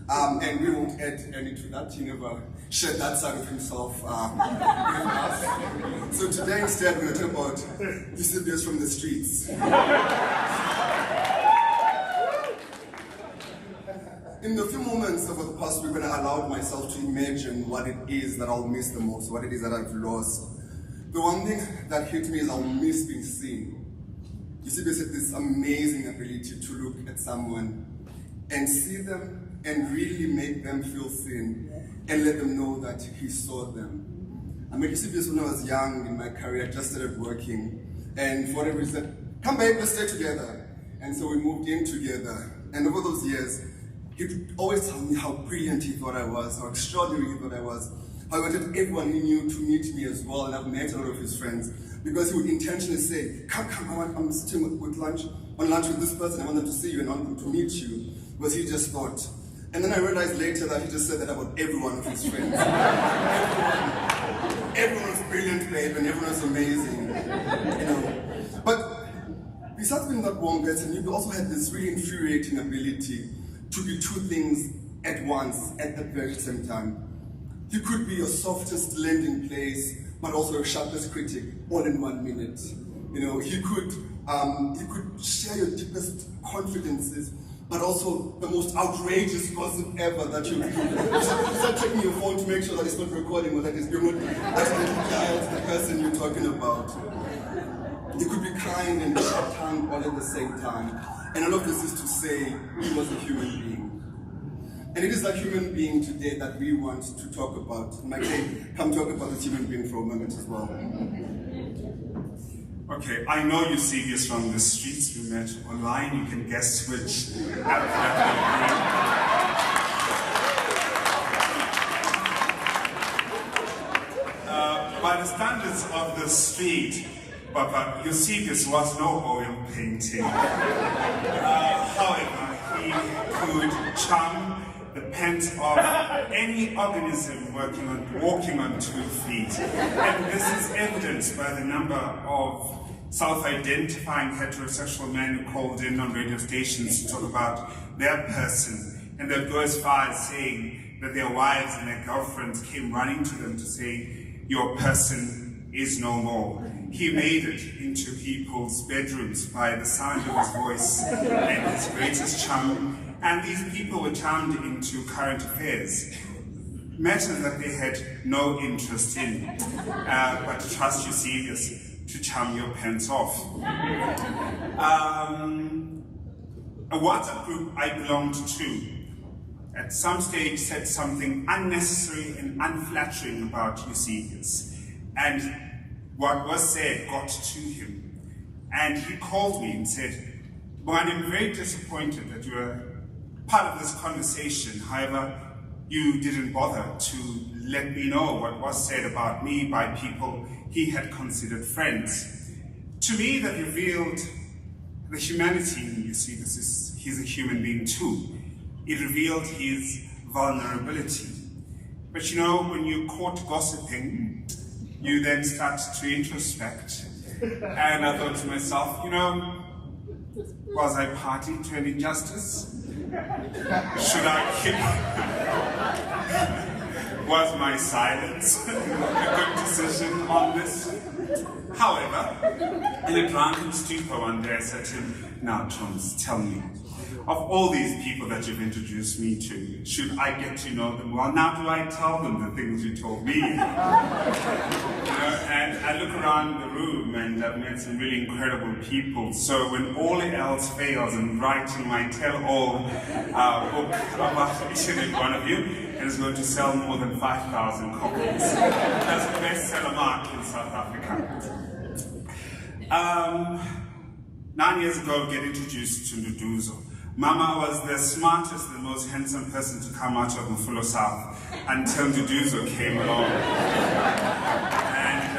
and we won't add any to that. He never shared that side of himself with us. So today, instead, we're going to talk about Eusebius from the streets. In the few moments over the past week when I allowed myself to imagine what it is that I'll miss the most, what it is that I've lost, the one thing that hit me is I'll miss being seen. Eusebius had this amazing ability to look at someone and see them and really make them feel seen and let them know that he saw them. I met Eusebius when I was young in my career, just started working, and for whatever reason, come babe, let's stay together. And so we moved in together, and over those years, he would always tell me how brilliant he thought I was, how extraordinary he thought I was, how he wanted everyone he knew to meet me as well, and I've met a lot of his friends, because he would intentionally say, come, I'm sitting on lunch with this person, I want them to see you and I want them to meet you, because he just thought. And then I realized later that he just said that about every one of his friends. Everyone was brilliant, babe, and everyone was amazing, you know. But besides being that warm person, he also had this really infuriating ability to be two things at once, at the very same time. He could be your softest landing place, but also your sharpest critic, all in 1 minute. You know, he could share your deepest confidences, but also the most outrageous gossip ever that you start checking your phone to make sure that it's not recording or that you're not accidentally dialed the person you're talking about. He could be kind and sharp-tongued all at the same time. And all of this is to say he was a human being. And it is that human being today that we want to talk about. And Mike, come talk about this human being for a moment as well. Okay, I know Eusebius from the streets. We met online. You can guess which app by the standards of the street, Papa, Eusebius was no oil painting. However, he could charm the pent of any organism walking on 2 feet. And this is evidenced by the number of self-identifying heterosexual men who called in on radio stations to talk about their person. And they'd go as far as saying that their wives and their girlfriends came running to them to say, your person is no more. He made it into people's bedrooms by the sound of his voice and his greatest charm. And these people were charmed into current affairs, matters that they had no interest in, but to trust Eusebius to charm your pants off. A WhatsApp group I belonged to at some stage said something unnecessary and unflattering about Eusebius. And what was said got to him. And he called me and said, well, I'm very disappointed that you were part of this conversation. However, you didn't bother to let me know what was said about me by people he had considered friends. To me, that revealed the humanity in Eusebius. He's a human being too. It revealed his vulnerability. But you know, when you're caught gossiping, you then start to introspect. And I thought to myself, you know, was I party to an injustice? Should I keep? Was my silence a good decision on this? However, in a drunken stupor one day I said to him, now Thomas, tell me, of all these people that you've introduced me to, should I get to know them well? Now do I tell them the things you told me? You know, and I look around the room and I've met some really incredible people. So when all else fails, I'm writing my tell-all book about each and every one of you, and it's going to sell more than 5,000 copies. That's the bestseller mark in South Africa. 9 years ago, I get introduced to Nduduzo. Mama was the smartest and most handsome person to come out of Mfulo South until Nduduzo came along. And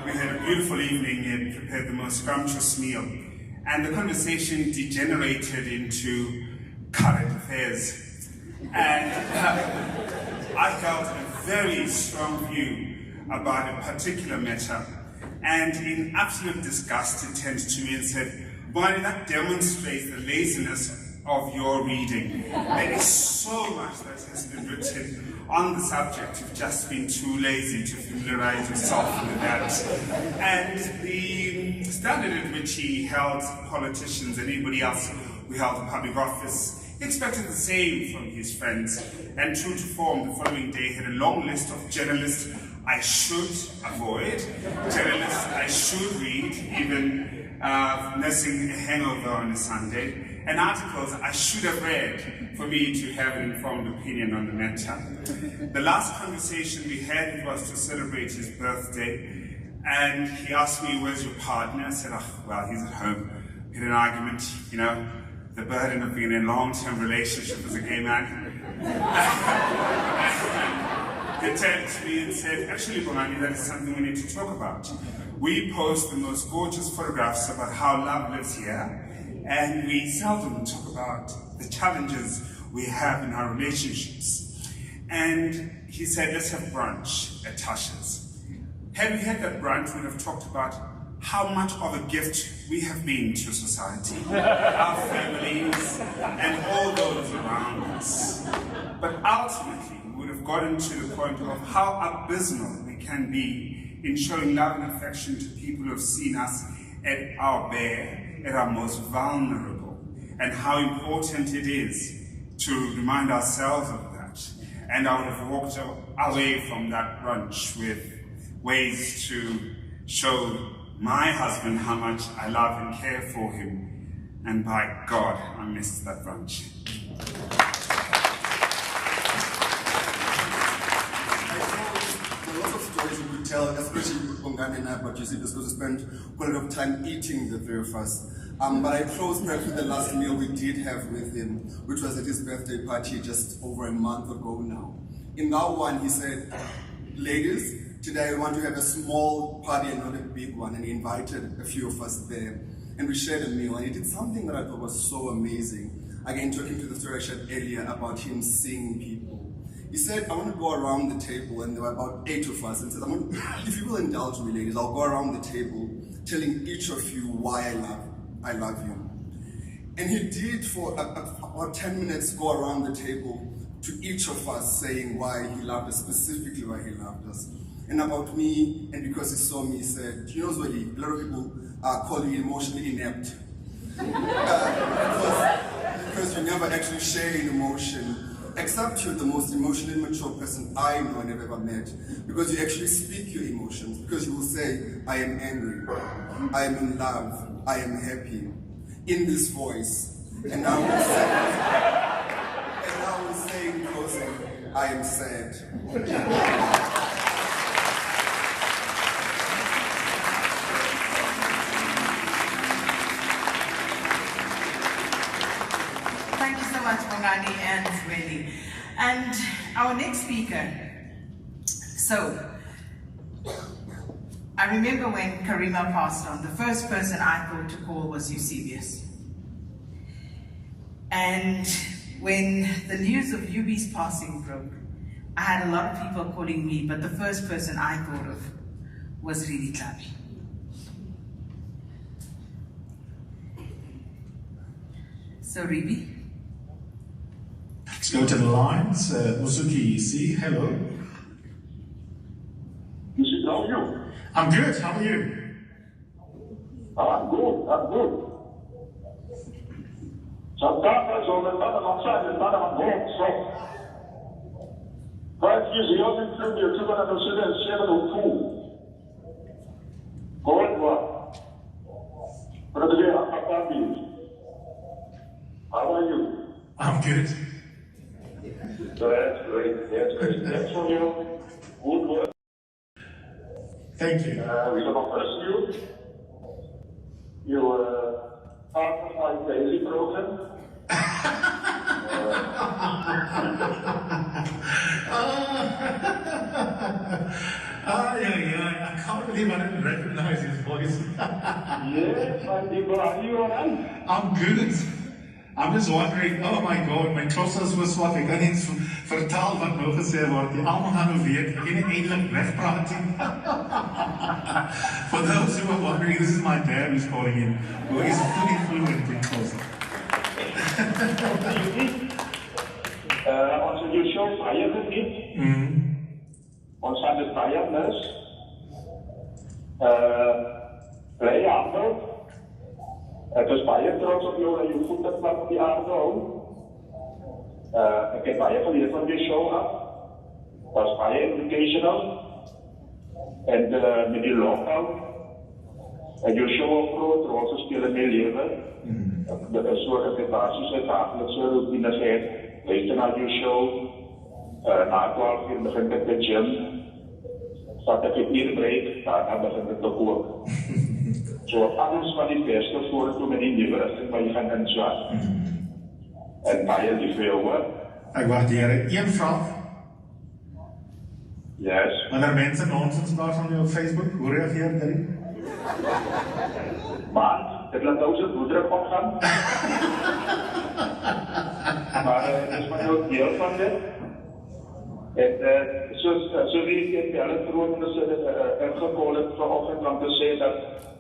we had a beautiful evening and prepared the most scrumptious meal. And the conversation degenerated into current affairs. And I held a very strong view about a particular matter. And in absolute disgust, he turned to me and said, "Bonnie, that demonstrates the laziness of your reading. There is so much that has been written on the subject. You've just been too lazy to familiarize yourself with that." And the standard in which he held politicians and anybody else who held a public office, he expected the same from his friends. And true to form, the following day he had a long list of journalists I should avoid, journalists I should read, even nursing a hangover on a Sunday, and articles I should have read for me to have an informed opinion on the matter. The last conversation we had, it was to celebrate his birthday, and he asked me, "Where's your partner?" I said, "Oh, well, he's at home." We had an argument, you know, the burden of being in a long-term relationship as a gay man. He turned to me and said, "Actually, Bongani, that is something we need to talk about. We post the most gorgeous photographs about how love lives here, and we seldom talk about the challenges we have in our relationships." And he said, "Let's have brunch at Tasha's." Had we had that brunch, we'd have talked about how much of a gift we have been to society, our families, and all those around us. But ultimately, we would have gotten to the point of how abysmal we can be in showing love and affection to people who have seen us at our bare, at our most vulnerable, and how important it is to remind ourselves of that. And I would have walked away from that brunch with ways to show my husband how much I love and care for him. And by God, I missed that brunch. Lots of stories we could tell, especially with Bongani and I, but Eusebius, because we spent quite a lot of time eating, the three of us. But I closed perhaps with the last meal we did have with him, which was at his birthday party just over a month ago now. In that one, he said, "Ladies, today I want to have a small party and not a big one," and he invited a few of us there. And we shared a meal, and he did something that I thought was so amazing. Again, talking to the story I shared earlier about him seeing people. He said, "I want to go around the table," and there were about 8 of us, and said, "If you will indulge me, ladies, I'll go around the table telling each of you why I love you." And he did for about 10 minutes go around the table to each of us saying why he loved us, specifically why he loved us. And about me, and because he saw me, he said, "You know, Zweli, a lot of people call you emotionally inept." Because you never actually share an emotion, except you're the most emotionally mature person I know and have ever met, because you actually speak your emotions, because you will say, "I am angry, I am in love, I am happy," in this voice. And I will say in closing, "I am sad." Thank you so much, Bongani and Zweli. And our next speaker. So, I remember when Karima passed on, the first person I thought to call was Eusebius. And when the news of Yubi's passing broke, I had a lot of people calling me, but the first person I thought of was really Tlabi. So, Ribi? Let's go to the lines. Usuki, see, hello. Usuki, how are you? I'm good, how are you? I'm good. Sometimes over the outside and not on home, so. But he's the only thing you're going to consider 702. Going well. But again, I'm happy. How are you? I'm good. That's great. Thanks for you. Good work. Thank you. We have a first you part of my daily program. I can't believe I didn't recognize his voice. Yes, my people, are you alright? I'm good. I'm just wondering, oh my God, my trossers was swak. Ek kan nie eens vertaal wat nou gesê word. Die almal gaan nou weet, ek kan nie eintlik wegpraat nie. For those who are wondering, this is my dad who's calling in, who is fully fluent in Xhosa. Ons het jou show baie geniet. Ons gaan dit baie mis. Bly aanhou. Ek is baie trots op jou dat jy voet het wat op die aarde hou. Ek het baie geleerd van die show af. Was baie educational. En met die lockdown. En jou show ook groot rol gespeel in my leven. Dit is so dat ek basiese dagelijkse routine het. Luister naar jou show. Na 12 uur begin ek met gym. Vat ek 'n uur break, daarna begin ek te kook. So alles wat die beste voor toe met die nuwe rigting wat jy gaan inslaan. En baie lief vir jou hoor. Ek waardeer dit. Een vraag. Yes. Wanneer mense nonsens daar van jou op Facebook, hoe reageer jy? Man, ek laat ou se bloeddruk opgaan. Maar dit is maar ook deel van dit. En so wie ek alle grootnes ingekol het vanoggend om te sê dat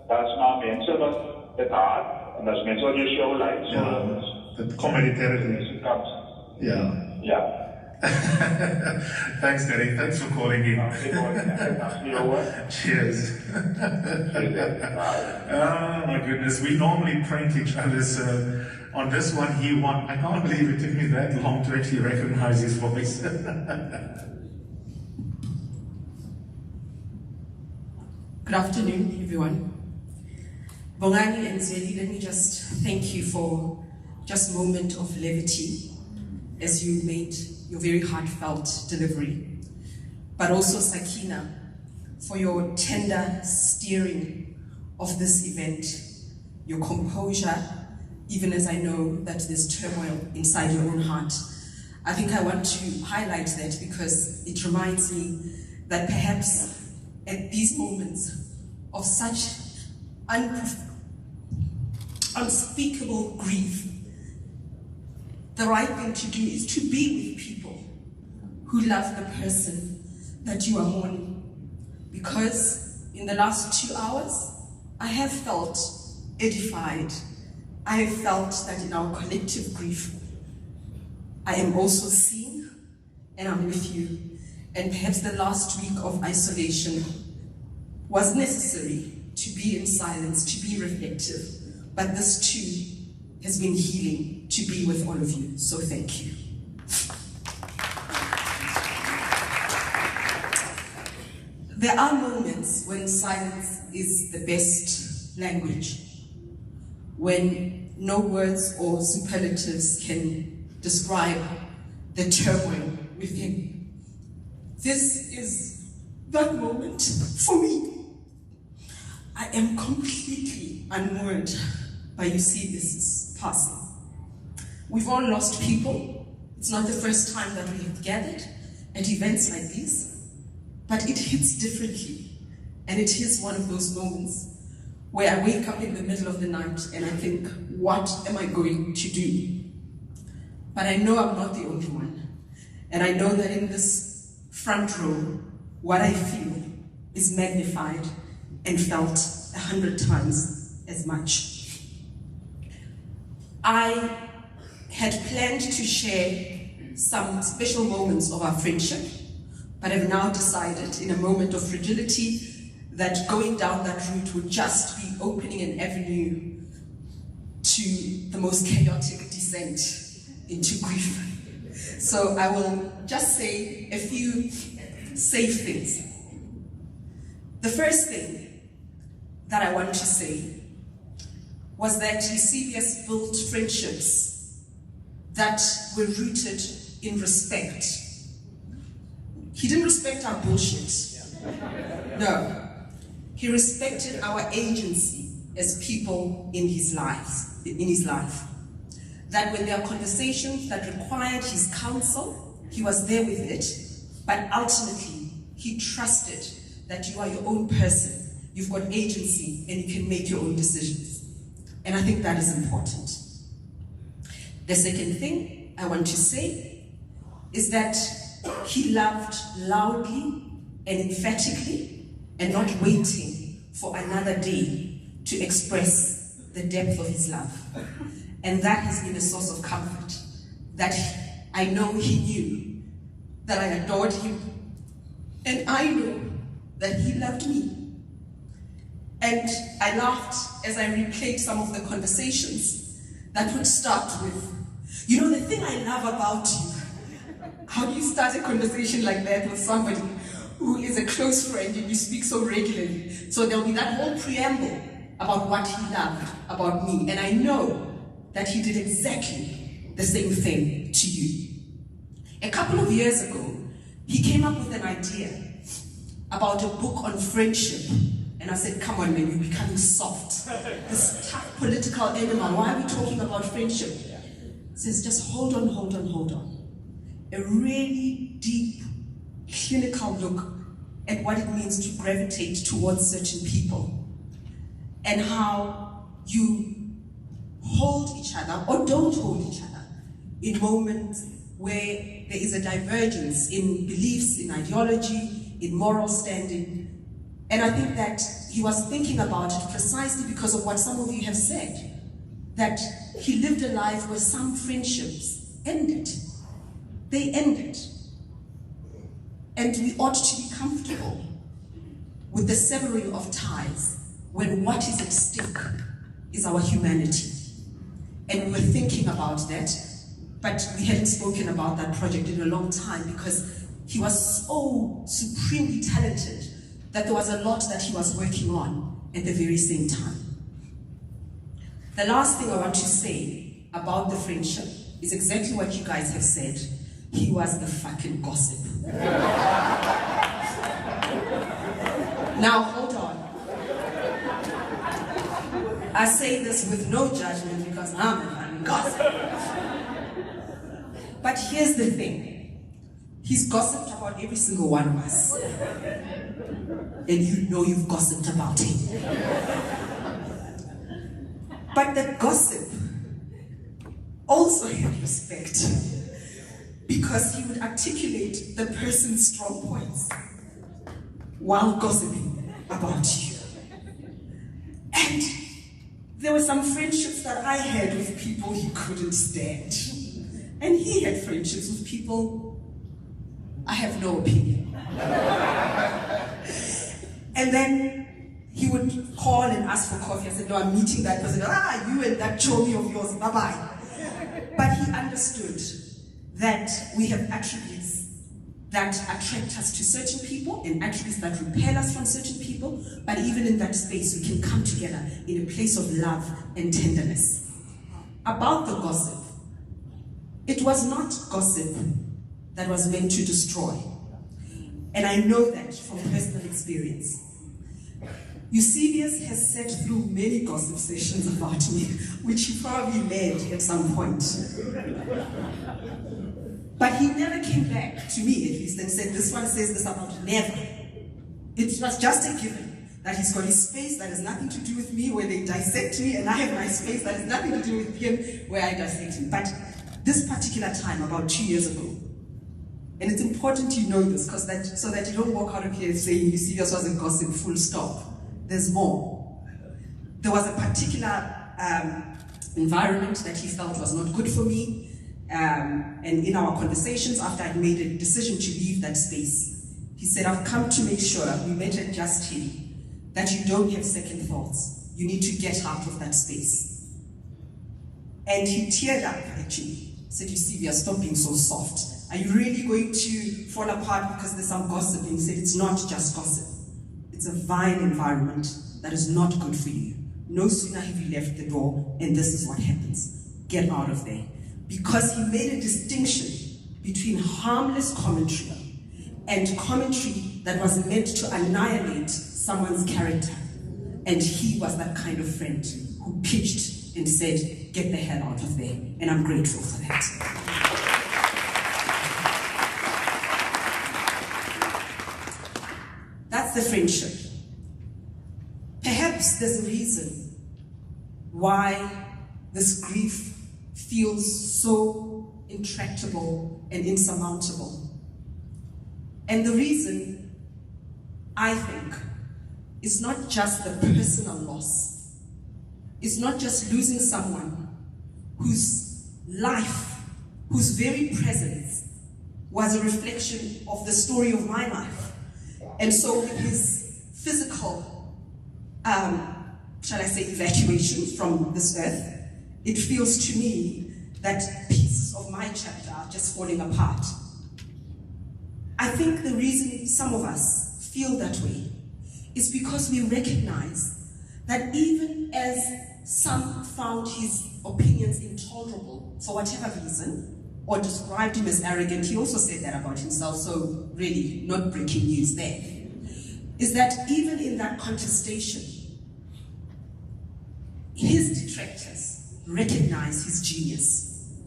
daar's maar mense wat dit haat en daar's mense wat jou show like. So dit kom met die territory. Ja. Thanks, Derek. Thanks for calling in. Cheers. Oh my goodness, we normally prank each other, so on this one he won. I can't believe it took me that long to actually recognize his voice. Good afternoon, everyone. Bongani and Zeli, let me just thank you for just a moment of levity as you made your very heartfelt delivery. But also Sakina, for your tender steering of this event, your composure, even as I know that there's turmoil inside your own heart. I think I want to highlight that because it reminds me that perhaps at these moments of such unspeakable grief, the right thing to do is to be with people who love the person that you are mourning. Because in the last 2 hours, I have felt edified. I have felt that in our collective grief, I am also seen and I'm with you. And perhaps the last week of isolation was necessary to be in silence, to be reflective. But this too has been healing to be with all of you. So thank you. There are moments when silence is the best language, when no words or superlatives can describe the turmoil within. This is that moment for me. I am completely unmoored by Eusebius' passing. We've all lost people. It's not the first time that we have gathered at events like these, but it hits differently. And it is one of those moments where I wake up in the middle of the night and I think, what am I going to do? but I know I'm not the only one. And I know that in this front row, what I feel is magnified and felt 100 times as much. I had planned to share some special moments of our friendship, but have now decided in a moment of fragility that going down that route would just be opening an avenue to the most chaotic descent into grief. So I will just say a few safe things. The first thing that I want to say was that Eusebius built friendships that were rooted in respect. He didn't respect our bullshit. No. He respected our agency as people in his life. That when there are conversations that required his counsel, he was there with it, but ultimately he trusted that you are your own person, you've got agency, and you can make your own decisions. And I think that is important. The second thing I want to say is that he loved loudly and emphatically and not waiting for another day to express the depth of his love. And that has been a source of comfort, that I know he knew that I adored him, and I know that he loved me. And I laughed as I replayed some of the conversations that would start with, you know, the thing I love about you. How do you start a conversation like that with somebody who is a close friend and you speak so regularly? So there'll be that whole preamble about what he loved about me. And I know that he did exactly the same thing to you. A couple of years ago, he came up with an idea about a book on friendship. And I said, come on man, you're becoming soft. This tough political animal, why are we talking about friendship? He says, just hold on. A really deep, clinical look at what it means to gravitate towards certain people and how you hold each other or don't hold each other in moments where there is a divergence in beliefs, in ideology, in moral standing. And I think that he was thinking about it precisely because of what some of you have said, that he lived a life where some friendships ended. They ended. And we ought to be comfortable with the severing of ties when what is at stake is our humanity. And we were thinking about that, but we hadn't spoken about that project in a long time because he was so supremely talented that there was a lot that he was working on at the very same time. The last thing I want to say about the friendship is exactly what you guys have said. He was the fucking gossip. Now, hold on. I say this with no judgment because I'm a fucking gossip. But here's the thing. He's gossiped about every single one of us. And you know you've gossiped about him. But the gossip also had respect, because he would articulate the person's strong points while gossiping about you. And there were some friendships that I had with people he couldn't stand. And he had friendships with people I have no opinion. And then he would call and ask for coffee. I said, no, I'm meeting that person. You and that chummy of yours, bye-bye. But he understood that we have attributes that attract us to certain people and attributes that repel us from certain people, but even in that space we can come together in a place of love and tenderness. About the gossip, it was not gossip that was meant to destroy. And I know that from personal experience. Eusebius has sat through many gossip sessions about me, which he probably led at some point. But he never came back, to me at least, and said, this one says this about never. It was just a given that he's got his space that has nothing to do with me, where they dissect me, and I have my space that has nothing to do with him, where I dissect him. But this particular time, about 2 years ago, and it's important you know this, so that you don't walk out of here saying Eusebius was a gossip, full stop. There's more. There was a particular environment that he felt was not good for me, and in our conversations after I'd made a decision to leave that space, he said, I've come to make sure, we met at Just Hill, that you don't have second thoughts. You need to get out of that space. And he teared up, actually. Said, Eusebius, stop being so soft. Are you really going to fall apart because there's some gossip? And he said, it's not just gossip. It's a vile environment that is not good for you. No sooner have you left the door, and this is what happens. Get out of there. Because he made a distinction between harmless commentary and commentary that was meant to annihilate someone's character. And he was that kind of friend who pitched and said, get the hell out of there. And I'm grateful for that. That's the friendship. Perhaps there's a reason why this grief feels so intractable and insurmountable. And the reason, I think, is not just the personal loss. It's not just losing someone whose life, whose very presence was a reflection of the story of my life. And so with his physical, shall I say, evacuation from this earth, it feels to me that pieces of my chapter are just falling apart. I think the reason some of us feel that way is because we recognize that even as some found his opinions intolerable for whatever reason, or described him as arrogant, he also said that about himself, so really not breaking news there, is that even in that contestation, his detractors recognize his genius.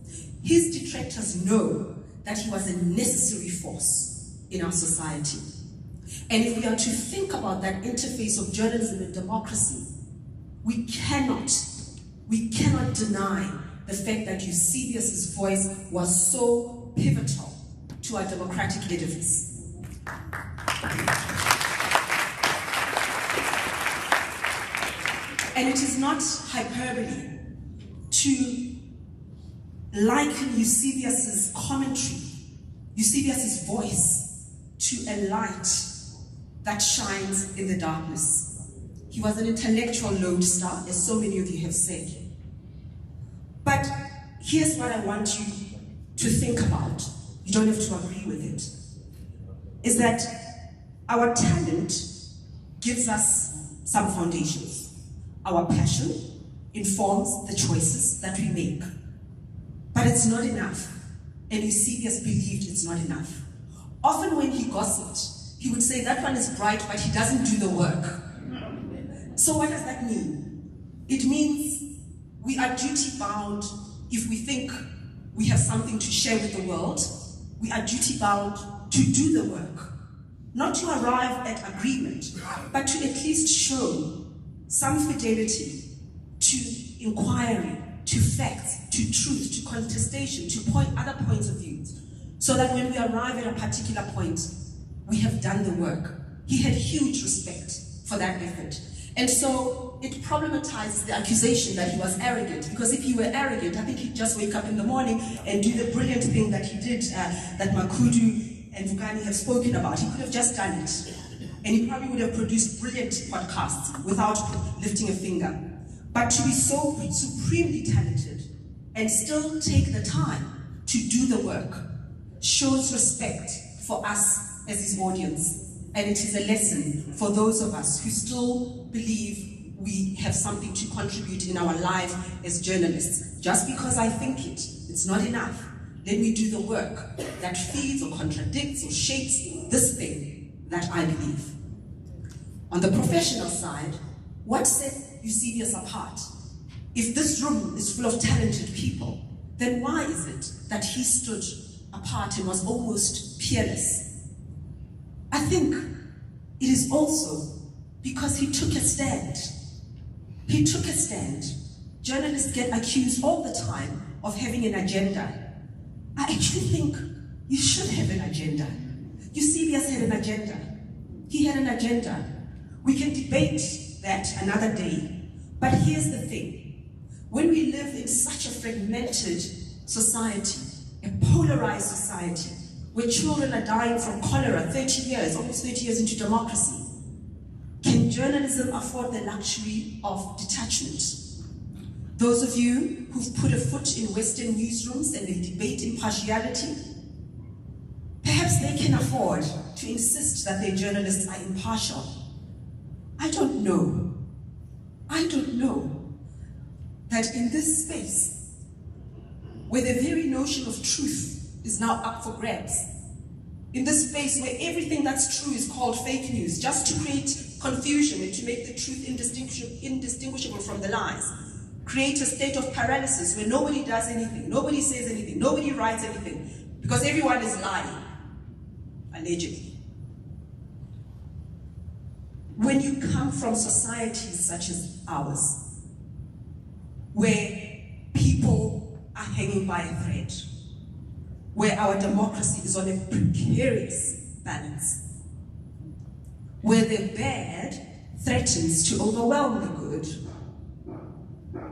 His detractors know that he was a necessary force in our society. And if we are to think about that interface of journalism and democracy, we cannot deny the fact that Eusebius's voice was so pivotal to our democratic edifice. And it is not hyperbole to liken Eusebius's commentary, Eusebius's voice, to a light that shines in the darkness. He was an intellectual lodestar, as so many of you have said. But here's what I want you to think about. You don't have to agree with it. Is that our talent gives us some foundations. Our passion informs the choices that we make. But it's not enough. And Eusebius believed it's not enough. Often when he gossiped, he would say, that one is bright, but he doesn't do the work. So what does that mean? It means we are duty-bound if we think we have something to share with the world. We are duty-bound to do the work. Not to arrive at agreement, but to at least show some fidelity to inquiry, to facts, to truth, to contestation, to other points of view, so that when we arrive at a particular point, we have done the work. He had huge respect for that effort. And so it problematizes the accusation that he was arrogant, because if he were arrogant, I think he'd just wake up in the morning and do the brilliant thing that he did, that Makudu and Vukani have spoken about. He could have just done it. And he probably would have produced brilliant podcasts without lifting a finger. But to be so supremely talented and still take the time to do the work shows respect for us as his audience. And it is a lesson for those of us who still believe we have something to contribute in our life as journalists. Just because I think it's not enough. Let me do the work that feeds or contradicts or shapes this thing that I believe. On the professional side, what set Eusebius apart? If this room is full of talented people, then why is it that he stood apart and was almost peerless? I think it is also because he took a stand. He took a stand. Journalists get accused all the time of having an agenda. I actually think you should have an agenda. Eusebius had an agenda. He had an agenda. We can debate that another day. But here's the thing. When we live in such a fragmented society, a polarized society, where children are dying from cholera 30 years, almost 30 years into democracy, can journalism afford the luxury of detachment? Those of you who've put a foot in Western newsrooms and they debate impartiality, perhaps they can afford to insist that their journalists are impartial. I don't know. I don't know that in this space, where the very notion of truth is now up for grabs, in this space where everything that's true is called fake news, just to create confusion and to make the truth indistinguishable from the lies, create a state of paralysis where nobody does anything, nobody says anything, nobody writes anything, because everyone is lying, allegedly. When you come from societies such as ours, where people are hanging by a thread, where our democracy is on a precarious balance, where the bad threatens to overwhelm the good,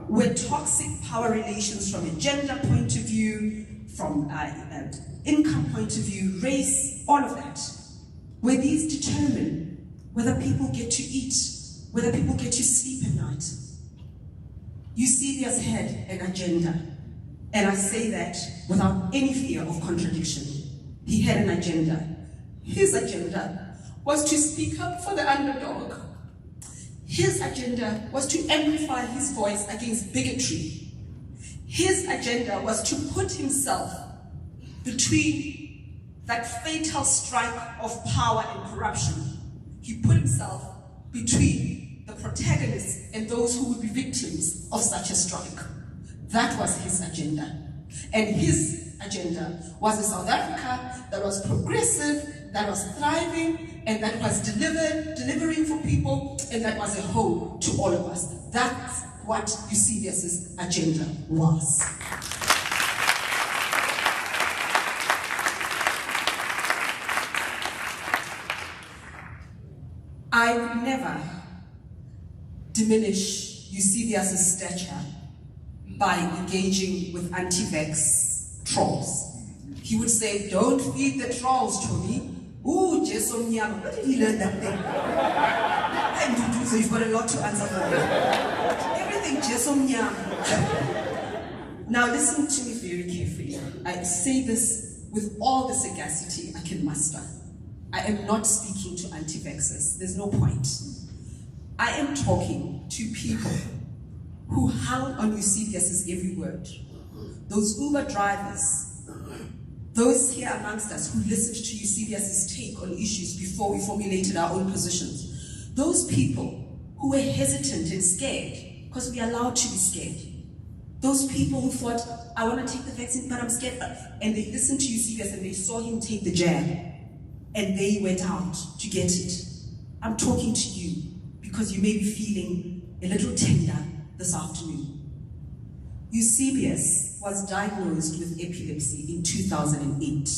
where toxic power relations from a gender point of view, from an income point of view, race, all of that, where these determine whether people get to eat, whether people get to sleep at night. Eusebius had an agenda, and I say that without any fear of contradiction. He had an agenda. His agenda was to speak up for the underdog. His agenda was to amplify his voice against bigotry. His agenda was to put himself between that fatal strike of power and corruption. He put himself between the protagonists and those who would be victims of such a strike. That was his agenda. And his agenda was a South Africa that was progressive, that was thriving, and that was delivering for people, and that was a hope to all of us. That's what Eusebius's agenda was. I would never diminish Eusebius's stature by engaging with anti-vax trolls. He would say, don't feed the trolls, Tony. Ooh, Jesu Nyama, where did he learn that thing? And so you've got a lot to answer for. Everything Jesu Nyama. Now listen to me very carefully. I say this with all the sagacity I can muster. I am not speaking to anti-vaxxers. There's no point. I am talking to people who hung on Eusebius's every word. Those Uber drivers, those here amongst us who listened to Eusebius's take on issues before we formulated our own positions. Those people who were hesitant and scared, because we are allowed to be scared. Those people who thought, I want to take the vaccine, but I'm scared. And they listened to Eusebius and they saw him take the jab. And they went out to get it. I'm talking to you because you may be feeling a little tender this afternoon. Eusebius was diagnosed with epilepsy in 2008.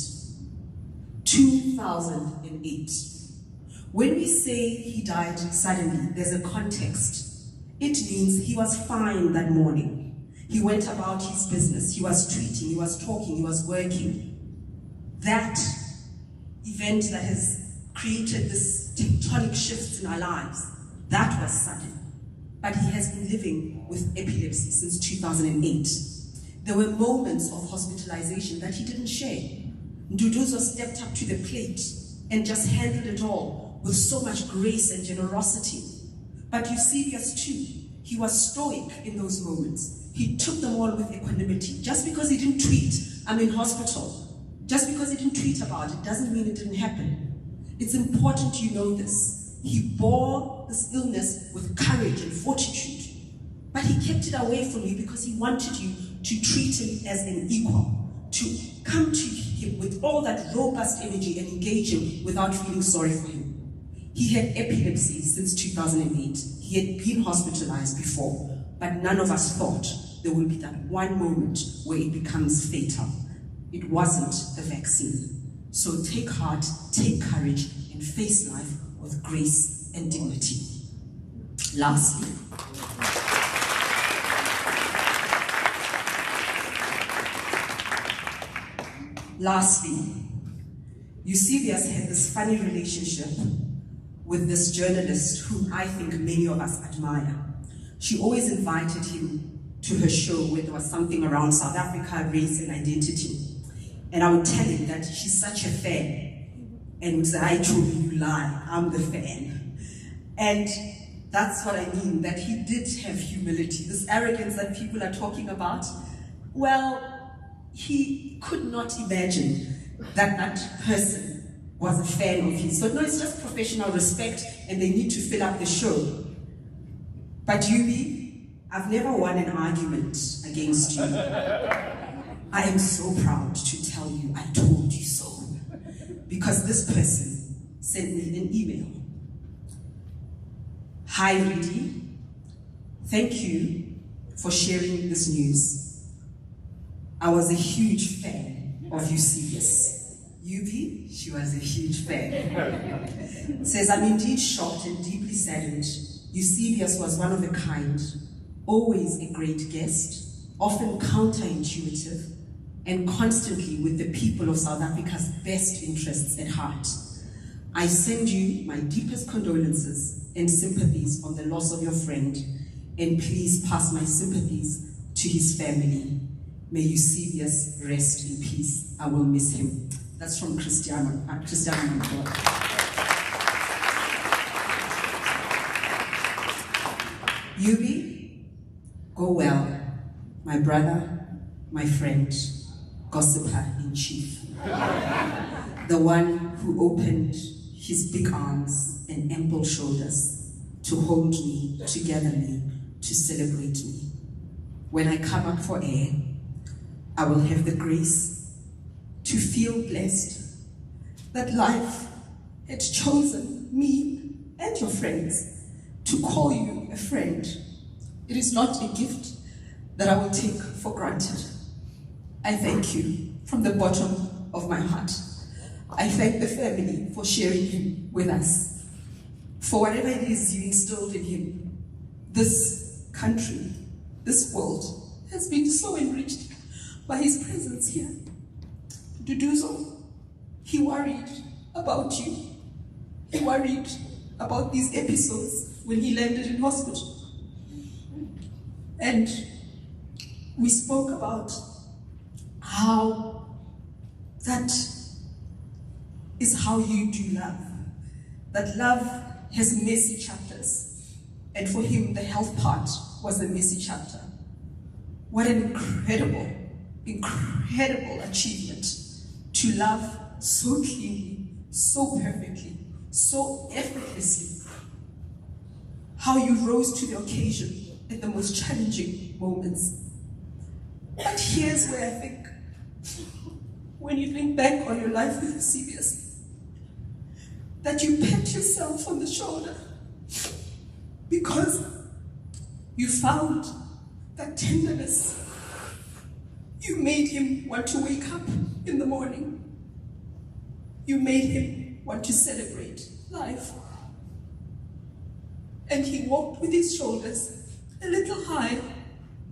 2008. When we say he died suddenly, there's a context. It means he was fine that morning. He went about his business. He was tweeting, he was talking, he was working. That event that has created this tectonic shifts in our lives, that was sudden. But he has been living with epilepsy since 2008. There were moments of hospitalization that he didn't share. Nduduzo stepped up to the plate and just handled it all with so much grace and generosity. But Eusebius too, he was stoic in those moments. He took them all with equanimity. Just because he didn't tweet, I'm in hospital, just because he didn't tweet about it doesn't mean it didn't happen. It's important you know this. He bore this illness with courage and fortitude, but he kept it away from you because he wanted you to treat him as an equal, to come to him with all that robust energy and engage him without feeling sorry for him. He had epilepsy since 2008. He had been hospitalized before, but none of us thought there would be that one moment where it becomes fatal. It wasn't the vaccine. So take heart, take courage, and face life with grace and dignity. Lastly, Eusebius had this funny relationship with this journalist who I think many of us admire. She always invited him to her show where there was something around South Africa, race and identity. And I would tell him that she's such a fan. And would say, I told you, you lie, I'm the fan. And that's what I mean, that he did have humility. This arrogance that people are talking about, well, he could not imagine that that person was a fan of his. So no, it's just professional respect and they need to fill up the show. But Yubi, I've never won an argument against you. I am so proud to tell you I told you so. Because this person sent me an email. Hi Rudy, thank you for sharing this news. I was a huge fan of Eusebius. Yubi, she was a huge fan. Says, I'm indeed shocked and deeply saddened. Eusebius was one of a kind, always a great guest, often counterintuitive, and constantly with the people of South Africa's best interests at heart. I send you my deepest condolences and sympathies on the loss of your friend, and please pass my sympathies to his family. May Eusebius rest in peace. I will miss him. That's from Cristiano. Yubi, go well, my brother, my friend, gossiper in chief. The one who opened his big arms and ample shoulders to hold me, to gather me, to celebrate me. When I come up for air, I will have the grace to feel blessed that life had chosen me and your friends to call you a friend. It is not a gift that I will take for granted. I thank you from the bottom of my heart. I thank the family for sharing him with us. For whatever it is you instilled in him, this country, this world has been so enriched by his presence here. Duduzo, he worried about you. He worried about these episodes when he landed in hospital. And we spoke about how that is how you do love. That love has messy chapters. And for him, the health part was the messy chapter. What an incredible, incredible achievement to love so cleanly, so perfectly, so effortlessly. How you rose to the occasion at the most challenging moments. But here's where I think, when you think back on your life with Eusebius, that you pat yourself on the shoulder because you found that tenderness. You made him want to wake up in the morning. You made him want to celebrate life. And he walked with his shoulders a little high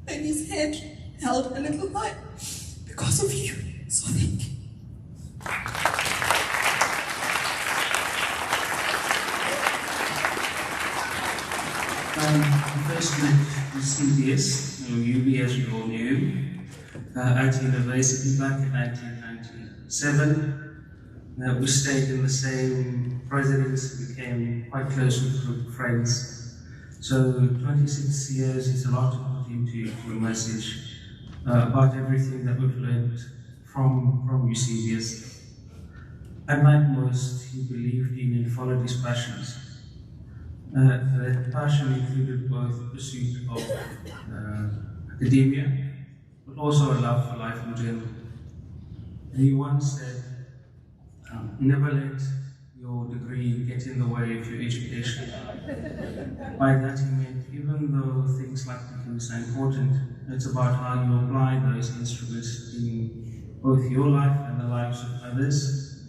and his head held a little high because of you. So thank you. I first met Eusebius, Yubi as you all knew, at university back in 1997. We stayed in the same residence, became quite close with a group of friends. So 26 years is a lot to put into a message about everything that we've learned from Eusebius. Unlike most, he believed in and followed his passions. That passion included both the pursuit of academia, but also a love for life in general. And he once said, never let your degree get in the way of your education. By that he meant, even though things like degrees are important, it's about how you apply those instruments in both your life and the lives of others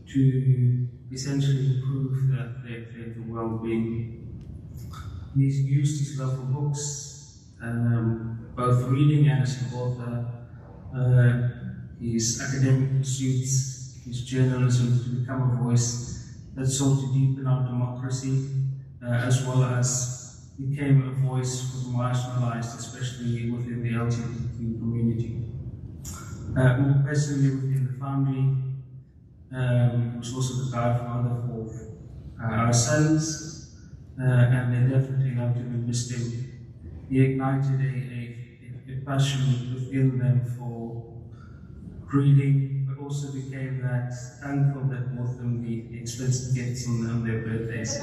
to essentially improve their well-being. He's used his love for books, both reading and as an author, his academic pursuits, his journalism to become a voice that sought to deepen our democracy, as well as became a voice for the marginalized, especially within the LGBTQ community. More personally within the family, he was also the godfather for our sons, and they definitely loved him and missed him. He ignited a passion within them for reading, but also became that uncle that bought them the expensive gifts on their birthdays.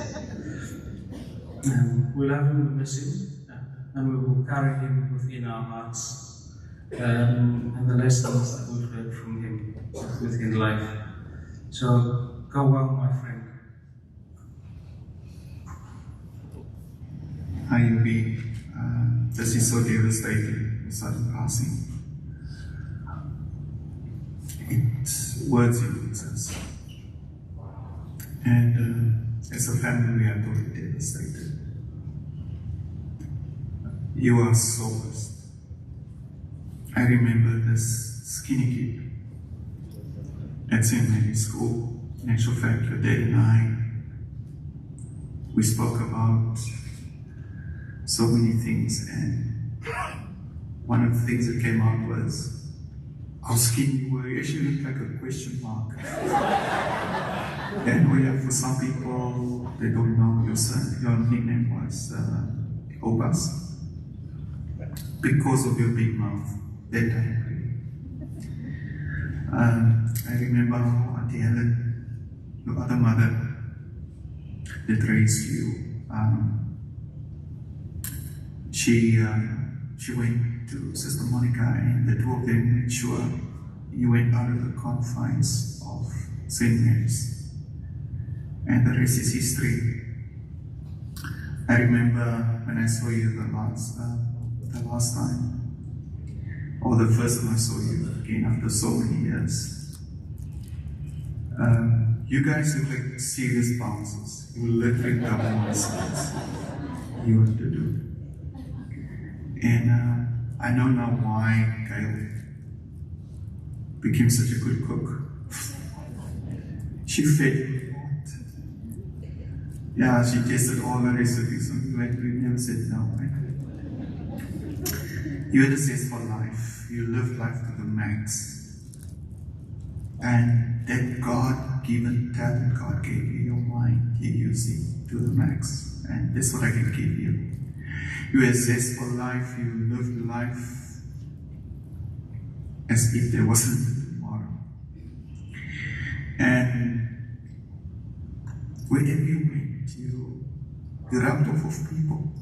We love him, we miss him, and we will carry him within our hearts, and the lessons that we've heard from him within life. So, go well, my friend. Hi, Yubi. This is so devastating, sudden passing. Words eludes us. And as a family, we are totally devastated. You are so blessed. I remember this skinny kid at St. Mary's School. In actual fact, your dad and I, we spoke about so many things, and one of the things that came out was how skinny you were. You actually looked like a question mark. And for some people, they don't know your nickname was Obas because of your big mouth that time. I remember how Auntie Helen, your other mother, that raised you. She went to Sister Monica, and the two of them made sure you went out of the confines of St. Mary's. And the rest is history. I remember when I saw you the last time, or the first time I saw you again after so many years. You guys look like serious bouncers. You will literally double my skills. You want to do. And I know now why Gail became such a good cook. She fed you. Yeah, she tasted all the recipes and you never said no. You had a zest for life. You lived life to the max. And that God-given talent God gave you, your mind, He used it to the max. And that's what I can give you. You had zest for life, you lived life as if there wasn't tomorrow. And wherever you went, you rubbed off of people.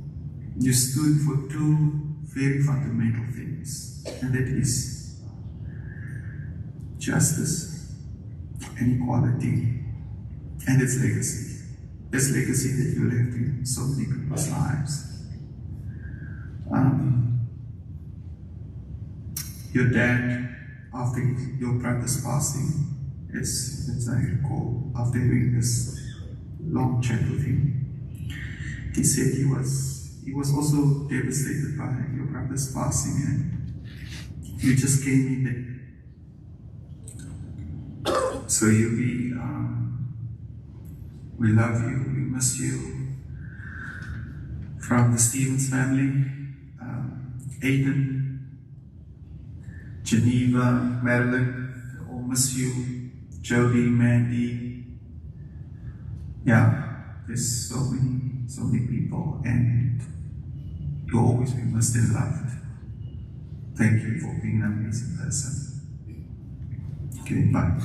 You stood for two very fundamental things, and that is justice and equality, and its legacy. This legacy that you left in so many people's lives. Your dad, after your brother's passing, as I recall, after having this long chat with him, he said he was also devastated by your brother's passing, and you just came in there. So we love you, we miss you. From the Stevens family, Aiden, Geneva, Marilyn, they all miss you. Jody, Mandy. Yeah, there's so many people, and you'll always be missed and loved. Thank you for being an amazing person. Okay, bye.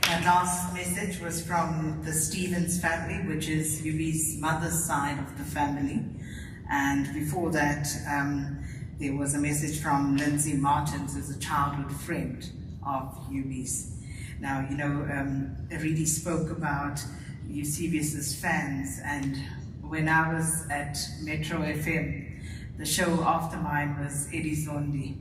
That last message was from the Stevens family, which is Yubi's mother's side of the family. And before that, there was a message from Lindsay Martins, who's a childhood friend of Yubi's. Now, you know, Aridi spoke about Eusebius's fans, and when I was at Metro FM, the show after mine was Eddie Zondi.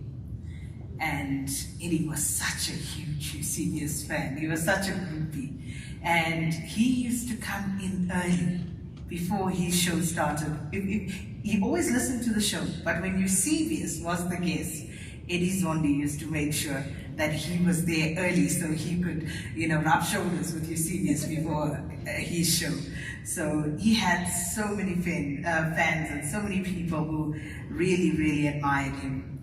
And Eddie was such a huge Eusebius fan. He was such a groupie. And he used to come in early before his show started. He always listened to the show, but when Eusebius was the guest, Eddie Zondi used to make sure that he was there early so he could, rub shoulders with Eusebius before his show. So he had so many fans and so many people who really, really admired him.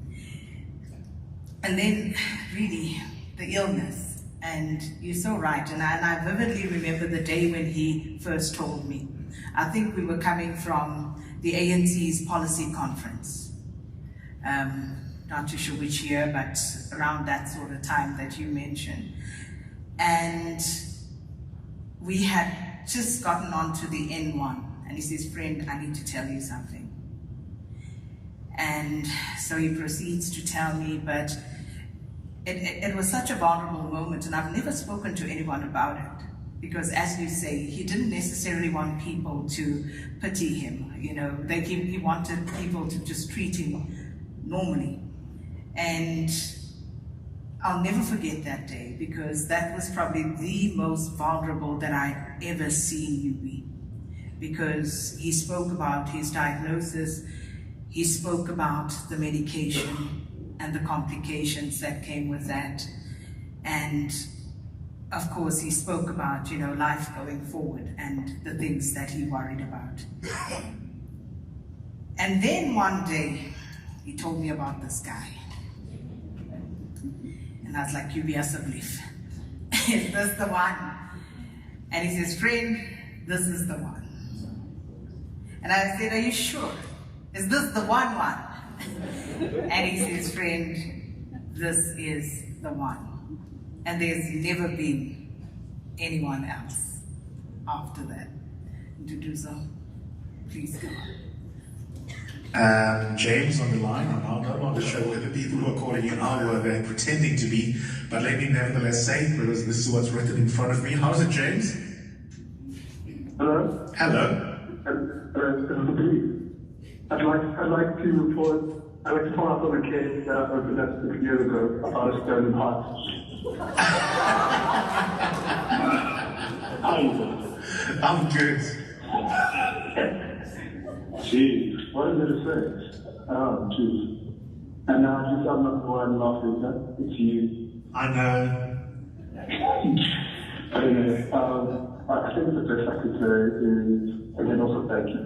And then, really, the illness. And you're so right, and I vividly remember the day when he first told me. I think we were coming from the ANC's policy conference. Not too sure which year, but around that sort of time that you mentioned. And we had just gotten onto the N1, and he says, "Friend, I need to tell you something." And so he proceeds to tell me, but it was such a vulnerable moment, and I've never spoken to anyone about it. Because as you say, he didn't necessarily want people to pity him. He wanted people to just treat him normally. And I'll never forget that day, because that was probably the most vulnerable that I've ever seen you be. Because he spoke about his diagnosis, he spoke about the medication and the complications that came with that. And of course, he spoke about, life going forward and the things that he worried about. And then one day, he told me about this guy. And I was like, Eusebius McKaiser, is this the one? And he says, "Friend, this is the one." And I said, "Are you sure? Is this the one?" And he says, "Friend, this is the one. And there's never been anyone else after that." And to do so, please go on. James on the line. I'm not sure whether people who are calling you now were they pretending to be, but let me nevertheless say, because this is what's written in front of me. How's it, James? Hello. Hello. I'd like to report. I'd like to follow up on a case that I opened 6 years ago about a stolen heart. How are you doing? I'm good. Jeez, what is there to say? Oh, jeez. And now I'm not the one laughing, huh? It's you. I know. But anyway, I think the best I could say is, again, also thank you.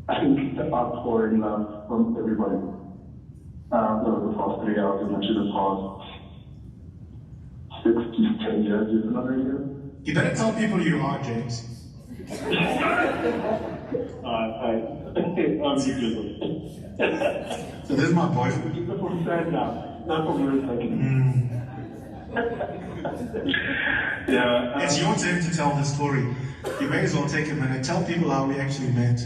I think the outpouring love from everybody over the past 3 hours and actually the past 6 to 10 years, is another year. You better tell people you are, James. I'm ridiculous. So this is my boyfriend. Just from stand now, not from your second. Yeah. It's your turn to tell the story. You may as well take a minute. Tell people how we actually met.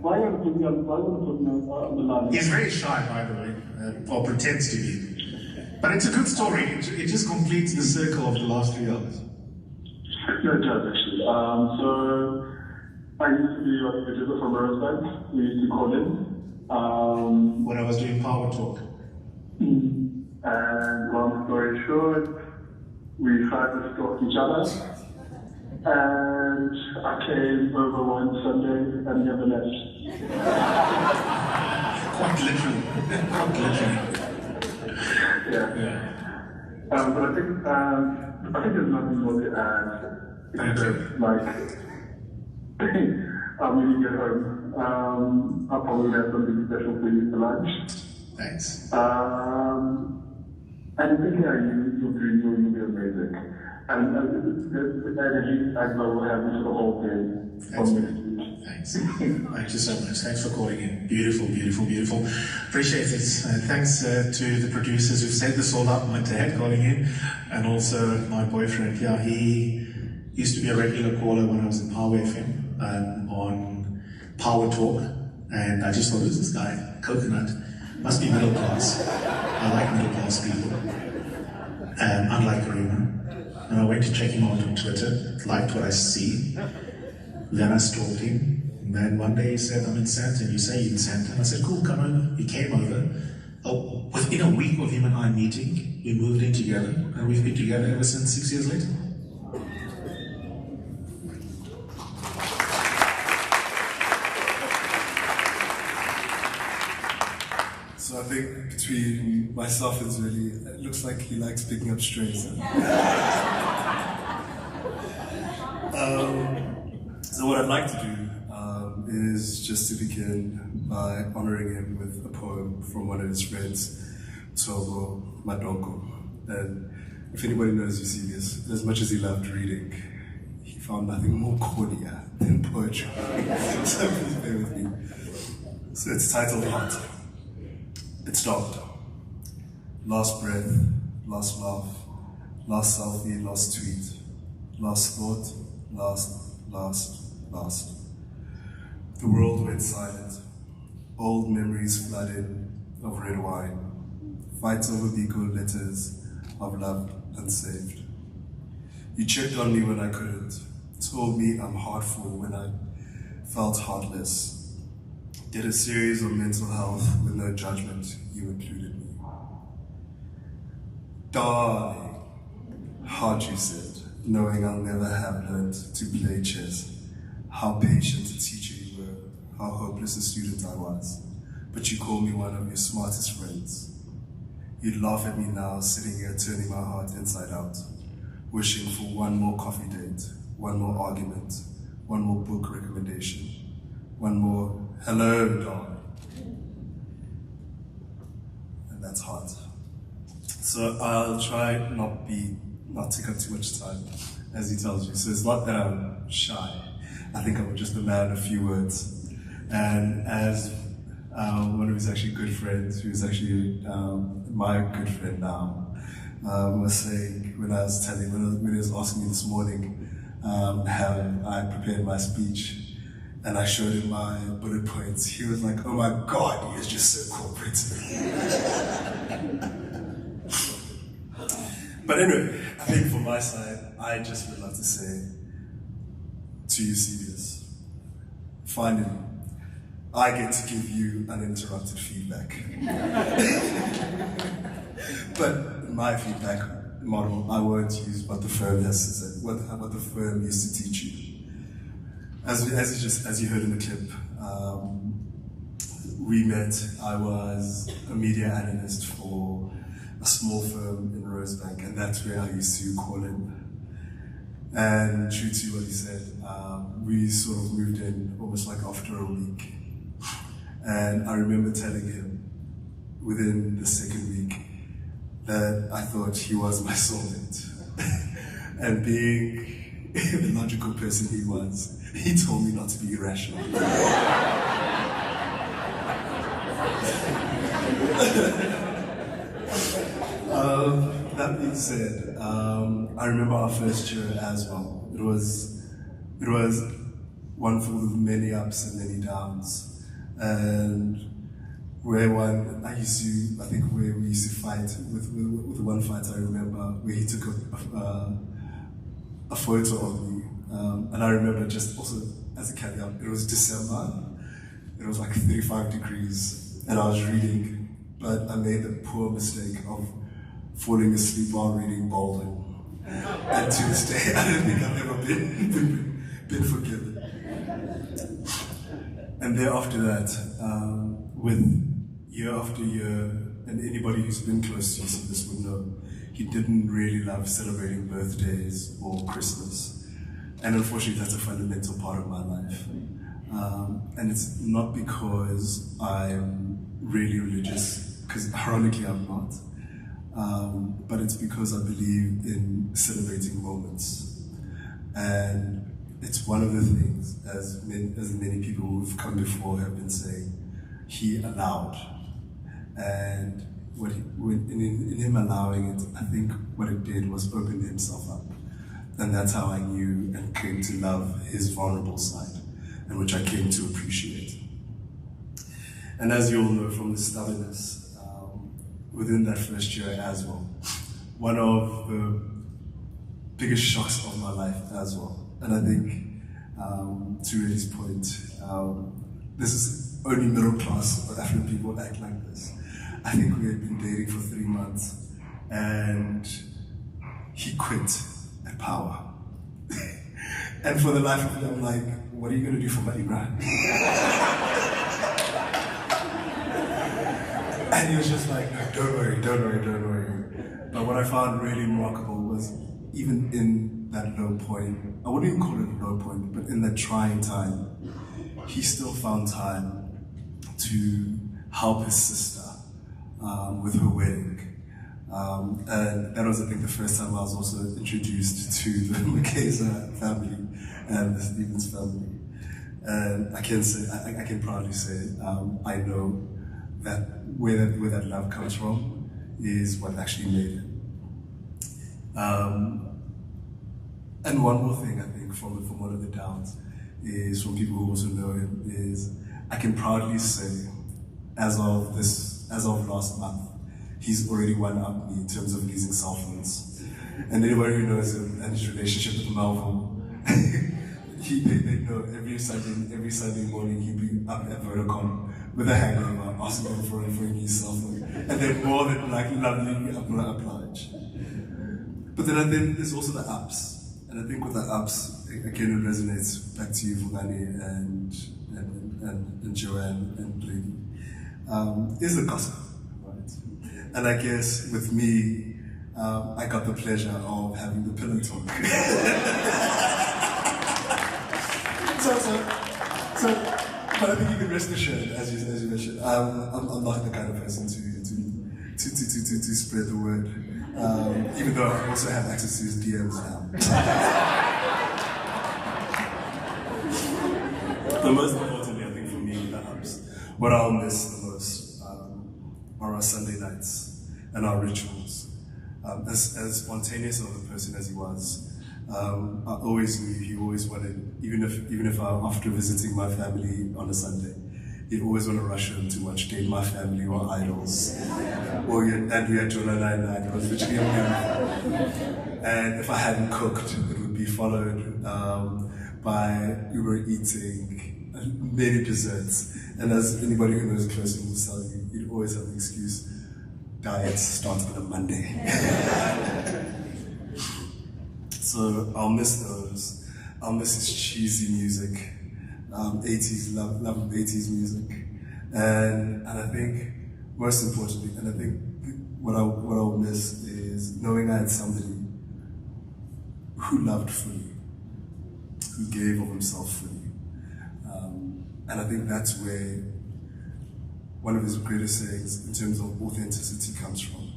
Why are you put me on the line? He's very shy, by the way, or pretends to be. But it's a good story. It just completes the circle of the last 3 hours. No, it does actually. So I used to be a producer from Rosebank. We used to call in. When I was doing Power Talk. And long story short, we tried to stalk each other. And I came over one Sunday and never left. Quite literally. Quite literally. Yeah. But I think there's nothing more to add. Except, like, when you get home, I'll probably have something special for you for lunch. Thanks. And I think, yeah, you'll be amazing. And the energy I will have this for the whole day. Thanks. Thank you so much. Thanks for calling in. Beautiful, beautiful, beautiful. Appreciate it. Thanks to the producers who've set this all up. My dad calling in, and also my boyfriend. Yeah, he used to be a regular caller when I was in Power FM on Power Talk, and I just thought, who's this guy? Coconut. Must be middle class. I like middle class people. Unlike Karima. And I went to check him out on Twitter, liked what I see. Then I stalked him. And then one day he said, I'm in Sandton. You say you're in Sandton? I said, cool, come over. He came over. Oh, within a week of him and I meeting, we moved in together. And we've been together ever since 6 years later. So I think between myself and Zweli, it looks like he likes picking up strays. So what I'd like to do is just to begin by honoring him with a poem from one of his friends, Togo Madongo. And if anybody knows Eusebius, as much as he loved reading, he found nothing more cordial than poetry. So please bear with me. So it's titled Heart. It stopped. Last breath, last laugh, last selfie, last tweet, last thought, last. The world went silent. Old memories flooded of red wine. Fights over Biko letters of love unsaved. You checked on me when I couldn't. Told me I'm heartful when I felt heartless. Did a series of mental health with no judgment. You included me. Darling, hard you said, knowing I'll never have learned to play chess. How patient a teacher you were, how hopeless a student I was. But you called me one of your smartest friends. You'd laugh at me now, sitting here turning my heart inside out, wishing for one more coffee date, one more argument, one more book recommendation, one more hello, darling. And that's hard. So I'll try not take up too much time, as he tells you. So it's not that I'm shy. I think I'm just a man of few words. And as one of his actually good friends, who's actually my good friend now, was saying when I was telling, when he was asking me this morning how I prepared my speech, and I showed him my bullet points, he was like, oh my God, he is just so corporate. But anyway, I think from my side, I just would love to say to Eusebius, finally, I get to give you uninterrupted feedback. But my feedback model, I won't use what the firm has said, what the firm used to teach you. As you heard in the clip, we met. I was a media analyst for a small firm in Rosebank, and that's where I used to call in. And true to what he said, we sort of moved in almost like after a week. And I remember telling him within the second week that I thought he was my soulmate. And being the logical person he was, he told me not to be irrational. That being said, I remember our first year as well. It was one full of many ups and many downs. And where we used to fight with one fight I remember where he took a photo of me. And I remember just also as a caveat, it was December. It was like 35 degrees and I was reading, but I made the poor mistake of falling asleep while reading Bolden. And to this day, I don't think I've ever been forgiven. And thereafter that, with year after year, and anybody who's been close to Eusebius would know, he didn't really love celebrating birthdays or Christmas. And unfortunately, that's a fundamental part of my life. And it's not because I'm really religious, because ironically I'm not. But it's because I believe in celebrating moments. And it's one of the things, as many people who've come before have been saying, he allowed. And in him allowing it, I think what it did was open himself up. And that's how I knew and came to love his vulnerable side, and which I came to appreciate. And as you all know from the stubbornness, within that first year as well, one of the biggest shocks of my life as well. And I think, to Reddy's point, this is only middle class or African people act like this. I think we had been dating for 3 months and he quit at power. And for the life of me, I'm like, what are you going to do for money, bro? And he was just like, no, don't worry. But what I found really remarkable was even in that low point, I wouldn't even call it a low point, but in that trying time, he still found time to help his sister with her wedding. And that was, I think, the first time I was also introduced to the McKaiser family and the Stevens family. And I can proudly say, I know that where that love comes from is what actually made it. And one more thing, I think, from one of the downs is, from people who also know him, is I can proudly say, as of last month, he's already one up me in terms of leasing cell phones. And anybody who knows him and his relationship with Malvo, they know every Sunday morning he'd be up at Vodacom with a hangover, asking them for a new cell phone. And they're more than like lovely obliged. But then there's also the ups. And I think with the ups, again, it resonates back to you, Vugani, and Joanne and Brady, is the gossip, right? And I guess with me, I got the pleasure of having the pillow talk. But I think you can rest assured, as you mentioned, I'm not the kind of person to spread the word. Even though I also have access to his DMs now. The most importantly, I think for me, perhaps, what I'll miss the most are our Sunday nights and our rituals. As spontaneous of a person as he was, I always knew he always wanted, even if I'm after visiting my family on a Sunday, he'd always want to rush home to watch Date My Family or Idols, or and we had Jonah 99. It was literally a miracle. And if I hadn't cooked, it would be followed by Uber eating many desserts. And as anybody who knows closely will tell you, you'd always have an excuse. Diet starts on a Monday. So I'll miss those. I'll miss his cheesy music. 80s, love of 80s music. And I think, most importantly, and I think what I'll miss is knowing I had somebody who loved fully, who gave of himself fully. And I think that's where one of his greatest sayings in terms of authenticity comes from.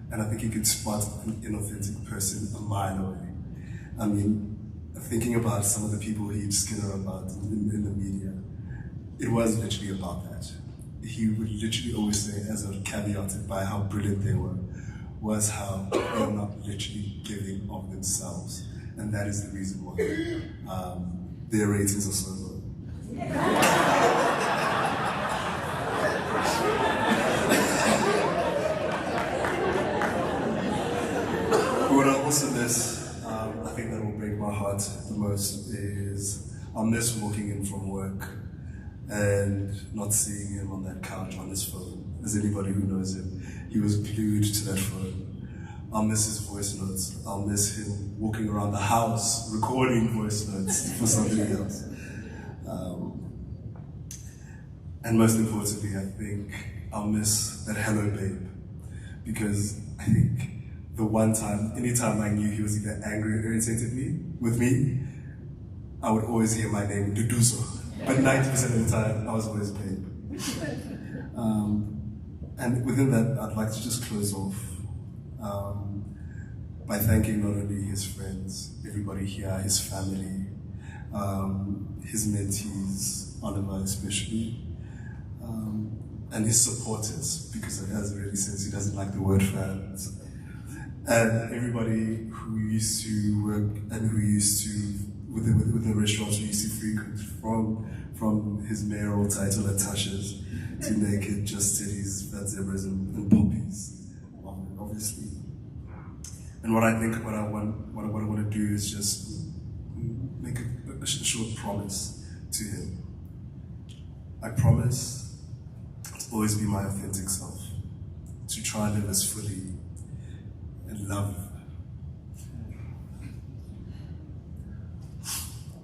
And I think you can spot an inauthentic person a mile away. I mean, thinking about some of the people he'd skinner about in the media, it was literally about that. He would literally always say, as a caveated by how brilliant they were, was how they're not literally giving of themselves. And that is the reason why their ratings are so low. What I also miss, I think that will break my heart the most, is I'll miss walking in from work and not seeing him on that couch on his phone. As anybody who knows him, he was glued to that phone. I'll miss his voice notes. I'll miss him walking around the house recording voice notes for somebody else. And most importantly, I think I'll miss that hello babe, because I think the one time, anytime I knew he was either angry or irritated with me, I would always hear my name, Duduzo. But 90% of the time, I was always babe. And within that, I'd like to just close off by thanking not only his friends, everybody here, his family, his mentees, Oliver especially, and his supporters, because as already says, he doesn't like the word fans. And everybody who used to work and who used to, with the restaurants we used to frequent, from his mayoral title at Tasha's to Naked, Just Titties, Fat Zebras, and Poppies, obviously. And what I think, what I want to do is just make a short promise to him. I promise to always be my authentic self, to try and live as fully and love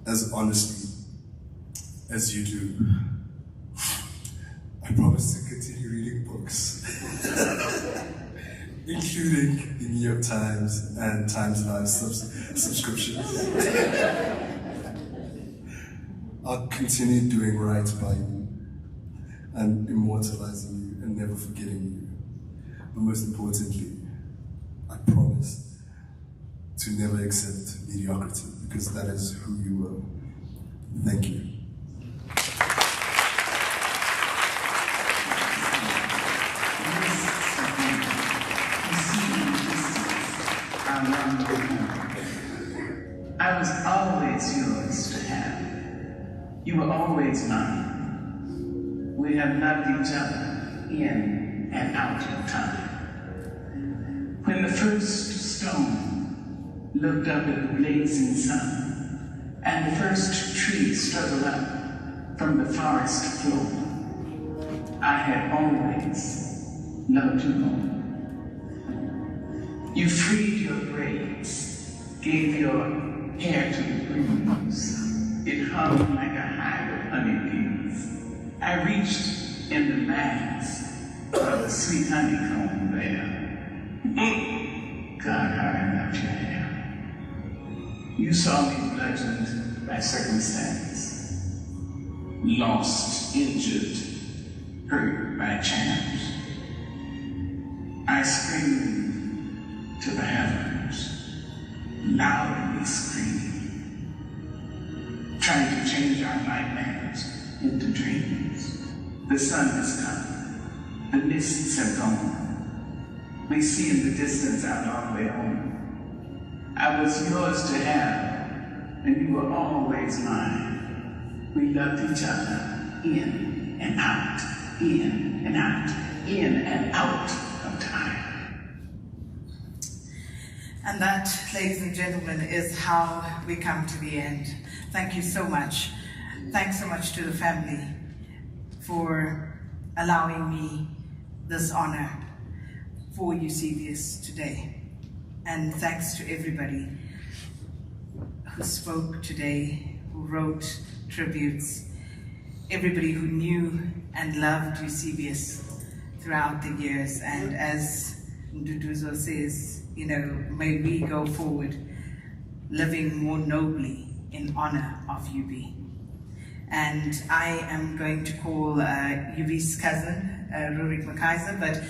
as honestly as you do. I promise to continue reading books, including the New York Times and Times Live subscriptions. I'll continue doing right by you and immortalizing you and never forgetting you. But most importantly, I promise to never accept mediocrity, because that is who you are. Thank you. I was always yours to have. You were always mine. We have loved each other in and out of time. When the first stone looked up at the blazing sun, and the first tree struggled up from the forest floor, I had always loved you more. You freed your braids, gave your hair to the breeze. It hung like a hive of honeybees. I reached in the lands of the sweet honeycomb there. God, how I loved your hair. You saw me bludgeoned by circumstance, lost, injured, hurt by chance. I screamed to the heavens, loudly screamed, trying to change our nightmares into dreams. The sun has come, the mists have gone. We see in the distance our long way home. I was yours to have, and you were always mine. We loved each other in and out, in and out, in and out of time. And that, ladies and gentlemen, is how we come to the end. Thank you so much. Thanks so much to the family for allowing me this honor for Eusebius today. And thanks to everybody who spoke today, who wrote tributes, everybody who knew and loved Eusebius throughout the years. And as Nduduzo says, you know, may we go forward living more nobly in honor of UB. And I am going to call UB's cousin, Eusebius McKaiser, but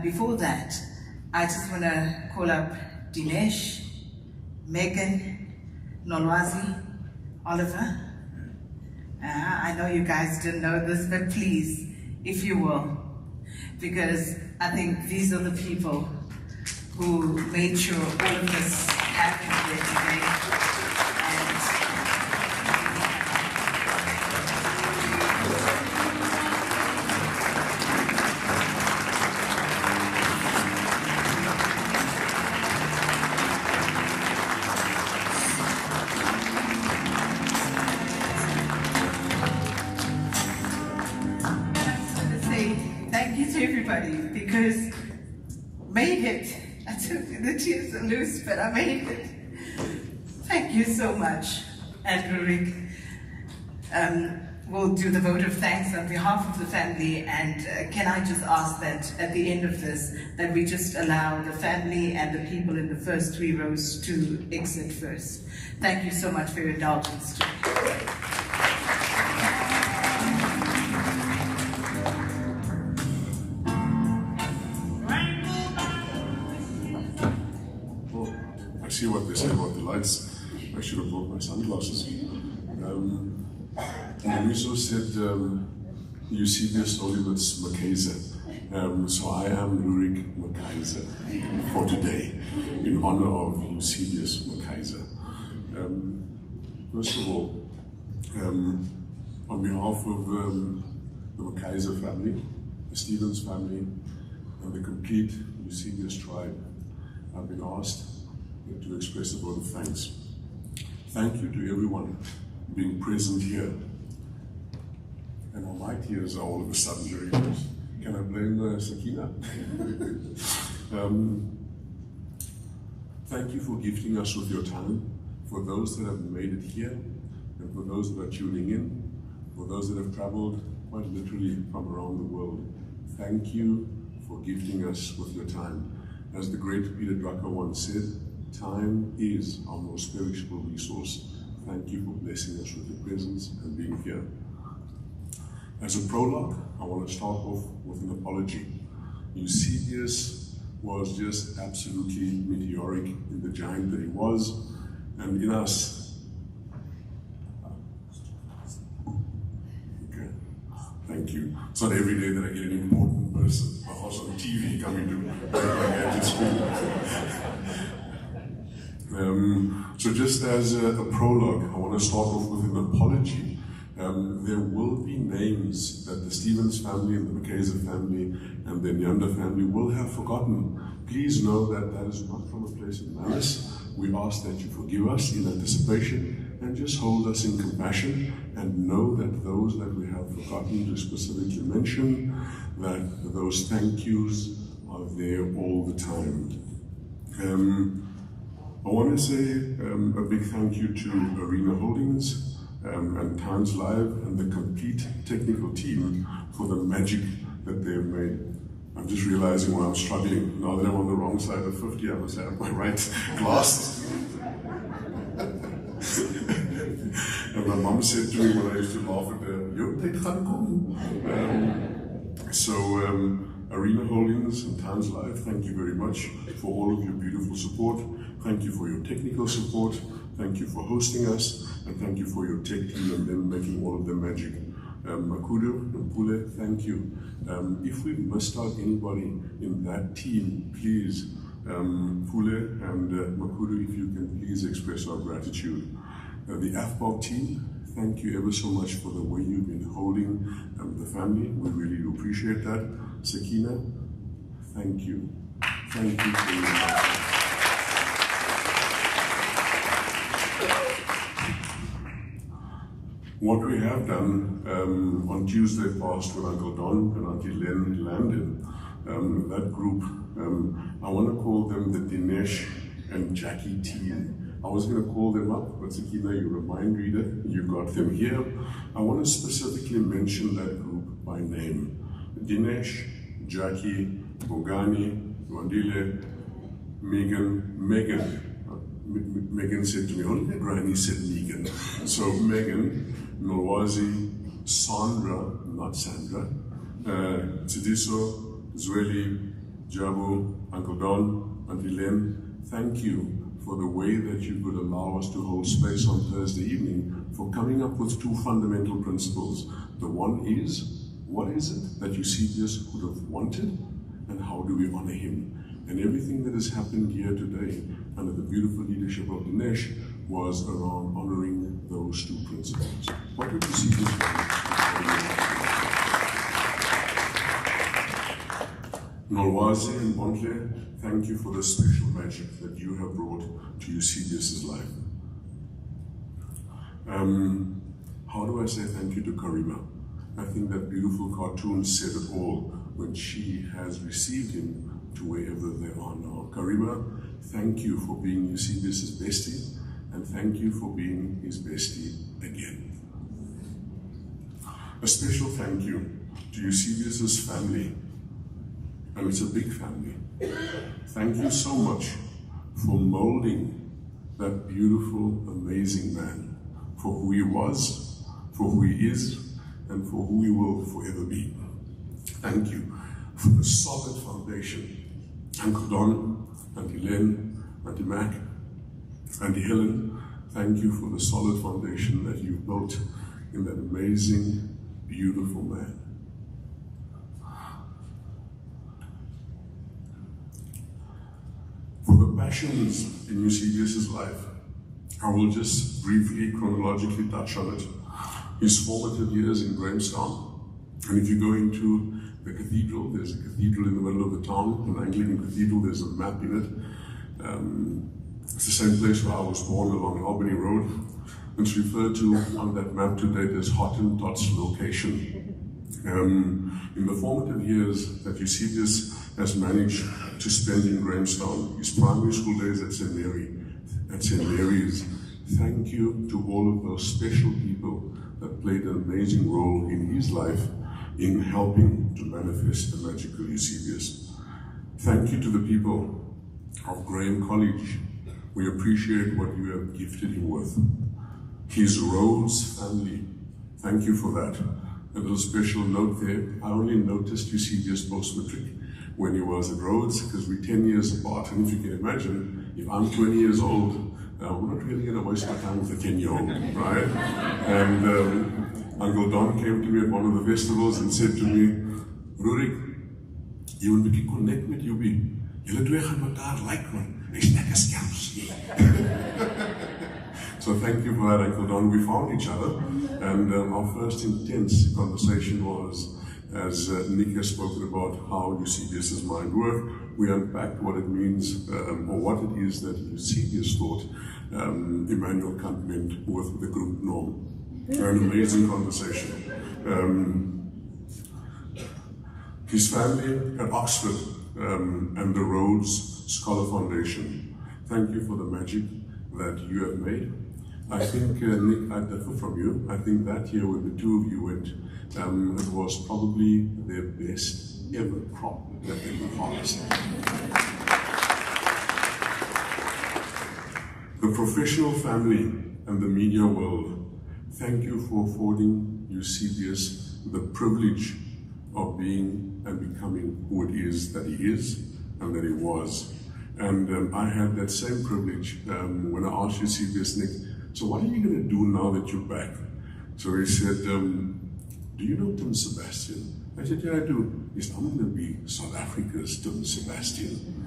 before that, I just want to call up Dinesh, Megan, Nolwazi, Oliver. I know you guys didn't know this, but please, if you will, because I think these are the people who made sure all of this happened here today. Because made it. I took the tears are loose, but I made it. Thank you so much. And Rurik will do the vote of thanks on behalf of the family. And can I just ask that at the end of this, that we just allow the family and the people in the first 3 rows to exit first. Thank you so much for your indulgence today. See what they say about the lights. I should have brought my sunglasses. And also said Eusebius McKaiser. So I am Eusebius McKaiser for today, in honor of Eusebius McKaiser. First of all, on behalf of the McKaiser family, the Stevens family, and the complete Eusebius tribe, I've been asked to express a vote of thanks. Thank you to everyone being present here. And all my tears are all of a sudden very close. Can I blame Sakina? Thank you for gifting us with your time. For those that have made it here, and for those that are tuning in, for those that have traveled quite literally from around the world, thank you for gifting us with your time. As the great Peter Drucker once said, time is our most perishable resource. Thank you for blessing us with your presence and being here. As a prologue, I want to start off with an apology. Eusebius was just absolutely meteoric in the giant that he was, and in us. Okay, thank you. It's not every day that I get an important person, but also on TV coming to break my gadget screen. So just as a prologue, I want to start off with an apology. There will be names that the Stevens family and the McKaiser family and the Nyanda family will have forgotten. Please know that that is not from a place of malice. We ask that you forgive us in anticipation and just hold us in compassion, and know that those that we have forgotten to specifically mention, that those thank yous are there all the time. I want to say a big thank you to Arena Holdings and Times Live and the complete technical team for the magic that they've made. I'm just realizing why I'm struggling. Now that I'm on the wrong side of 50, I must have my right glasses. And my mom said to me when I used to laugh at her, Arena Holdings and Times Live, thank you very much for all of your beautiful support. Thank you for your technical support. Thank you for hosting us. And thank you for your tech team and them making all of the magic. Makudu and Pule, thank you. If we've missed out anybody in that team, please, Pule and Makudu, if you can please express our gratitude. The AFBOG team, thank you ever so much for the way you've been holding the family. We really do appreciate that. Sakina, thank you. Thank you very much. What we have done on Tuesday past when Uncle Don and Auntie Len landed, that group, I want to call them the Dinesh and Jackie team. I was going to call them up, but Sakina, you're a mind reader, you got them here. I want to specifically mention that group by name. Dinesh, Jackie, Bongani, Wandile, Megan said to me, only the granny said Megan. So Megan, Nolwazi, Sandra, not Sandra, Tsidiso, Zweli, Jabu, Uncle Don, Auntie Len, thank you for the way that you could allow us to hold space on Thursday evening, for coming up with two fundamental principles. The one is, what is it that Eusebius would have wanted, and how do we honor him? And everything that has happened here today, under the beautiful leadership of Dinesh, was around honoring those two principles. What would Eusebius want? Nolwazi and Bontle, thank you for the special magic that you have brought to Eusebius's life. How do I say thank you to Karima? I think that beautiful cartoon said it all when she has received him to wherever they are now. Karima, thank you for being Eusebius's bestie, and thank you for being his bestie again. A special thank you to Eusebius's family, and it's a big family. Thank you so much for molding that beautiful, amazing man for who he was, for who he is, and for who he will forever be. Thank you for the solid foundation. Uncle Don, Auntie Len, Auntie Mac, Auntie Helen, thank you for the solid foundation that you've built in that amazing, beautiful man. For the passions in Eusebius's life, I will just briefly, chronologically touch on it. His formative years in Grahamstown, and if you go into the cathedral, there's a cathedral in the middle of the town, an Anglican cathedral, there's a map in it. It's the same place where I was born, along Albany Road. It's referred to on that map to date as Hottentot's location. In the formative years that Eusebius has managed to spend in Grahamstown, his primary school days at St. Mary's, thank you to all of those special people that played an amazing role in his life in helping to manifest the magical Eusebius. Thank you to the people of Graham College. We appreciate what you have gifted him with. His Rhodes family, thank you for that. A little special note there, I only noticed Eusebius post-matric when he was at Rhodes, because we're 10 years apart, and if you can imagine, if I'm 20 years old, we're not really going to waste my time with a 10-year-old, right? And Uncle Don came to me at one of the festivals and said to me, Rurik, you want to connect with Yubi. Julle twee gaan mekaar like man. Hy's net as skelms. So thank you for that, Uncle Don. We found each other, and our first intense conversation was, as Nick has spoken about how Eusebius's mind worked, we unpacked what it means, or what it is that Eusebius thought Immanuel Kant meant with the group norm. An amazing conversation. His family at Oxford and the Rhodes Scholar Foundation, thank you for the magic that you have made. I think, Nick, I differ from you. I think that year when the two of you went, it was probably their best ever crop that they could harvest. The professional family and the media world, thank you for affording Eusebius the privilege of being and becoming who it is that he is and that he was. And I had that same privilege when I asked Eusebius, Nick, so what are you going to do now that you're back? So he said, do you know Tim Sebastian? I said, yeah, I do. He said, I'm going to be South Africa's Tim Sebastian.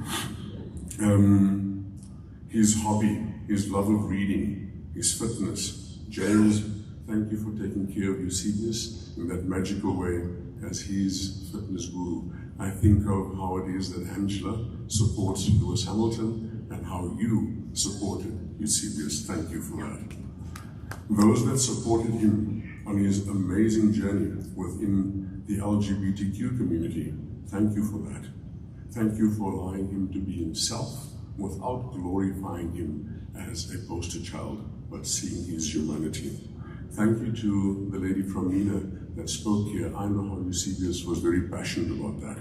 His hobby, his love of reading, his fitness. James, thank you for taking care of Eusebius in that magical way as his fitness guru. I think of how it is that Angela supports Lewis Hamilton and how you supported Eusebius. Thank you for that. Those that supported him on his amazing journey within the LGBTQ community, thank you for that. Thank you for allowing him to be himself without glorifying him as a poster child, but seeing his humanity. Thank you to the lady from Mina that spoke here. I know how Eusebius was very passionate about that.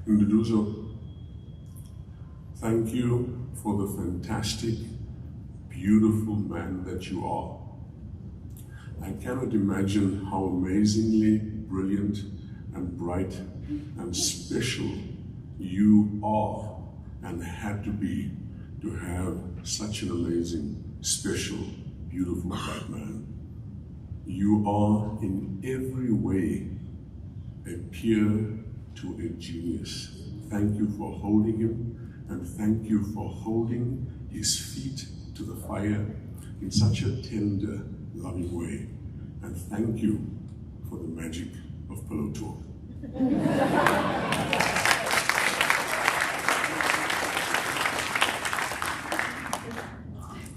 Nduduzo, thank you for the fantastic, beautiful man that you are. I cannot imagine how amazingly brilliant and bright and special you are and had to be to have such an amazing, special, beautiful black man. You are in every way a peer to a genius. Thank you for holding him, and thank you for holding his feet to the fire in such a tender, loving way. And thank you for the magic of Pillow Talk.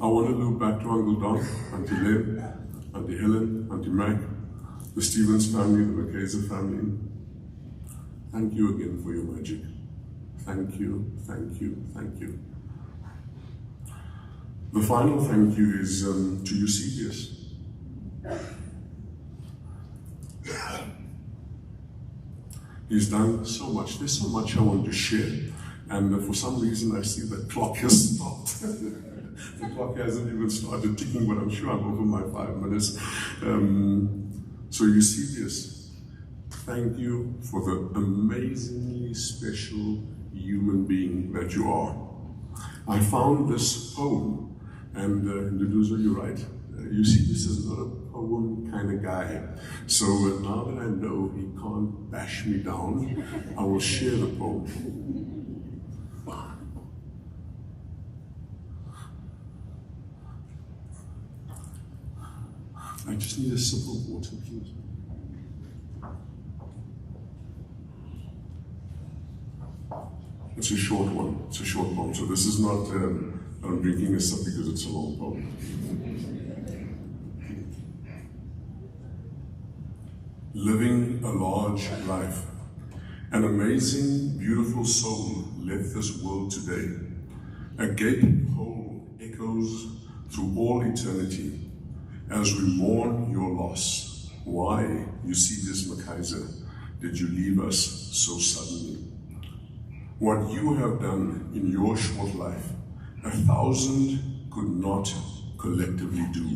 I want to look back to Uncle Don, Auntie Len, Auntie Helen, Auntie Mac, the Stevens family, the McKaiser family. Thank you again for your magic. Thank you, thank you, thank you. The final thank you is to Eusebius. He's done so much. There's so much I want to share. And for some reason, I see the clock has stopped. The clock hasn't even started ticking, but I'm sure I'm over my 5 minutes. So Eusebius, thank you for the amazingly special human being that you are. I found this poem, and Nduduzo, you're right. Eusebius is not a poem kind of guy. So now that I know he can't bash me down, I will share the poem. I just need a sip of water, please. It's a short one. It's a short poem. So this is not, I'm drinking a sip because it's a long poem. Living a large life. An amazing, beautiful soul left this world today. A gaping hole echoes through all eternity as we mourn your loss. Why, Eusebius McKaiser, did you leave us so suddenly? What you have done in your short life, 1,000 could not collectively do.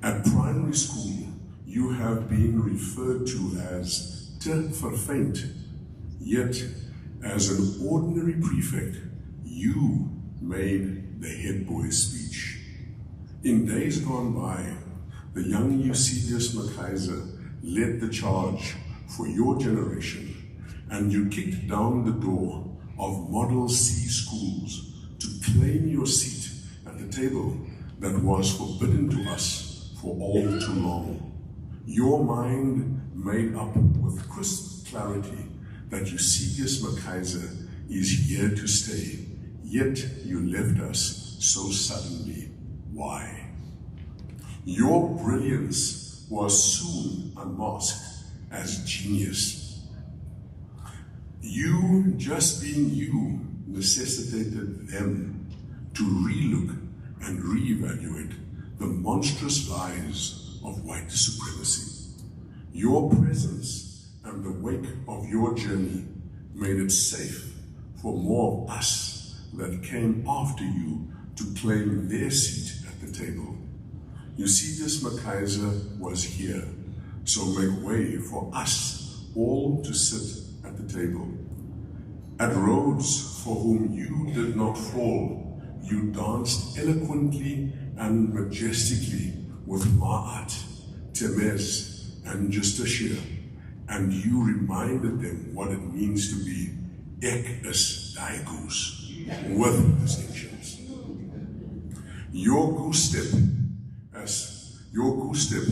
At primary school, you have been referred to as te verfeint, yet as an ordinary prefect, you made the head boy's speech. In days gone by, the young Eusebius McKaiser led the charge for your generation, and you kicked down the door of Model C schools to claim your seat at the table that was forbidden to us for all too long. Your mind made up with crisp clarity that Eusebius McKaiser is here to stay, yet you left us so suddenly. Why? Your brilliance was soon unmasked as genius. You, just being you, necessitated them to relook and reevaluate the monstrous lies of white supremacy. Your presence and the wake of your journey made it safe for more of us that came after you to claim their seat at the table. Eusebius McKaiser was here, so make way for us all to sit at the table. At Rhodes, for whom you did not fall, you danced eloquently and majestically with Ma'at, Temez, and Justicia, and you reminded them what it means to be ek is die goose, with distinctions. Your goose step,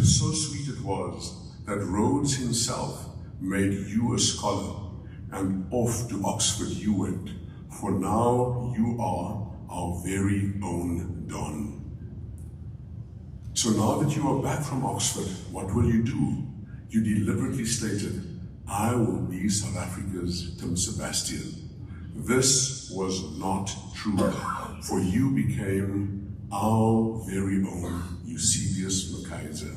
so sweet it was that Rhodes himself made you a scholar, and off to Oxford you went, for now you are our very own Don. So now that you are back from Oxford, what will you do? You deliberately stated, I will be South Africa's Tim Sebastian. This was not true, for you became our very own Eusebius McKaiser,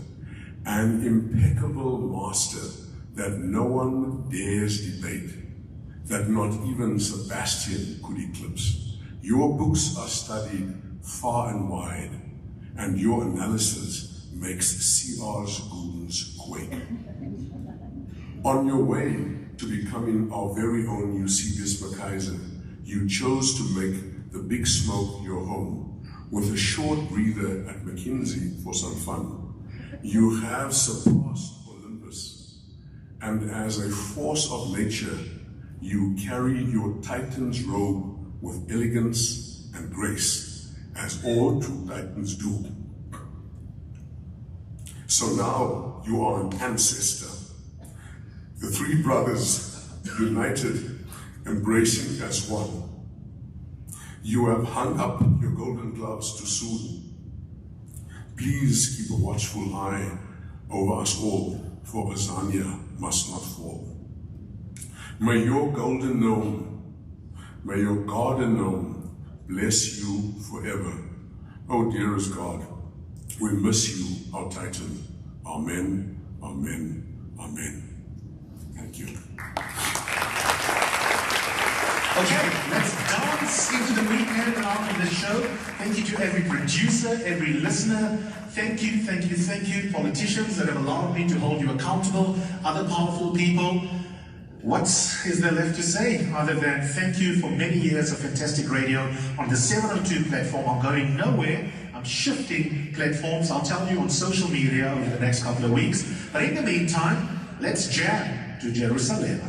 an impeccable master that no one dares debate, that not even Sebastian could eclipse. Your books are studied far and wide, and your analysis makes CR's goons quake. On your way to becoming our very own Eusebius McKaiser, you chose to make the Big Smoke your home, with a short breather at McKinsey for some fun. You have surpassed Olympus, and as a force of nature, you carry your Titan's robe with elegance and grace, as all true Titans do. So now you are an ancestor. The three brothers united, embracing as one. You have hung up your golden gloves too soon. Please keep a watchful eye over us all, for Azania must not fall. May your golden gnome, may your garden gnome bless you forever. Oh dearest God, we miss you, our Titan. Amen, amen, amen. Thank you. Okay, let's dance into the weekend after the show. Thank you to every producer, every listener. Thank you, thank you, thank you. Politicians that have allowed me to hold you accountable, other powerful people. What is there left to say other than thank you for many years of fantastic radio on the 702 platform. I'm going nowhere. I'm shifting platforms. I'll tell you on social media over the next couple of weeks. But in the meantime, let's jam to Jerusalem.